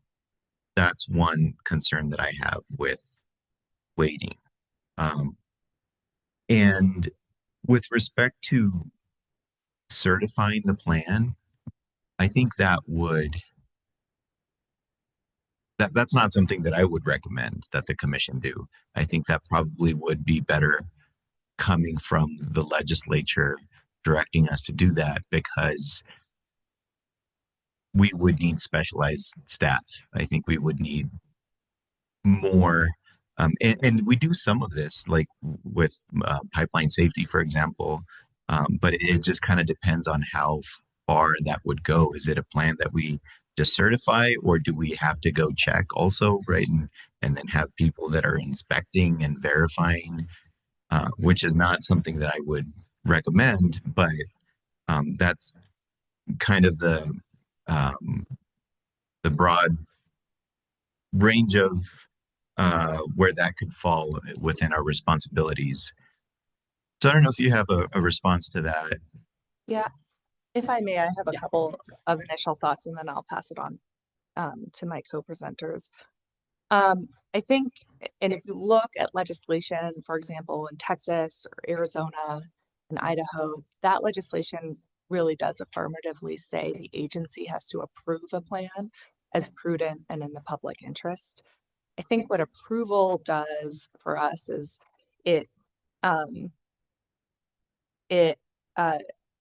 Speaker 1: one concern that I have with waiting. And with respect to certifying the plan, I think that's not something that I would recommend that the commission do. I think that probably would be better coming from the legislature directing us to do that, because we would need specialized staff. I think we would need more. And we do some of this, like with pipeline safety, for example. But it just kind of depends on how far that would go. Is it a plan that we just certify, or do we have to go check also, right? And then have people that are inspecting and verifying, which is not something that I would recommend, but that's kind of the broad range of where that could fall within our responsibilities. So I don't know if you have a response to that.
Speaker 10: Yeah, if I may, I have a couple of initial thoughts and then I'll pass it on to my co-presenters. I think, and if you look at legislation, for example, in Texas or Arizona and Idaho, that legislation really does affirmatively say the agency has to approve a plan as prudent and in the public interest. I think what approval does for us is it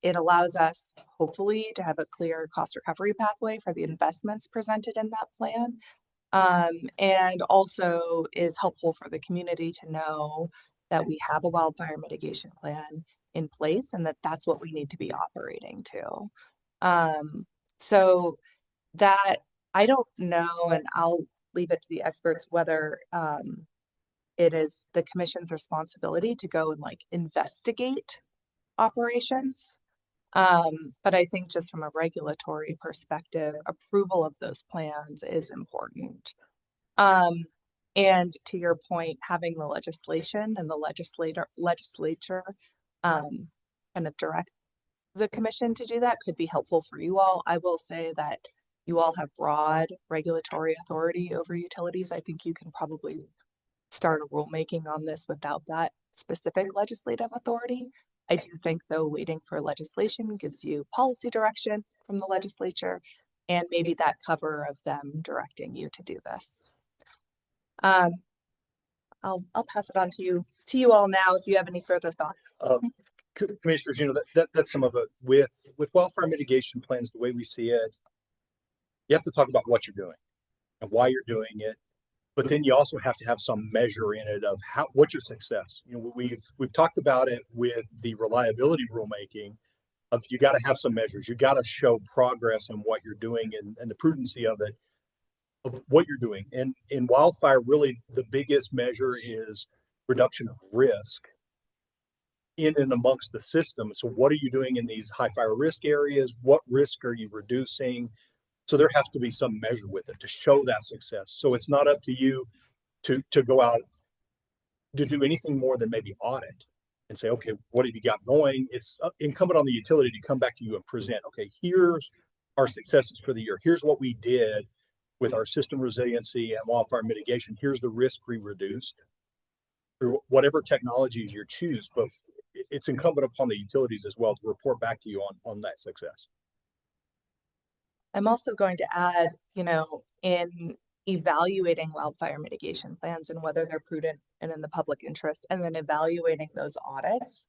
Speaker 10: allows us hopefully to have a clear cost recovery pathway for the investments presented in that plan. And also is helpful for the community to know that we have a wildfire mitigation plan in place and that that's what we need to be operating to. So that I don't know, and I'll leave it to the experts whether it is the commission's responsibility to go and like investigate operations. But I think just from a regulatory perspective, approval of those plans is important. And to your point, having the legislation and the legislature kind of direct the commission to do that could be helpful for you all. I will say that you all have broad regulatory authority over utilities. I think you can probably start a rulemaking on this without that specific legislative authority. I do think, though, waiting for legislation gives you policy direction from the legislature and maybe that cover of them directing you to do this. I'll pass it on to you all now if you have any further thoughts.
Speaker 12: Commissioners, that's some of it. With wildfire mitigation plans, the way we see it, you have to talk about what you're doing and why you're doing it. But then you also have to have some measure in it of what's your success. We've talked about it with the reliability rulemaking of you got to have some measures. You got to show progress in what you're doing and the prudency of it, of what you're doing. And in wildfire, really the biggest measure is reduction of risk in and amongst the system. So what are you doing in these high fire risk areas? What risk are you reducing? So there has to be some measure with it to show that success. So it's not up to you to go out to do anything more than maybe audit and say, okay, what have you got going? It's incumbent on the utility to come back to you and present, okay, here's our successes for the year. Here's what we did with our system resiliency and wildfire mitigation. Here's the risk we reduced through whatever technologies you choose. But it's incumbent upon the utilities as well to report back to you on that success.
Speaker 10: I'm also going to add, in evaluating wildfire mitigation plans and whether they're prudent and in the public interest, and then evaluating those audits,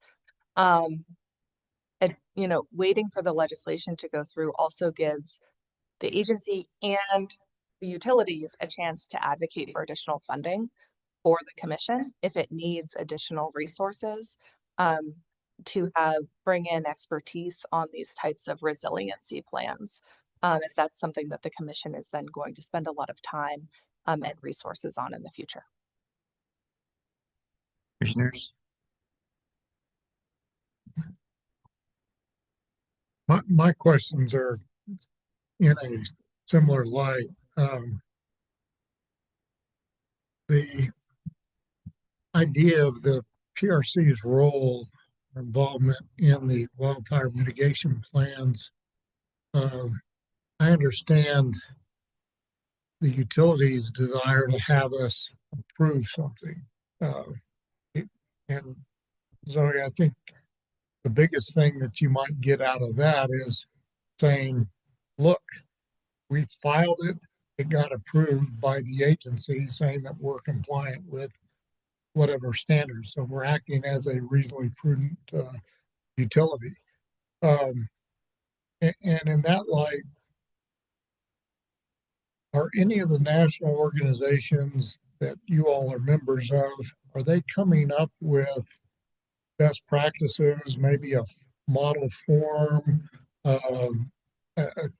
Speaker 10: waiting for the legislation to go through also gives the agency and the utilities a chance to advocate for additional funding for the commission if it needs additional resources. to bring in expertise on these types of resiliency plans. If that's something that the commission is then going to spend a lot of time and resources on in the future.
Speaker 1: Commissioners?
Speaker 8: My questions are in a similar light. The idea of the PRC's role or involvement in the wildfire mitigation plans, I understand the utilities' desire to have us approve something. And Zoe, I think the biggest thing that you might get out of that is saying, look, we filed it, it got approved by the agency saying that we're compliant with whatever standards. So we're acting as a reasonably prudent utility. And in that light, are any of the national organizations that you all are members of, are they coming up with best practices, maybe a model form, a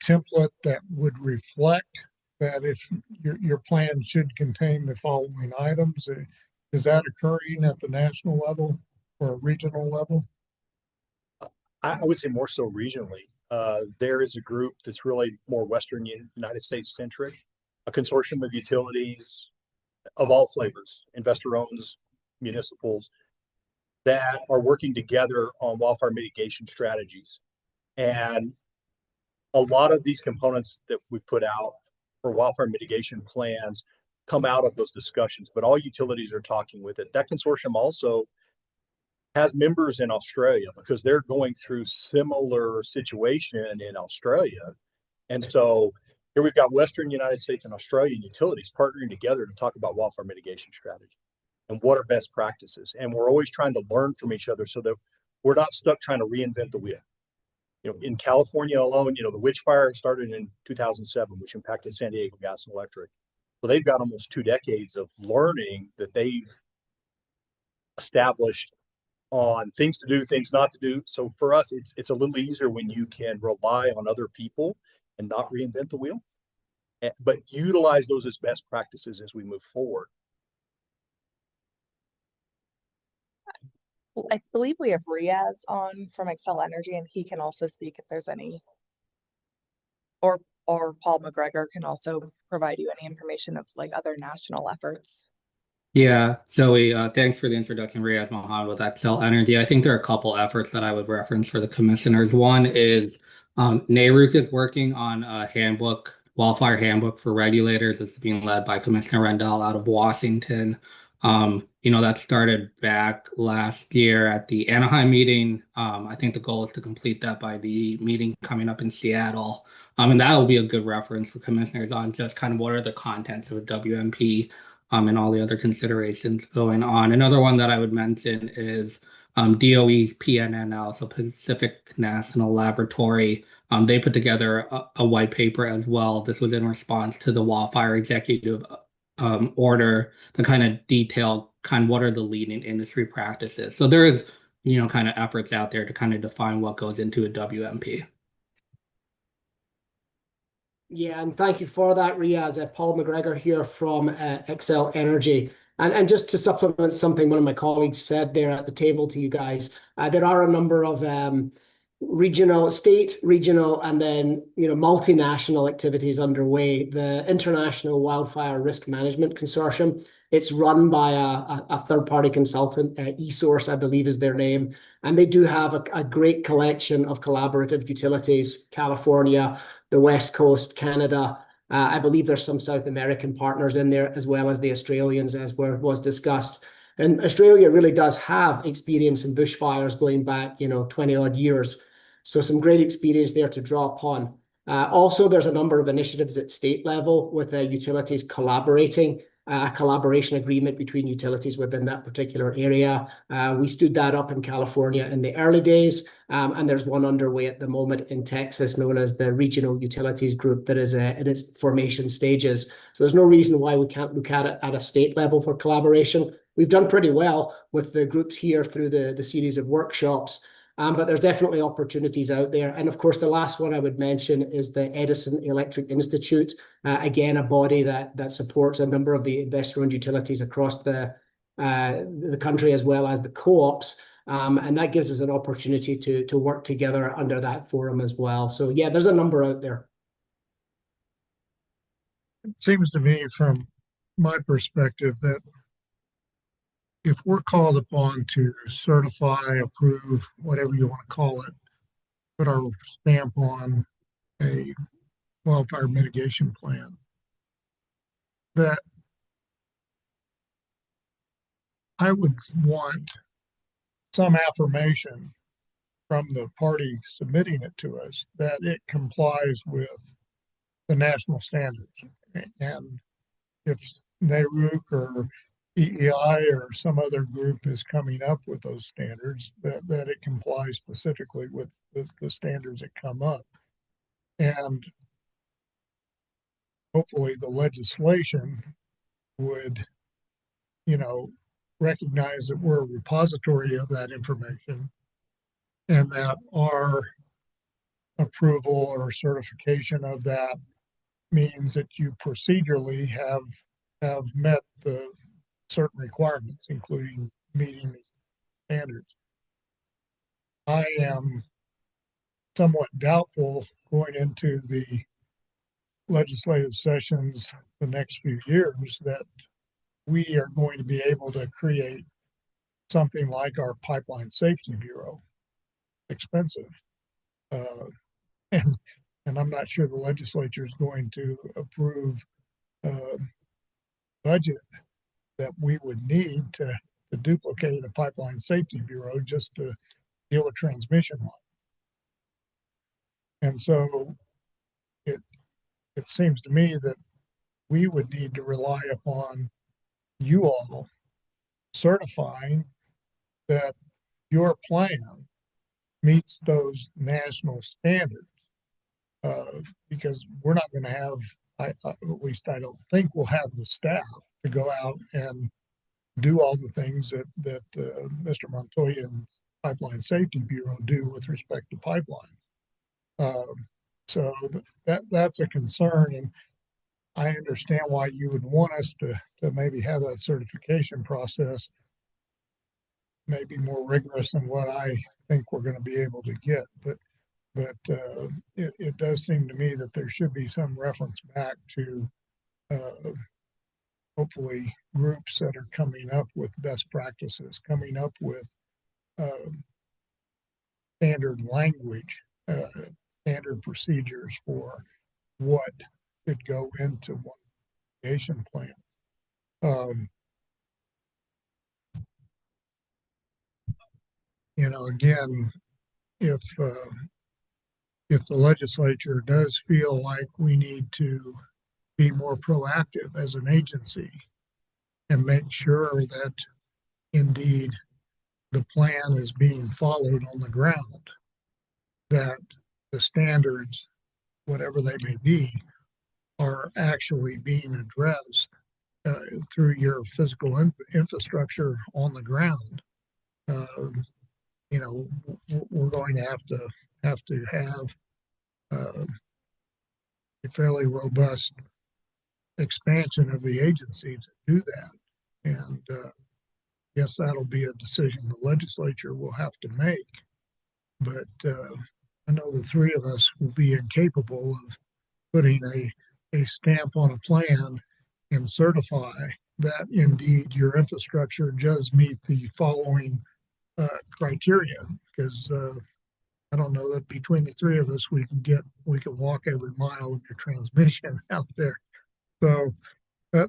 Speaker 8: template that would reflect that if your plan should contain the following items? Is that occurring at the national level or regional level?
Speaker 12: I would say more so regionally. There is a group that's really more Western United States centric, a consortium of utilities of all flavors, investor owns, municipals, that are working together on wildfire mitigation strategies. And a lot of these components that we put out for wildfire mitigation plans come out of those discussions, but all utilities are talking with it. That consortium also has members in Australia because they're going through similar situation in Australia. And so here we've got Western United States and Australian utilities partnering together to talk about wildfire mitigation strategy and what are best practices. And we're always trying to learn from each other so that we're not stuck trying to reinvent the wheel. In California alone, the Witch Fire started in 2007, which impacted San Diego Gas and Electric. So they've got almost 2 decades of learning that they've established on things to do, things not to do. So for us, it's a little easier when you can rely on other people and not reinvent the wheel, but utilize those as best practices as we move forward.
Speaker 10: I believe we have Riaz on from Excel Energy, and he can also speak if there's any, or Paul McGregor can also provide you any information of other national efforts.
Speaker 13: Yeah, Zoe, thanks for the introduction, Riaz Mohan with Excel Energy. I think there are a couple efforts that I would reference for the commissioners. One is NARUC is working on a wildfire handbook for regulators. It's being led by Commissioner Rendell out of Washington. That started back last year at the Anaheim meeting. I think the goal is to complete that by the meeting coming up in Seattle. And that will be a good reference for commissioners on just kind of what are the contents of a WMP and all the other considerations going on. Another one that I would mention is DOE's PNNL, so Pacific National Laboratory. They put together a white paper as well. This was in response to the wildfire executive order to kind of detail what are the leading industry practices. So there is, kind of efforts out there to kind of define what goes into a WMP.
Speaker 14: Yeah, and thank you for that, Riaz. Paul McGregor here from Excel Energy. And just to supplement something one of my colleagues said there at the table to you guys, there are a number of state, regional, and then multinational activities underway. The International Wildfire Risk Management Consortium, it's run by a third-party consultant, eSource, I believe is their name, and they do have a great collection of collaborative utilities, California, the West Coast, Canada. I believe there's some South American partners in there as well as the Australians, as was discussed. And Australia really does have experience in bushfires going back, 20 odd years. So some great experience there to draw upon. Also, there's a number of initiatives at state level with utilities collaborating, a collaboration agreement between utilities within that particular area. We stood that up in California in the early days, and there's one underway at the moment in Texas known as the Regional Utilities Group that is in its formation stages. So there's no reason why we can't look at it at a state level for collaboration. we've done pretty well with the groups here through the series of workshops. But there's definitely opportunities out there. And of course, the last one I would mention is the Edison Electric Institute. Again, a body that supports a number of the investor-owned utilities across the country, as well as the co-ops. And that gives us an opportunity to work together under that forum as well. So yeah, there's a number out there.
Speaker 8: It seems to me from my perspective that if we're called upon to certify, approve, whatever you want to call it, put our stamp on a wildfire mitigation plan, that I would want some affirmation from the party submitting it to us that it complies with the national standards. And if NARUC or EEI or some other group is coming up with those standards, that it complies specifically with the standards that come up. And hopefully the legislation would, recognize that we're a repository of that information and that our approval or certification of that means that you procedurally have met the certain requirements, including meeting the standards. I am somewhat doubtful going into the legislative sessions the next few years that we are going to be able to create something like our Pipeline Safety Bureau. Expensive. And I'm not sure the legislature is going to approve budget that we would need to duplicate a Pipeline Safety Bureau just to deal with transmission line. And so it seems to me that we would need to rely upon you all certifying that your plan meets those national standards, because we're not going to have, at least I don't think we'll have the staff to go out and do all the things that Mr. Montoyan's Pipeline Safety Bureau do with respect to pipelines. So that's a concern, and I understand why you would want us to maybe have that certification process maybe more rigorous than what I think we're going to be able to get. But it does seem to me that there should be some reference back to hopefully groups that are coming up with best practices, coming up with standard language, standard procedures for what could go into one mitigation plan. Again, if the legislature does feel like we need to be more proactive as an agency and make sure that indeed the plan is being followed on the ground, that the standards, whatever they may be, are actually being addressed through your physical infrastructure on the ground. We're going to have a fairly robust expansion of the agency to do that. And yes, that'll be a decision the legislature will have to make. But I know the three of us will be incapable of putting a stamp on a plan and certify that indeed your infrastructure does meet the following criteria, because I don't know that between the three of us we can walk every mile of your transmission out there. So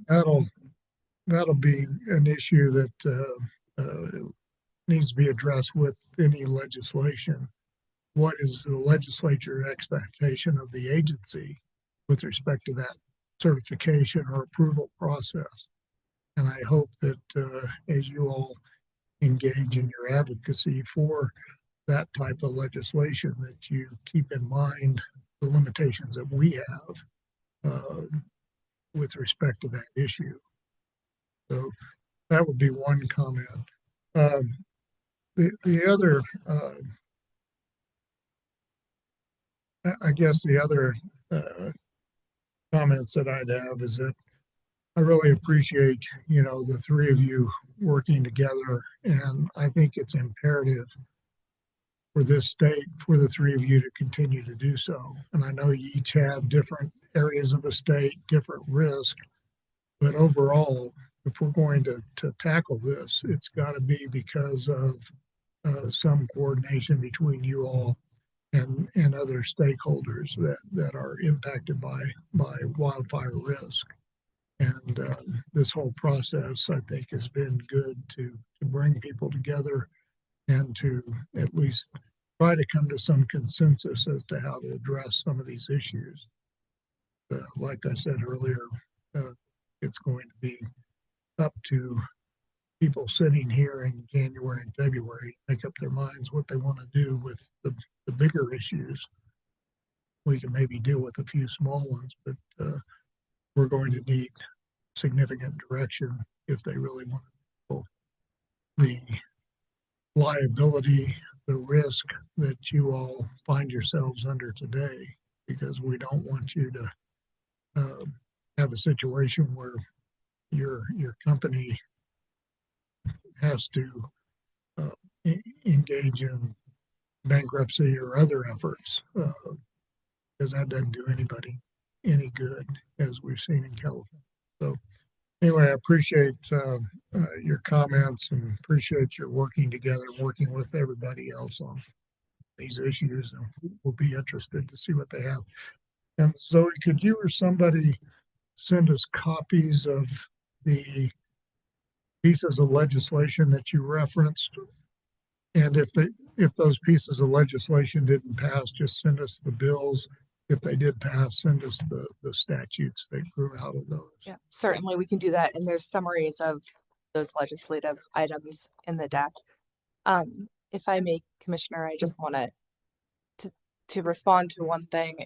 Speaker 8: that'll be an issue that needs to be addressed with any legislation. What is the legislature expectation of the agency with respect to that certification or approval process? And I hope that as you all engage in your advocacy for that type of legislation, that you keep in mind the limitations that we have with respect to that issue. So that would be one comment. The other, I guess the other comments that I'd have is that I really appreciate, the three of you working together, and I think it's imperative for this state, for the three of you to continue to do so. And I know you each have different areas of the state, different risk, but overall, if we're going to tackle this, it's got to be because of some coordination between you all and other stakeholders that are impacted by wildfire risk. And this whole process, I think, has been good to bring people together and to at least try to come to some consensus as to how to address some of these issues. Like I said earlier, it's going to be up to people sitting here in January and February to make up their minds what they want to do with the bigger issues. We can maybe deal with a few small ones, but we're going to need significant direction if they really want to. The liability, the risk that you all find yourselves under today, because we don't want you to have a situation where your company has to engage in bankruptcy or other efforts, because that doesn't do anybody any good, as we've seen in California. So anyway, I appreciate your comments and appreciate your working together, working with everybody else on these issues, and we'll be interested to see what they have. And Zoe, could you or somebody send us copies of the pieces of legislation that you referenced? And if those pieces of legislation didn't pass, just send us the bills. If they did pass, send us the statutes that grew out of those.
Speaker 10: Yeah, certainly we can do that. And there's summaries of those legislative items in the deck. If I may, Commissioner, I just want to respond to one thing.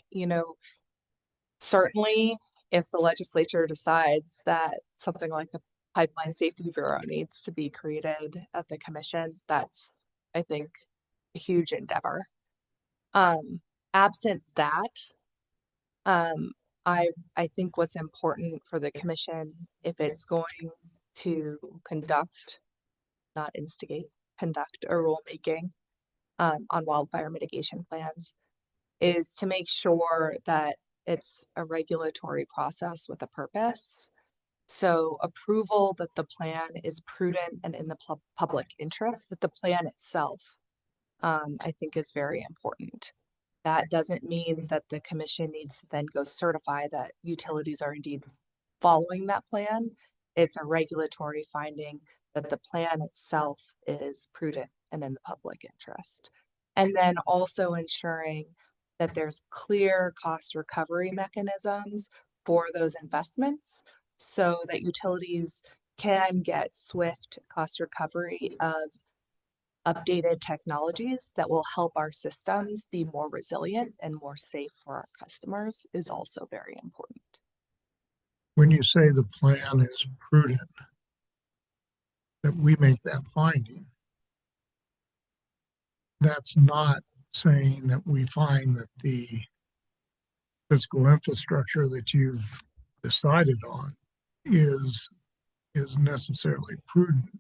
Speaker 10: Certainly if the legislature decides that something like the Pipeline Safety Bureau needs to be created at the commission, that's, I think, a huge endeavor. Absent that, I think what's important for the commission, if it's going to conduct, not instigate, conduct a rulemaking on wildfire mitigation plans, is to make sure that it's a regulatory process with a purpose. So approval that the plan is prudent and in the public interest, that the plan itself, I think, is very important. That doesn't mean that the commission needs to then go certify that utilities are indeed following that plan. It's a regulatory finding that the plan itself is prudent and in the public interest. And then also ensuring that there's clear cost recovery mechanisms for those investments so that utilities can get swift cost recovery of updated technologies that will help our systems be more resilient and more safe for our customers is also very important.
Speaker 8: When you say the plan is prudent, that we make that finding, that's not saying that we find that the physical infrastructure that you've decided on is necessarily prudent.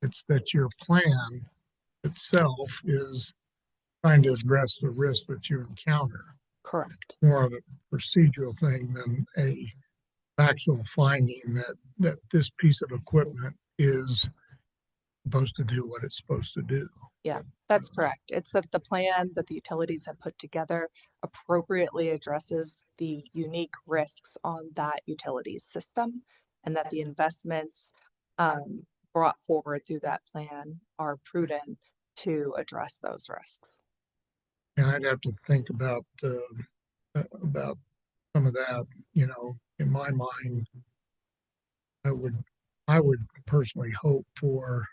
Speaker 8: It's that your plan itself is trying to address the risks that you encounter.
Speaker 10: Correct.
Speaker 8: More of a procedural thing than a factual finding that this piece of equipment is supposed to do what it's supposed to do.
Speaker 10: Yeah, that's correct. It's that the plan that the utilities have put together appropriately addresses the unique risks on that utilities system, and that the investments brought forward through that plan are prudent to address those risks.
Speaker 8: And I'd have to think about some of that. In my mind, I would personally hope for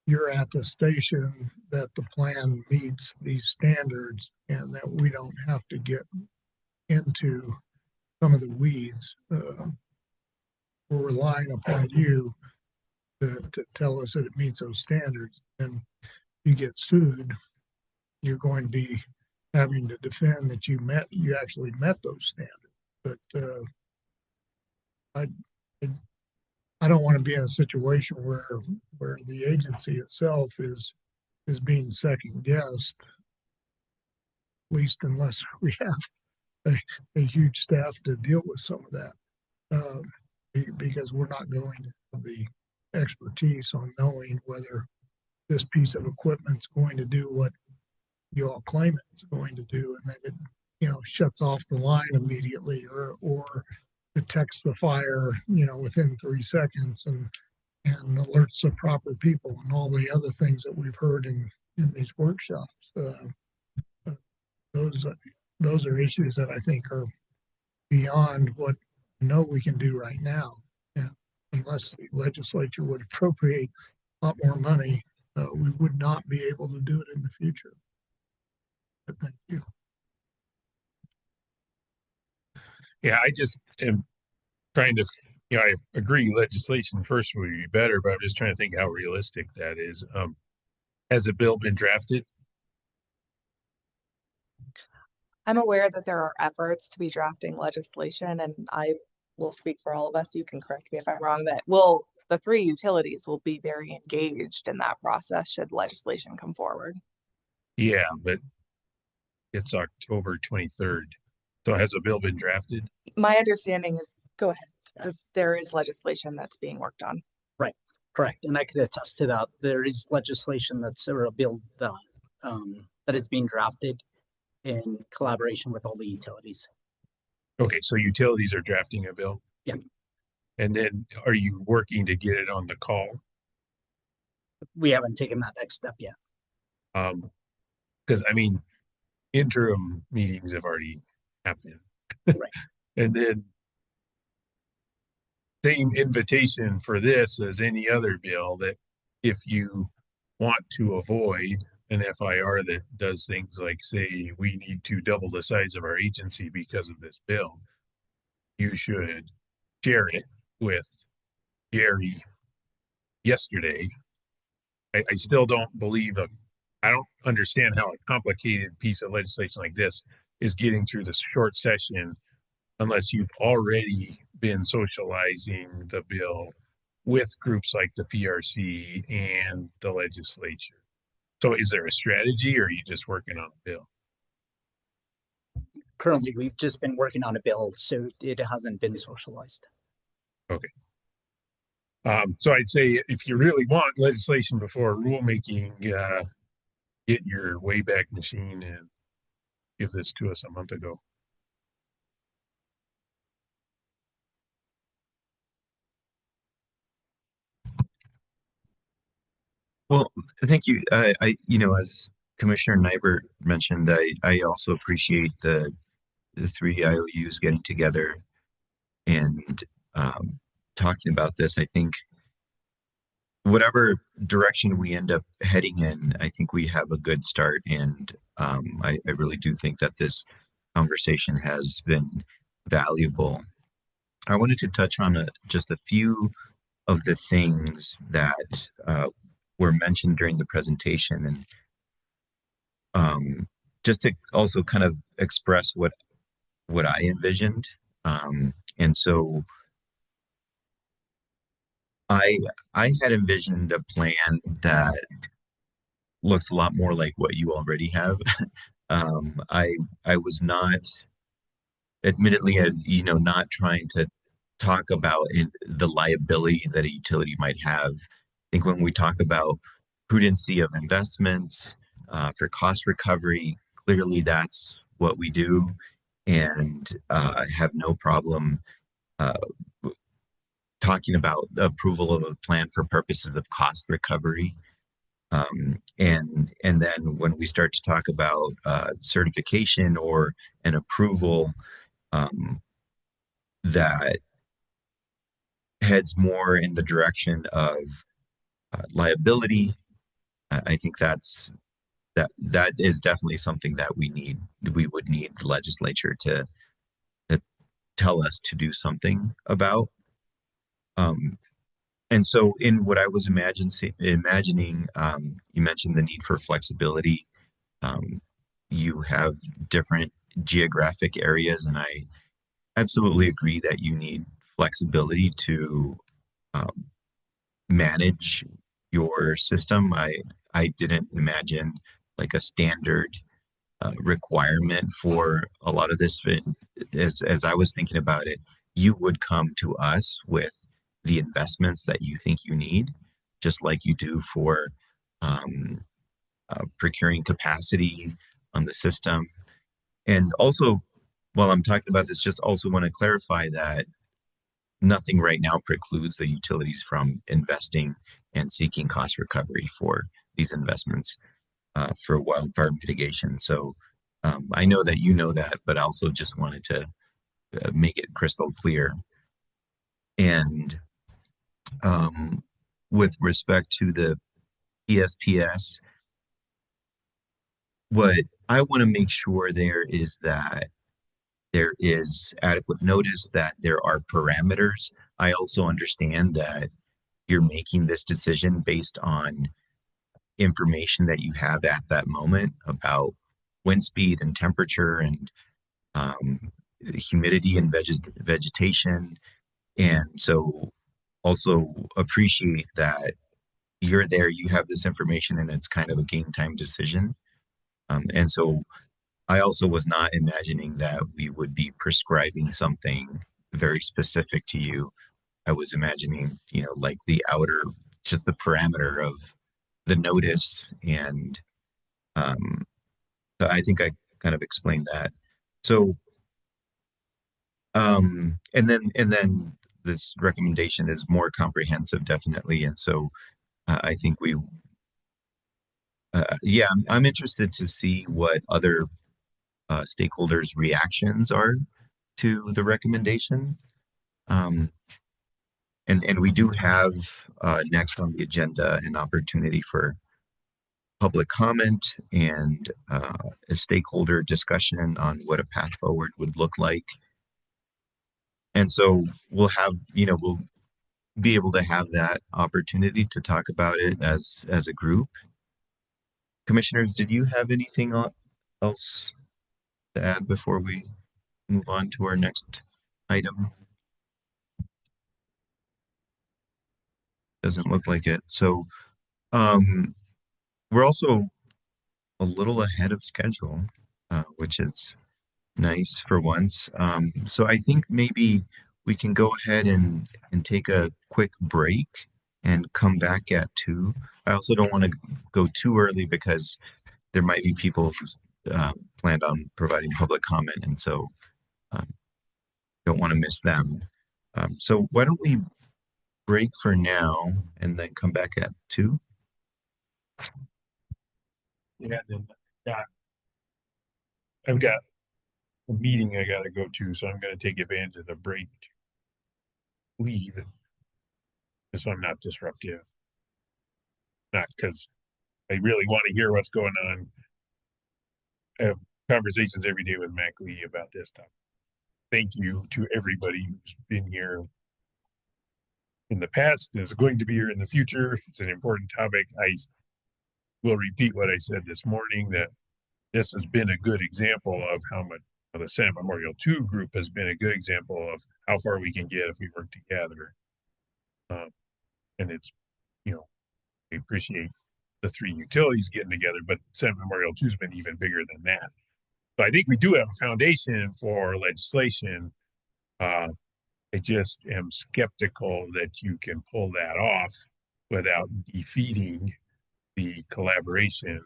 Speaker 8: your attestation that the plan meets these standards and that we don't have to get into some of the weeds we're relying upon you to tell us that it meets those standards, and you get sued, you're going to be having to defend that you actually met those standards. But I don't want to be in a situation where the agency itself is being second guessed, at least unless we have a huge staff to deal with some of that, because we're not going to have the expertise on knowing whether this piece of equipment's going to do what you all claim it's going to do, and then it, shuts off the line immediately, or detects the fire, within 3 seconds, and alerts the proper people, and all the other things that we've heard in these workshops. Those are issues that I think are beyond what we can do right now. Yeah. Unless the legislature would appropriate a lot more money, we would not be able to do it in the future. But thank you.
Speaker 3: Yeah, I just am trying to, I agree legislation first would be better, but I'm just trying to think how realistic that is. Has a bill been drafted?
Speaker 10: I'm aware that there are efforts to be drafting legislation, and I will speak for all of us. You can correct me if I'm wrong, that the 3 utilities will be very engaged in that process should legislation come forward.
Speaker 3: Yeah, but it's October 23rd. So has a bill been drafted?
Speaker 10: My understanding is, go ahead, that there is legislation that's being worked on.
Speaker 11: Right, correct. And I could attest to that. There is legislation that's or a bill that is being drafted in collaboration with all the utilities.
Speaker 3: Okay, so utilities are drafting a bill?
Speaker 11: Yeah.
Speaker 3: And then are you working to get it on the call?
Speaker 11: We haven't taken that next step yet.
Speaker 3: Because interim meetings have already happened.
Speaker 11: Right.
Speaker 3: And then same invitation for this as any other bill, that if you want to avoid an FIR that does things like say we need to double the size of our agency because of this bill, you should share it with Gary yesterday. I still don't believe I don't understand how a complicated piece of legislation like this is getting through this short session unless you've already been socializing the bill with groups like the PRC and the legislature. So is there a strategy, or are you just working on a bill?
Speaker 11: Currently, we've just been working on a bill, so it hasn't been socialized.
Speaker 3: Okay. So I'd say if you really want legislation before rulemaking, get your Wayback Machine and give this to us a month ago.
Speaker 1: Well, thank you. As Commissioner Nybert mentioned, I also appreciate the 3 IOUs getting together and talking about this. I think whatever direction we end up heading in, I think we have a good start. And I really do think that this conversation has been valuable. I wanted to touch on just a few of the things that were mentioned during the presentation, and just to also kind of express what I envisioned. And so I had envisioned a plan that looks a lot more like what you already have. I was not, admittedly, not trying to talk about the liability that a utility might have. I think when we talk about prudency of investments for cost recovery, clearly that's what we do, and have no problem talking about the approval of a plan for purposes of cost recovery. And then when we start to talk about certification or an approval that heads more in the direction of liability, I think that is definitely something that we would need the legislature to tell us to do something about. And so in what I was imagining, you mentioned the need for flexibility. You have different geographic areas, and I absolutely agree that you need flexibility to um, manage your system. I didn't imagine like a standard requirement for a lot of this. As I was thinking about it, you would come to us with the investments that you think you need, just like you do for um, procuring capacity on the system. And also, while I'm talking about this, just also want to clarify that nothing right now precludes the utilities from investing and seeking cost recovery for these investments for wildfire mitigation. So I know that you know that, but I also just wanted to make it crystal clear. And with respect to the ESPS, what I want to make sure there is that there is adequate notice, that there are parameters. I also understand that you're making this decision based on information that you have at that moment about wind speed and temperature and humidity and vegetation. And so also appreciate that you're there, you have this information, and it's kind of a game time decision. And so I also was not imagining that we would be prescribing something very specific to you. I was imagining, like the outer, just the parameter of the notice. And so I think I kind of explained that. So, and then this recommendation is more comprehensive, definitely. And so I think yeah, I'm interested to see what other stakeholders' reactions are to the recommendation. And we do have next on the agenda an opportunity for public comment and a stakeholder discussion on what a path forward would look like. And so we'll be able to have that opportunity to talk about it as a group. Commissioners, did you have anything else to add before we move on to our next item? Doesn't look like it. So we're also a little ahead of schedule, which is nice for once. So I think maybe we can go ahead and take a quick break and come back at 2. I also don't want to go too early because there might be people who planned on providing public comment, and so don't want to miss them. So why don't we break for now and then come back at 2?
Speaker 3: Yeah, then I've got a meeting I got to go to, so I'm going to take advantage of the break to leave, so I'm not disruptive. Not because I really want to hear what's going on. I have conversations every day with Mac Lee about this topic. Thank you to everybody who's been here in the past and is going to be here in the future. It's an important topic. I will repeat what I said this morning, that this has been a good example of how much the Senate Memorial 2 group has been a good example of how far we can get if we work together. And it's, we appreciate the 3 utilities getting together, but Senate Memorial 2 has been even bigger than that. So I think we do have a foundation for legislation. I just am skeptical that you can pull that off without defeating the collaboration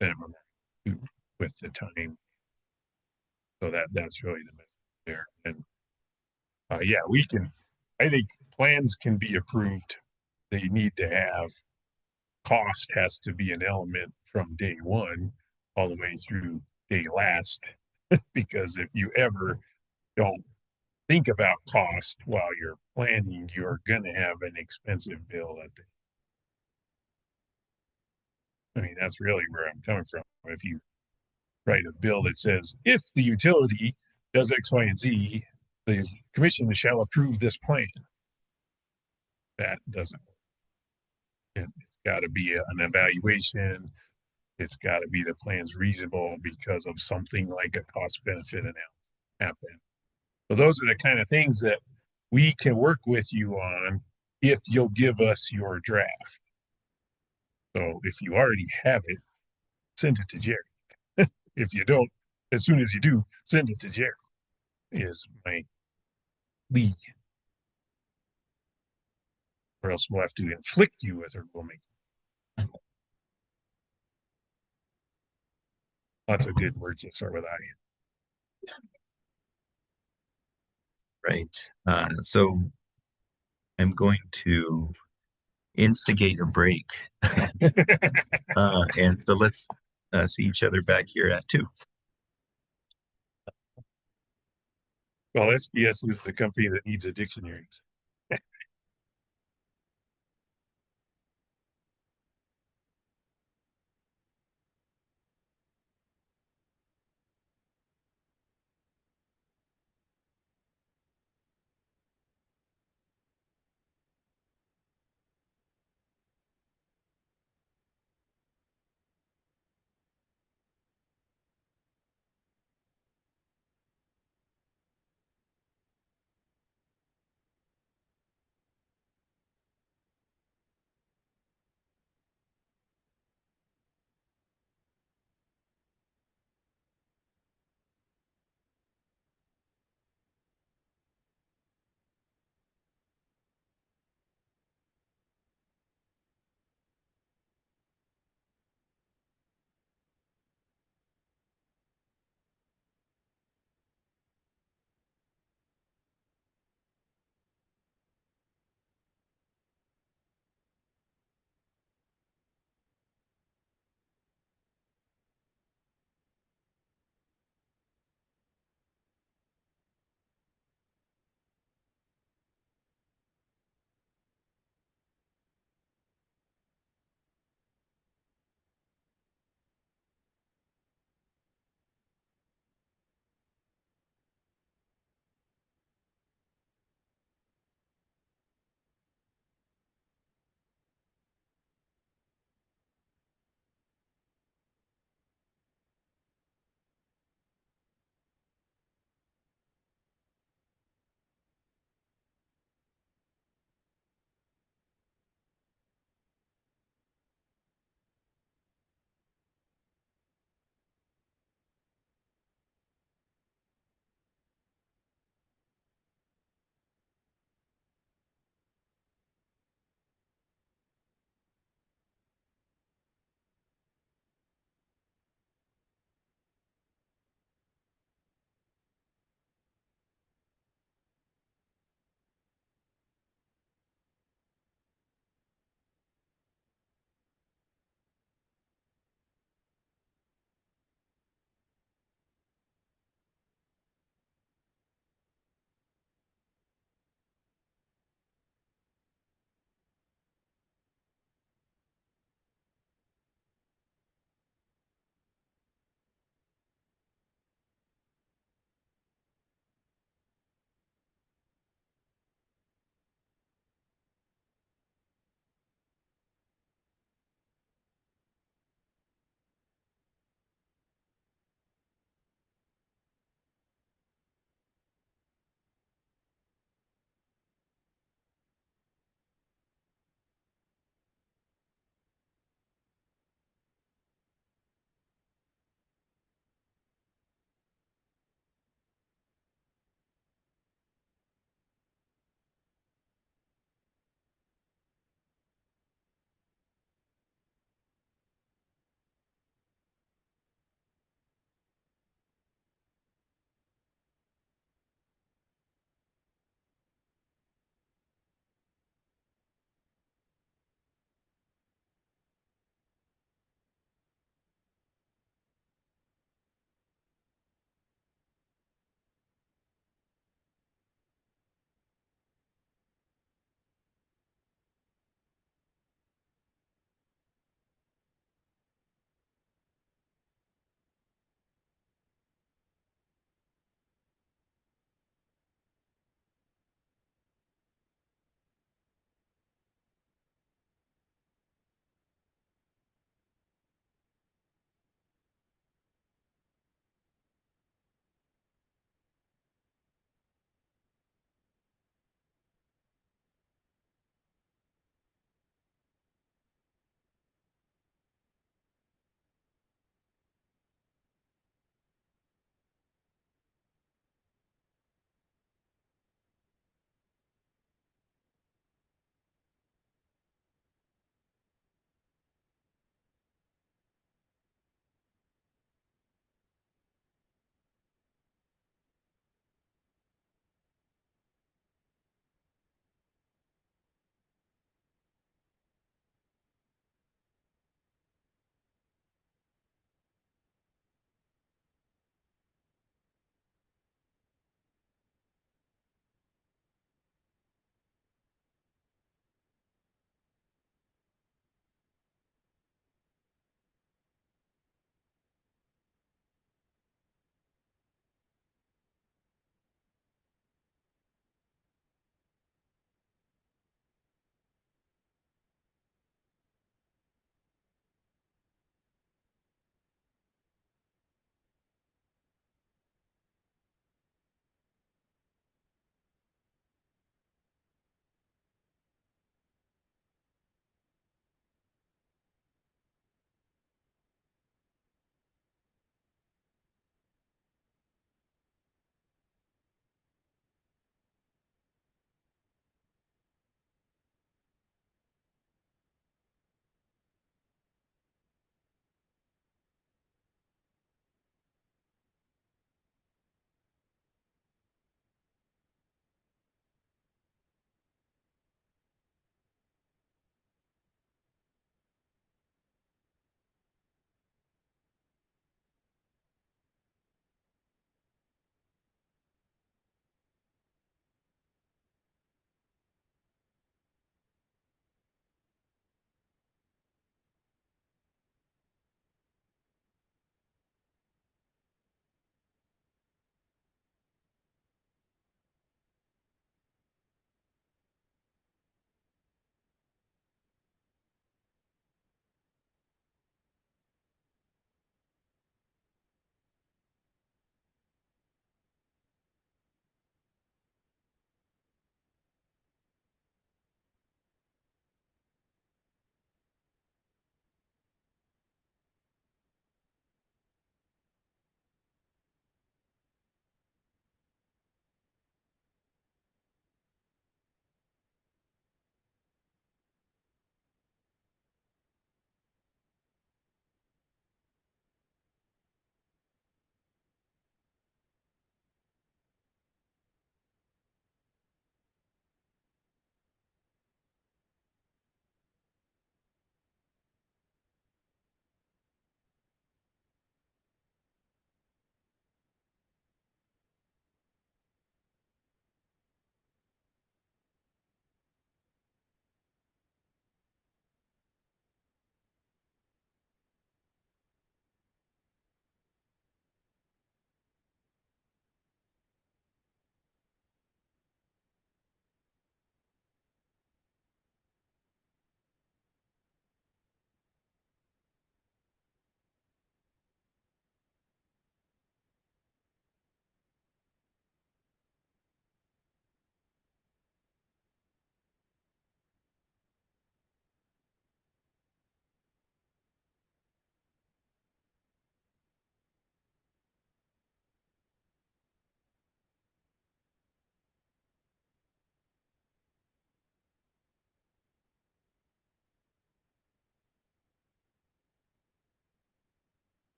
Speaker 3: with the time. So that's really the message there. And yeah, I think plans can be approved. They need to have cost has to be an element from day one all the way through day last. Because if you ever don't think about cost while you're planning, you're going to have an expensive bill that's really where I'm coming from. If you write a bill that says, if the utility does X, Y, and Z, the commission shall approve this plan. that doesn't. It's got to be an evaluation. It's got to be the plan's reasonable because of something like a cost benefit analysis happen. So those are the kind of things that we can work with you on if you'll give us your draft. So if you already have it, send it to Jerry. If you don't, as soon as you do, send it to Jerry, is my plea. Or else we'll have to inflict you with a rulemaking. Lots of good words that start with I.
Speaker 1: Right. So I'm going to instigate a break. And so let's see each other back here at 2.
Speaker 3: Well, SBS is the company that needs a dictionary.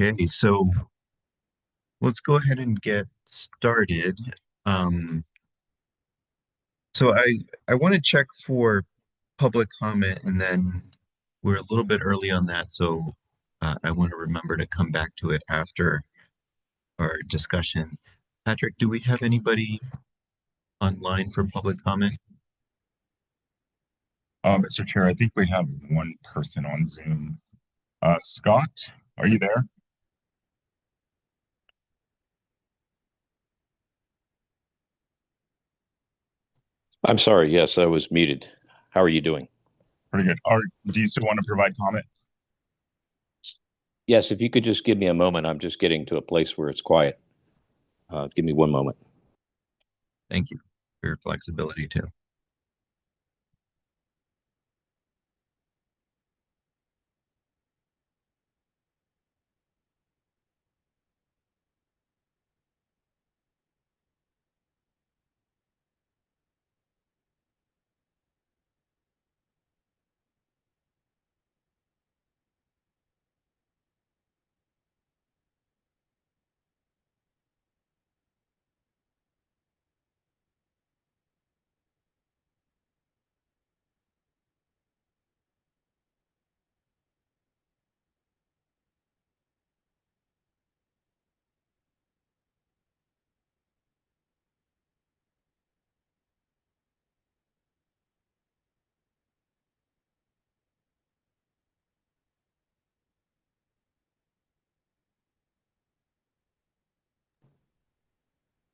Speaker 1: Okay, so let's go ahead and get started. Um, so I want to check for public comment, and then we're a little bit early on that, so I want to remember to come back to it after our discussion. Patrick, do we have anybody online for public comment?
Speaker 15: Mr. Chair, I think we have one person on Zoom. Scott, are you there?
Speaker 16: I'm sorry. Yes, I was muted. How are you doing?
Speaker 15: Pretty good. Do you still want to provide comment?
Speaker 16: Yes, if you could just give me a moment. I'm just getting to a place where it's quiet. Give me one moment.
Speaker 1: Thank you for your flexibility too.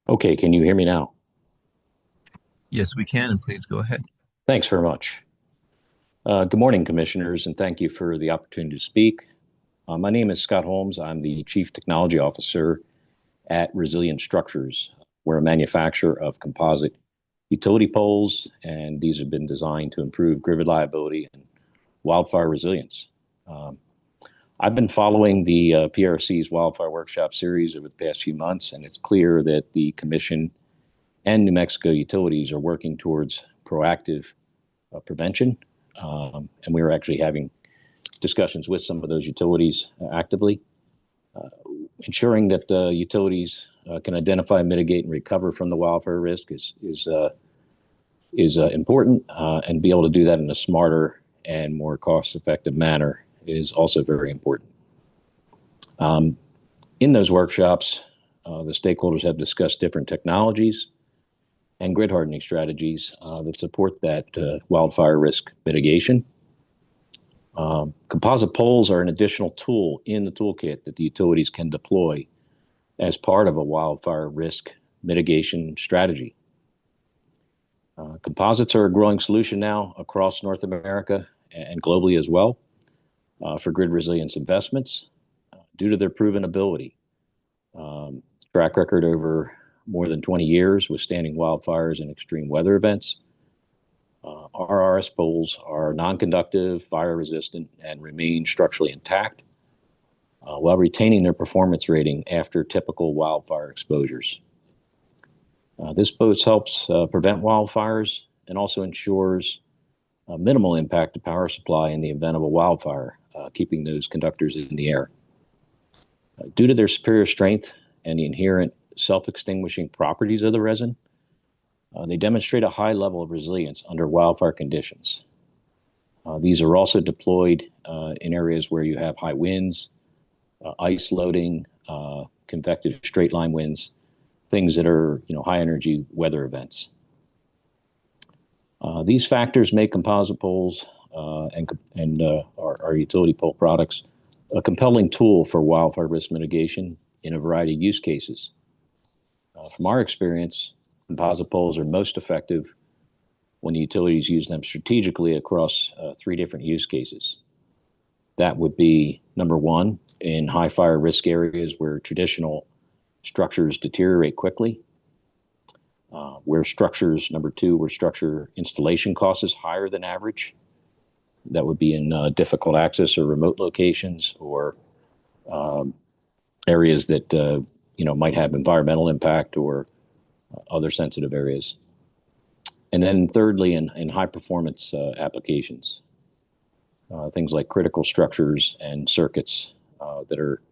Speaker 16: Okay, can you hear me now?
Speaker 1: Yes, we can, and please go ahead.
Speaker 16: Thanks very much. Good morning, commissioners, and thank you for the opportunity to speak. My name is Scott Holmes. I'm the Chief Technology Officer at Resilient Structures. We're a manufacturer of composite utility poles, and these have been designed to improve grid reliability and wildfire resilience. I've been following the PRC's Wildfire Workshop series over the past few months, and it's clear that the Commission and New Mexico utilities are working towards proactive prevention. And we are actually having discussions with some of those utilities actively. Ensuring that the utilities can identify, mitigate, and recover from the wildfire risk is important, and be able to do that in a smarter and more cost-effective manner is also very important. In those workshops, the stakeholders have discussed different technologies and grid hardening strategies that support that wildfire risk mitigation. Composite poles are an additional tool in the toolkit that the utilities can deploy as part of a wildfire risk mitigation strategy. Composites are a growing solution now across North America and globally as well for grid resilience investments due to their proven ability. Track record over more than 20 years withstanding wildfires and extreme weather events. RRS poles are non-conductive, fire-resistant, and remain structurally intact while retaining their performance rating after typical wildfire exposures. This both helps prevent wildfires and also ensures minimal impact to power supply in the event of a wildfire, keeping those conductors in the air. Due to their superior strength and the inherent self-extinguishing properties of the resin, they demonstrate a high level of resilience under wildfire conditions. These are also deployed in areas where you have high winds, ice loading, convective straight line winds, things that are high energy weather events. These factors make composite poles and our utility pole products a compelling tool for wildfire risk mitigation in a variety of use cases. From our experience, composite poles are most effective when the utilities use them strategically across 3 different use cases. That would be number 1, in high fire risk areas where traditional structures deteriorate quickly. Number 2, where structure installation cost is higher than average. That would be in difficult access or remote locations, or areas that might have environmental impact or other sensitive areas. And then thirdly, in high performance applications, things like critical structures and circuits that are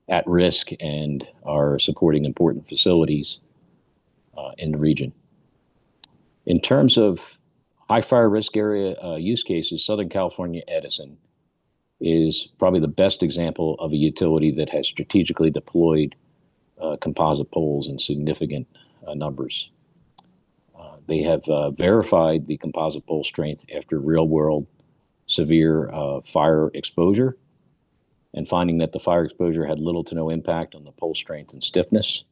Speaker 16: at risk and are supporting important facilities in the region. In terms of high fire risk area use cases, Southern California Edison is probably the best example of a utility that has strategically deployed composite poles in significant numbers. They have verified the composite pole strength after real-world severe fire exposure, and finding that the fire exposure had little to no impact on the pole strength and stiffness.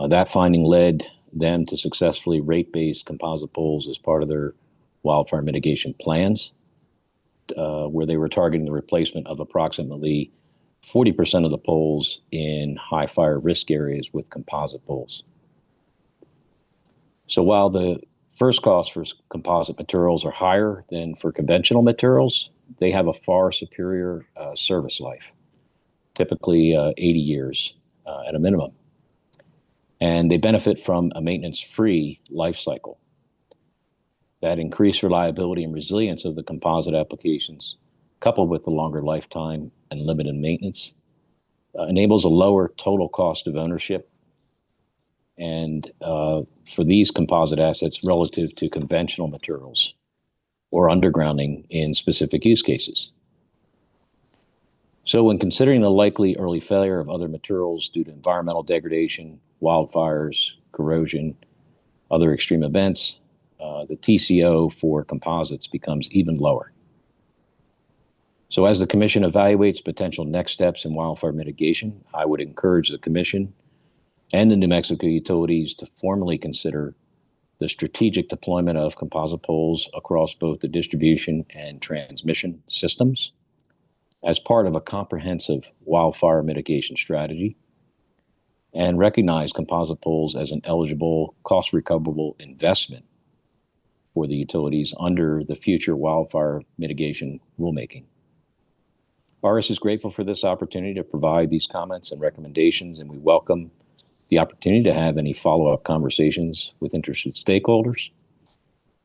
Speaker 16: That finding led them to successfully rate-base composite poles as part of their wildfire mitigation plans, where they were targeting the replacement of approximately 40% of the poles in high fire risk areas with composite poles. So while the first costs for composite materials are higher than for conventional materials, they have a far superior service life, typically 80 years at a minimum. And they benefit from a maintenance-free life cycle. That increased reliability and resilience of the composite applications, coupled with the longer lifetime and limited maintenance, enables a lower total cost of ownership and for these composite assets relative to conventional materials or undergrounding in specific use cases. So when considering the likely early failure of other materials due to environmental degradation, wildfires, corrosion, other extreme events, the TCO for composites becomes even lower. So as the Commission evaluates potential next steps in wildfire mitigation, I would encourage the Commission and the New Mexico utilities to formally consider the strategic deployment of composite poles across both the distribution and transmission systems as part of a comprehensive wildfire mitigation strategy, and recognize composite poles as an eligible, cost-recoverable investment for the utilities under the future wildfire mitigation rulemaking. RS is grateful for this opportunity to provide these comments and recommendations, and we welcome the opportunity to have any follow-up conversations with interested stakeholders,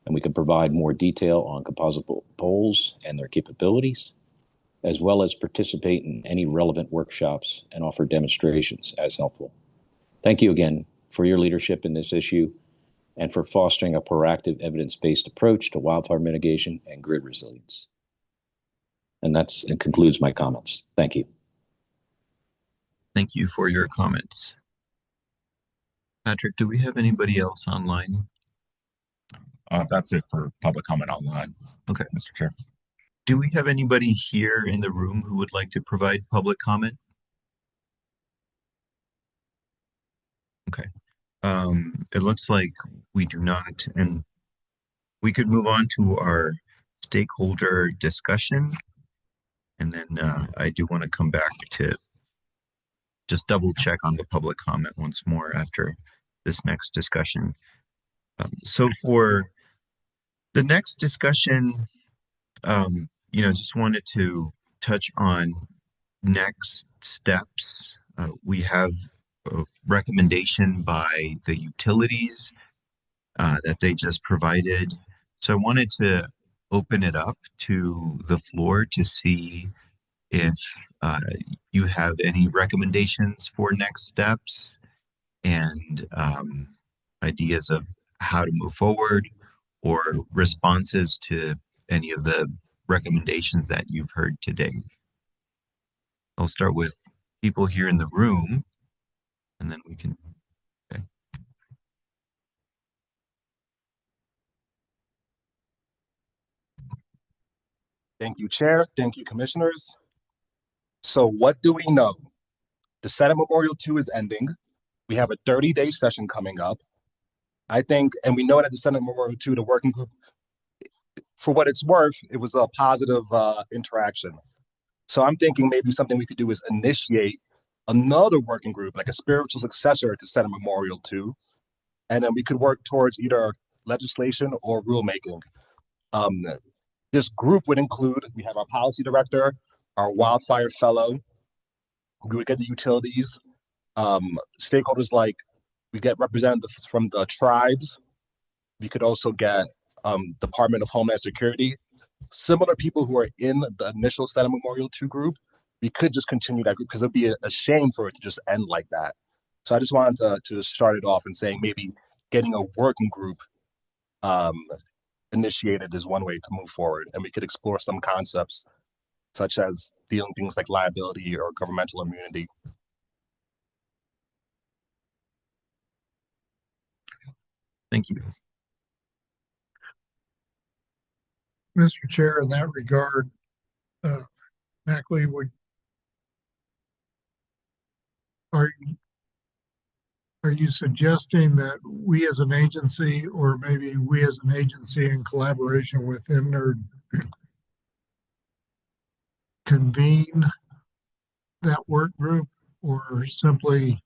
Speaker 16: and we can provide more detail on composite poles and their capabilities, as well as participate in any relevant workshops and offer demonstrations as helpful. Thank you again for your leadership in this issue and for fostering a proactive evidence-based approach to wildfire mitigation and grid resilience. And it concludes my comments. Thank you.
Speaker 1: Thank you for your comments. Patrick, do we have anybody else online?
Speaker 15: That's it for public comment online.
Speaker 1: Okay,
Speaker 15: Mr. Chair.
Speaker 1: Do we have anybody here in the room who would like to provide public comment? Okay. It looks like we do not, and we could move on to our stakeholder discussion. And then I do want to come back to just double check on the public comment once more after this next discussion. So for the next discussion, just wanted to touch on next steps. We have a recommendation by the utilities that they just provided. So I wanted to open it up to the floor to see if you have any recommendations for next steps and ideas of how to move forward or responses to any of the recommendations that you've heard today. I'll start with people here in the room, and then we can. Okay.
Speaker 5: Thank you, Chair. Thank you, Commissioners. So what do we know? The Senate Memorial 2 is ending. We have a 30-day session coming up. I think, and we know that the Senate Memorial 2, the working group, for what it's worth, it was a positive interaction. So I'm thinking maybe something we could do is initiate another working group, like a spiritual successor to Senate Memorial 2, and then we could work towards either legislation or rulemaking. This group would include, we have our policy director, our wildfire fellow, we would get the utilities, stakeholders like, we get representatives from the tribes. We could also get Department of Homeland Security, similar people who are in the initial Senate Memorial 2 group, we could just continue that group because it'd be a shame for it to just end like that. So I just wanted to just start it off and saying maybe getting a working group initiated is one way to move forward, and we could explore some concepts such as dealing things like liability or governmental immunity.
Speaker 1: Thank you.
Speaker 8: Mr. Chair, in that regard, Mackley, are you suggesting that we as an agency, or maybe we as an agency in collaboration with MNERD, convene that work group, or simply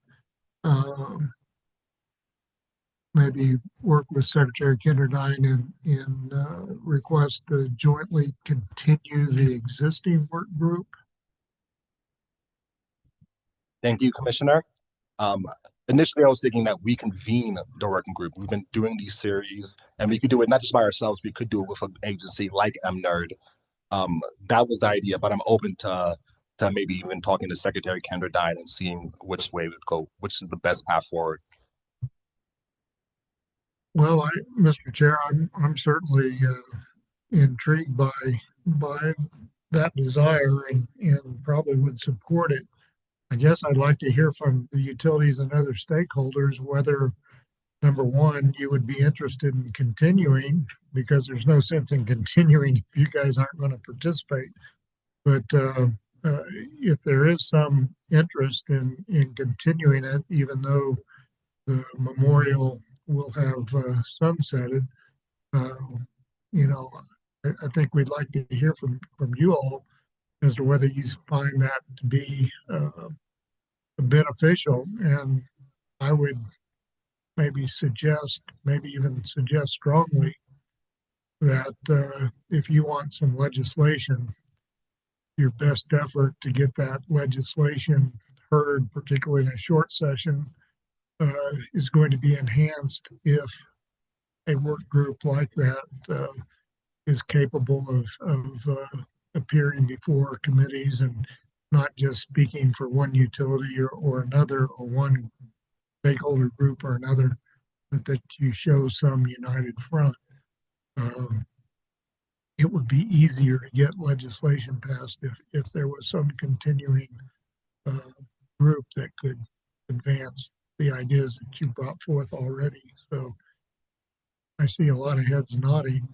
Speaker 8: maybe work with Secretary Kinderdine in request to jointly continue the existing work group?
Speaker 5: Thank you, Commissioner. Initially, I was thinking that we convene the working group. We've been doing these series, and we could do it not just by ourselves. We could do it with an agency like MNERD. That was the idea, but I'm open to maybe even talking to Secretary Kenderdine and seeing which way we'd go, which is the best path forward.
Speaker 8: Well, Mr. Chair, I'm certainly intrigued by that desire and probably would support it. I guess I'd like to hear from the utilities and other stakeholders whether, number one, you would be interested in continuing, because there's no sense in continuing if you guys aren't going to participate. But if there is some interest in continuing it, even though the memorial will have sunsetted, you know, I think we'd like to hear from you all as to whether you find that to be beneficial. And I would maybe even suggest strongly that if you want some legislation, your best effort to get that legislation heard, particularly in a short session, is going to be enhanced if a work group like that is capable of appearing before committees and not just speaking for one utility or another, or one stakeholder group or another, but that you show some united front. It would be easier to get legislation passed if there was some continuing group that could advance the ideas that you brought forth already. So I see a lot of heads nodding.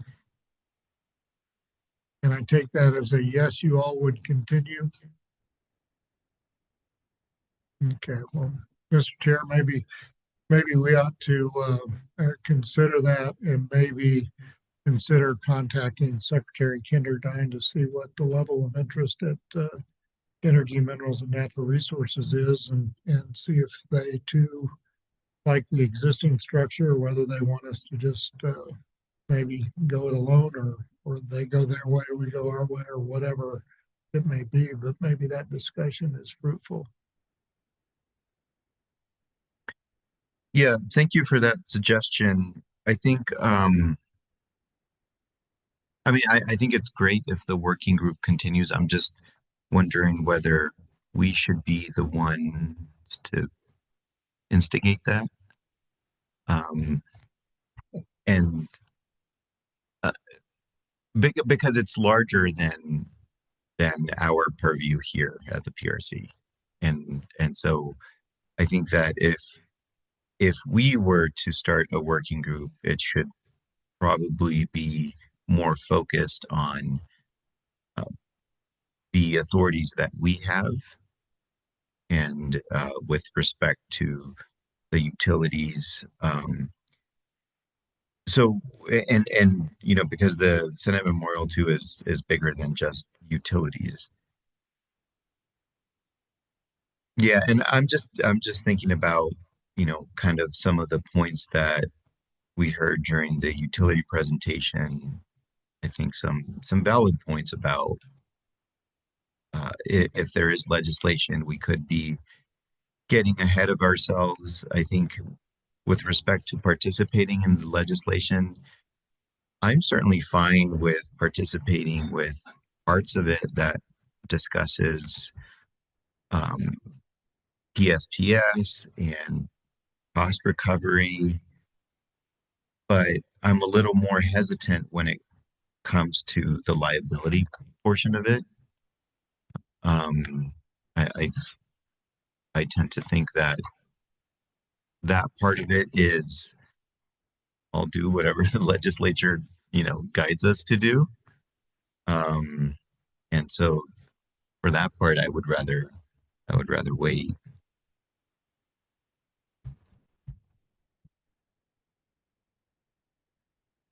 Speaker 8: And I take that as a yes, you all would continue. Okay, well, Mr. Chair, maybe we ought to consider that, and maybe consider contacting Secretary Kinderdine to see what the level of interest at Energy, Minerals, and Natural Resources is, and see if they too like the existing structure, or whether they want us to just maybe go it alone, or they go their way, we go our way, or whatever it may be. But maybe that discussion is fruitful.
Speaker 1: Yeah, thank you for that suggestion. I think, I mean, I think it's great if the working group continues. I'm just wondering whether we should be the ones to instigate that. And because it's larger than our purview here at the PRC. And so I think that if we were to start a working group, it should probably be more focused on the authorities that we have, and with respect to the utilities. So, and you know, because the Senate Memorial too is bigger than just utilities. Yeah, and I'm just thinking about, you know, kind of some of the points that we heard during the utility presentation. I think some valid points about if there is legislation, we could be getting ahead of ourselves. I think with respect to participating in the legislation, I'm certainly fine with participating with parts of it that discusses um, PSPS and cost recovery, but I'm a little more hesitant when it comes to the liability portion of it. I I tend to think that that part of it is I'll do whatever the legislature, guides us to do. And so for that part, I would rather wait.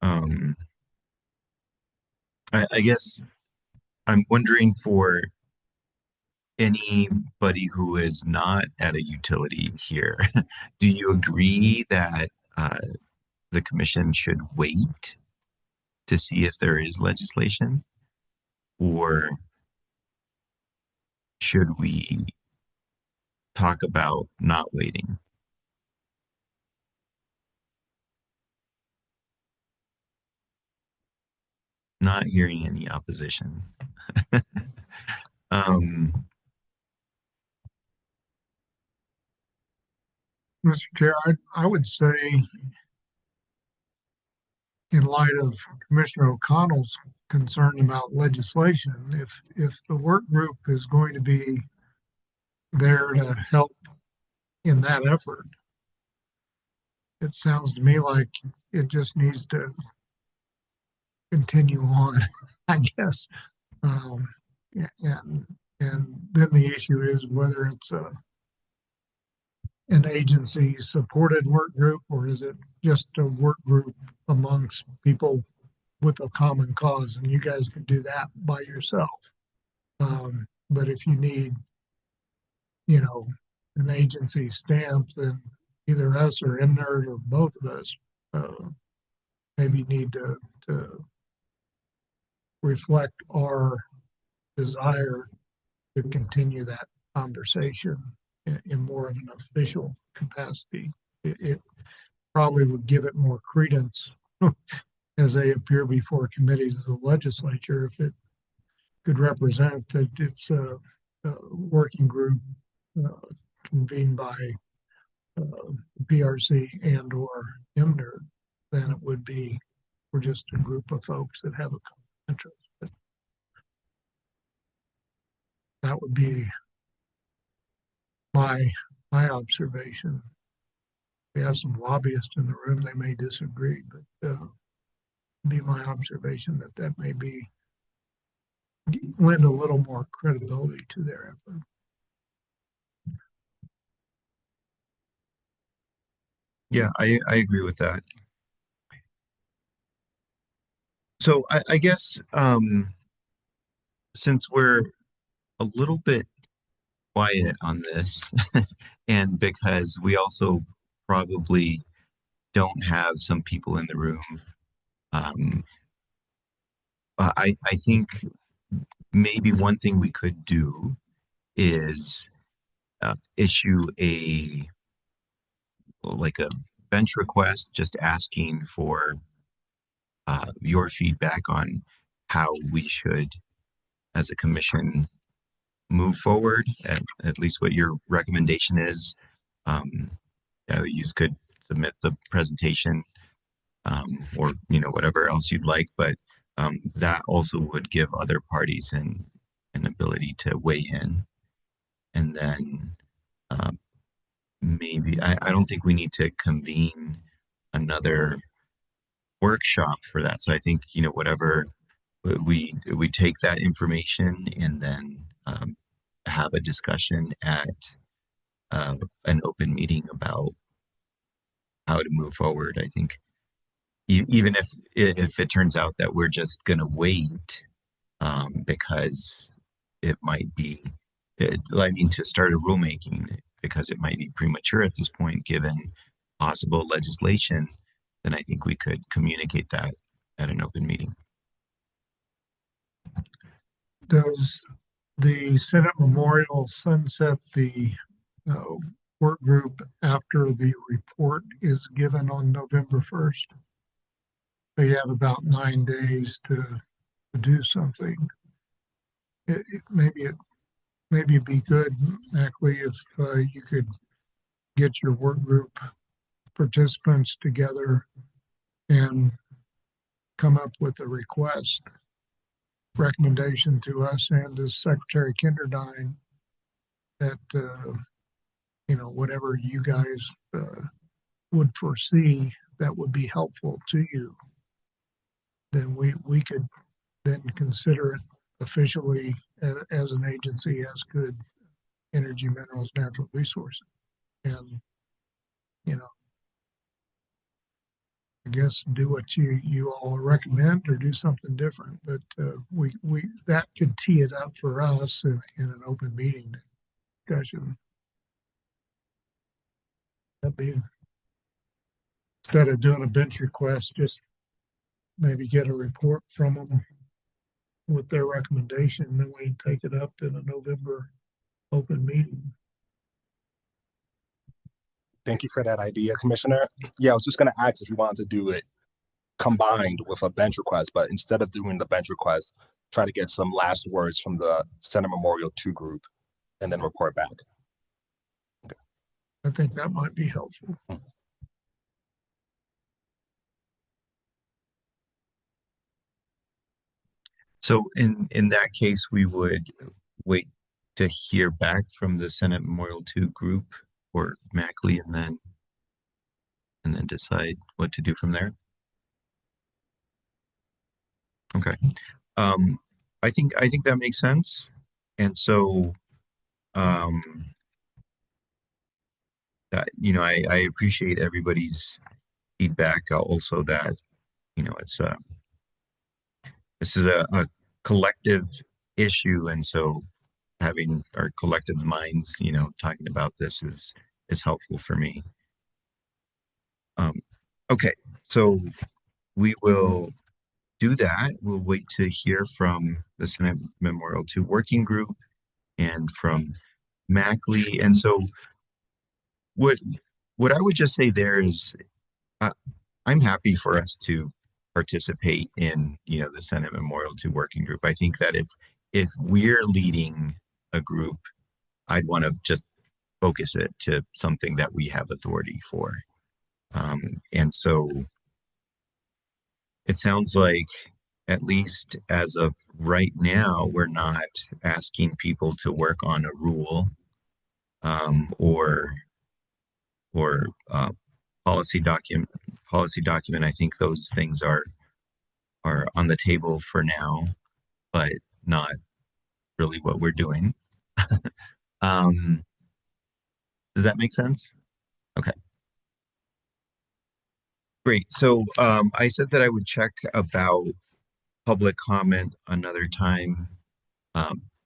Speaker 1: Um, I guess I'm wondering for anybody who is not at a utility here, do you agree that the commission should wait to see if there is legislation? Or should we talk about not waiting? Not hearing any opposition. um,
Speaker 8: Mr. Chair, I would say, in light of Commissioner O'Connell's concern about legislation, if the work group is going to be there to help in that effort, it sounds to me like it just needs to continue on, I guess. And then the issue is whether it's an agency supported work group, or is it just a work group amongst people with a common cause, and you guys can do that by yourself. But if you need, an agency stamp, then either us or MNERD or both of us maybe need to reflect our desire to continue that conversation in more of an official capacity. It probably would give it more credence as they appear before committees of the legislature if it could represent that it's a working group convened by PRC and or MNERD than it would be for just a group of folks that have a common interest. But that would be my observation. We have some lobbyists in the room, they may disagree, but be my observation that may be lend a little more credibility to their effort.
Speaker 1: Yeah, I agree with that. So I guess since we're a little bit quiet on this, and because we also probably don't have some people in the room, I think maybe one thing we could do is issue a bench request, just asking for your feedback on how we should, as a commission, move forward. At least what your recommendation is. You could submit the presentation, or whatever else you'd like, but that also would give other parties an ability to weigh in, and then maybe I don't think we need to convene another workshop for that. So I think whatever we take that information and then have a discussion at an open meeting about how to move forward. I think even if it turns out that we're just going to wait because it might be, to start a rulemaking because it might be premature at this point, given possible legislation, then I think we could communicate that at an open meeting.
Speaker 8: Does the Senate Memorial sunset the work group after the report is given on November 1st? They have about 9 days to do something. Maybe it maybe it'd be good, Mackley, if you could get your work group participants together and come up with a recommendation to us and to Secretary Kinderdine that, whatever you guys would foresee that would be helpful to you, then we could then consider it officially as an agency, as could Energy, Minerals, Natural Resources. And, I guess do what you all recommend or do something different, but we that could tee it up for us in an open meeting discussion. That'd be, instead of doing a bench request, just maybe get a report from them with their recommendation, and then we take it up in a November open meeting.
Speaker 5: Thank you for that idea, Commissioner. Yeah, I was just going to ask if you wanted to do it combined with a bench request, but instead of doing the bench request, try to get some last words from the Senate Memorial 2 group and then report back.
Speaker 8: Okay. I think that might be helpful.
Speaker 1: So in that case, we would wait to hear back from the Senate Memorial 2 group or Mackley and then decide what to do from there. Okay. I think that makes sense. And so I appreciate everybody's feedback also that this is a collective issue, and so having our collective minds talking about this is helpful for me. Okay, so we will do that. We'll wait to hear from the Senate Memorial 2 Working Group and from Mackley. And so what I would just say there is I'm happy for us to participate in the Senate Memorial 2 Working Group. I think that if we're leading a group, I'd want to just focus it to something that we have authority for. And so it sounds like, at least as of right now, we're not asking people to work on a rule or policy document. I think those things are on the table for now, but not really what we're doing. Does that make sense? Okay. Great. So I said that I would check about public comment another time.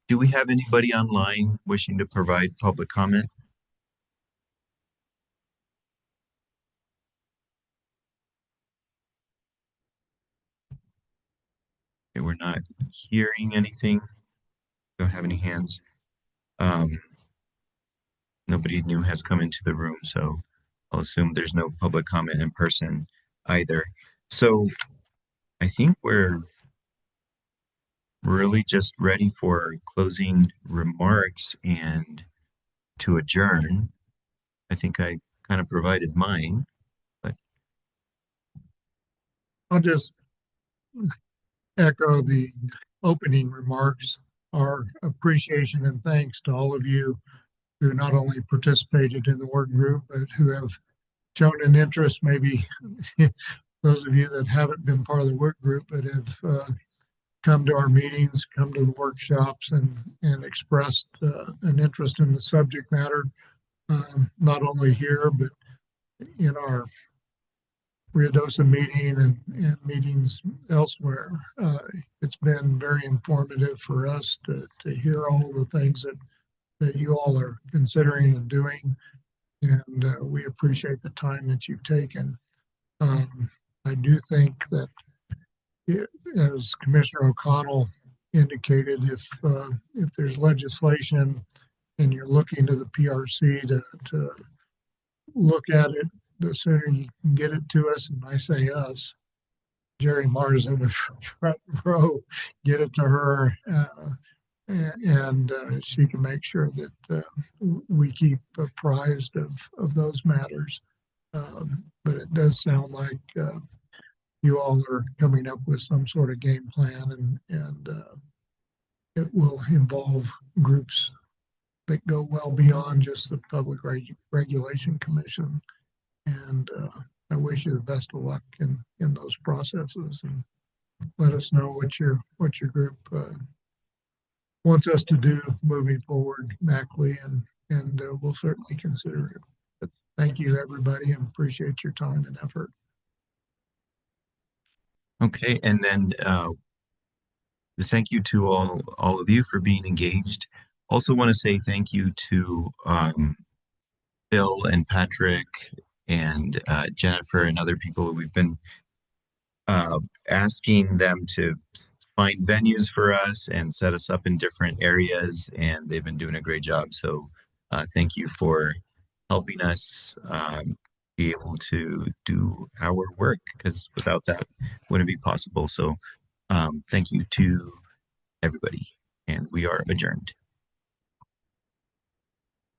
Speaker 1: Do we have anybody online wishing to provide public comment? Okay, we're not hearing anything. Don't have any hands. Nobody new has come into the room, so I'll assume there's no public comment in person either. So I think we're really just ready for closing remarks and to adjourn. I think I kind of provided mine, but
Speaker 8: I'll just echo the opening remarks, our appreciation and thanks to all of you who not only participated in the work group, but who have shown an interest, maybe those of you that haven't been part of the work group, but have come to our meetings, come to the workshops, and expressed an interest in the subject matter, not only here, but in our Ruidoso meeting and meetings elsewhere. It's been very informative for us to hear all the things that you all are considering and doing, and we appreciate the time that you've taken. I do think that, as Commissioner O'Connell indicated, if there's legislation and you're looking to the PRC to look at it, the sooner you can get it to us, and I say us, Jerry Mars in the front row, get it to her and she can make sure that we keep apprised of those matters. But it does sound like you all are coming up with some sort of game plan, and it will involve groups that go well beyond just the Regulation Commission. And I wish you the best of luck in those processes, and let us know what your group wants us to do moving forward, Mackley, and we'll certainly consider it. But thank you, everybody, and appreciate your time and effort.
Speaker 1: Okay, and then thank you to all of you for being engaged. Also want to say thank you to Bill and Patrick and Jennifer and other people who we've been asking them to find venues for us and set us up in different areas, and they've been doing a great job. So thank you for helping us be able to do our work, because without that, it wouldn't be possible. So thank you to everybody, and we are adjourned.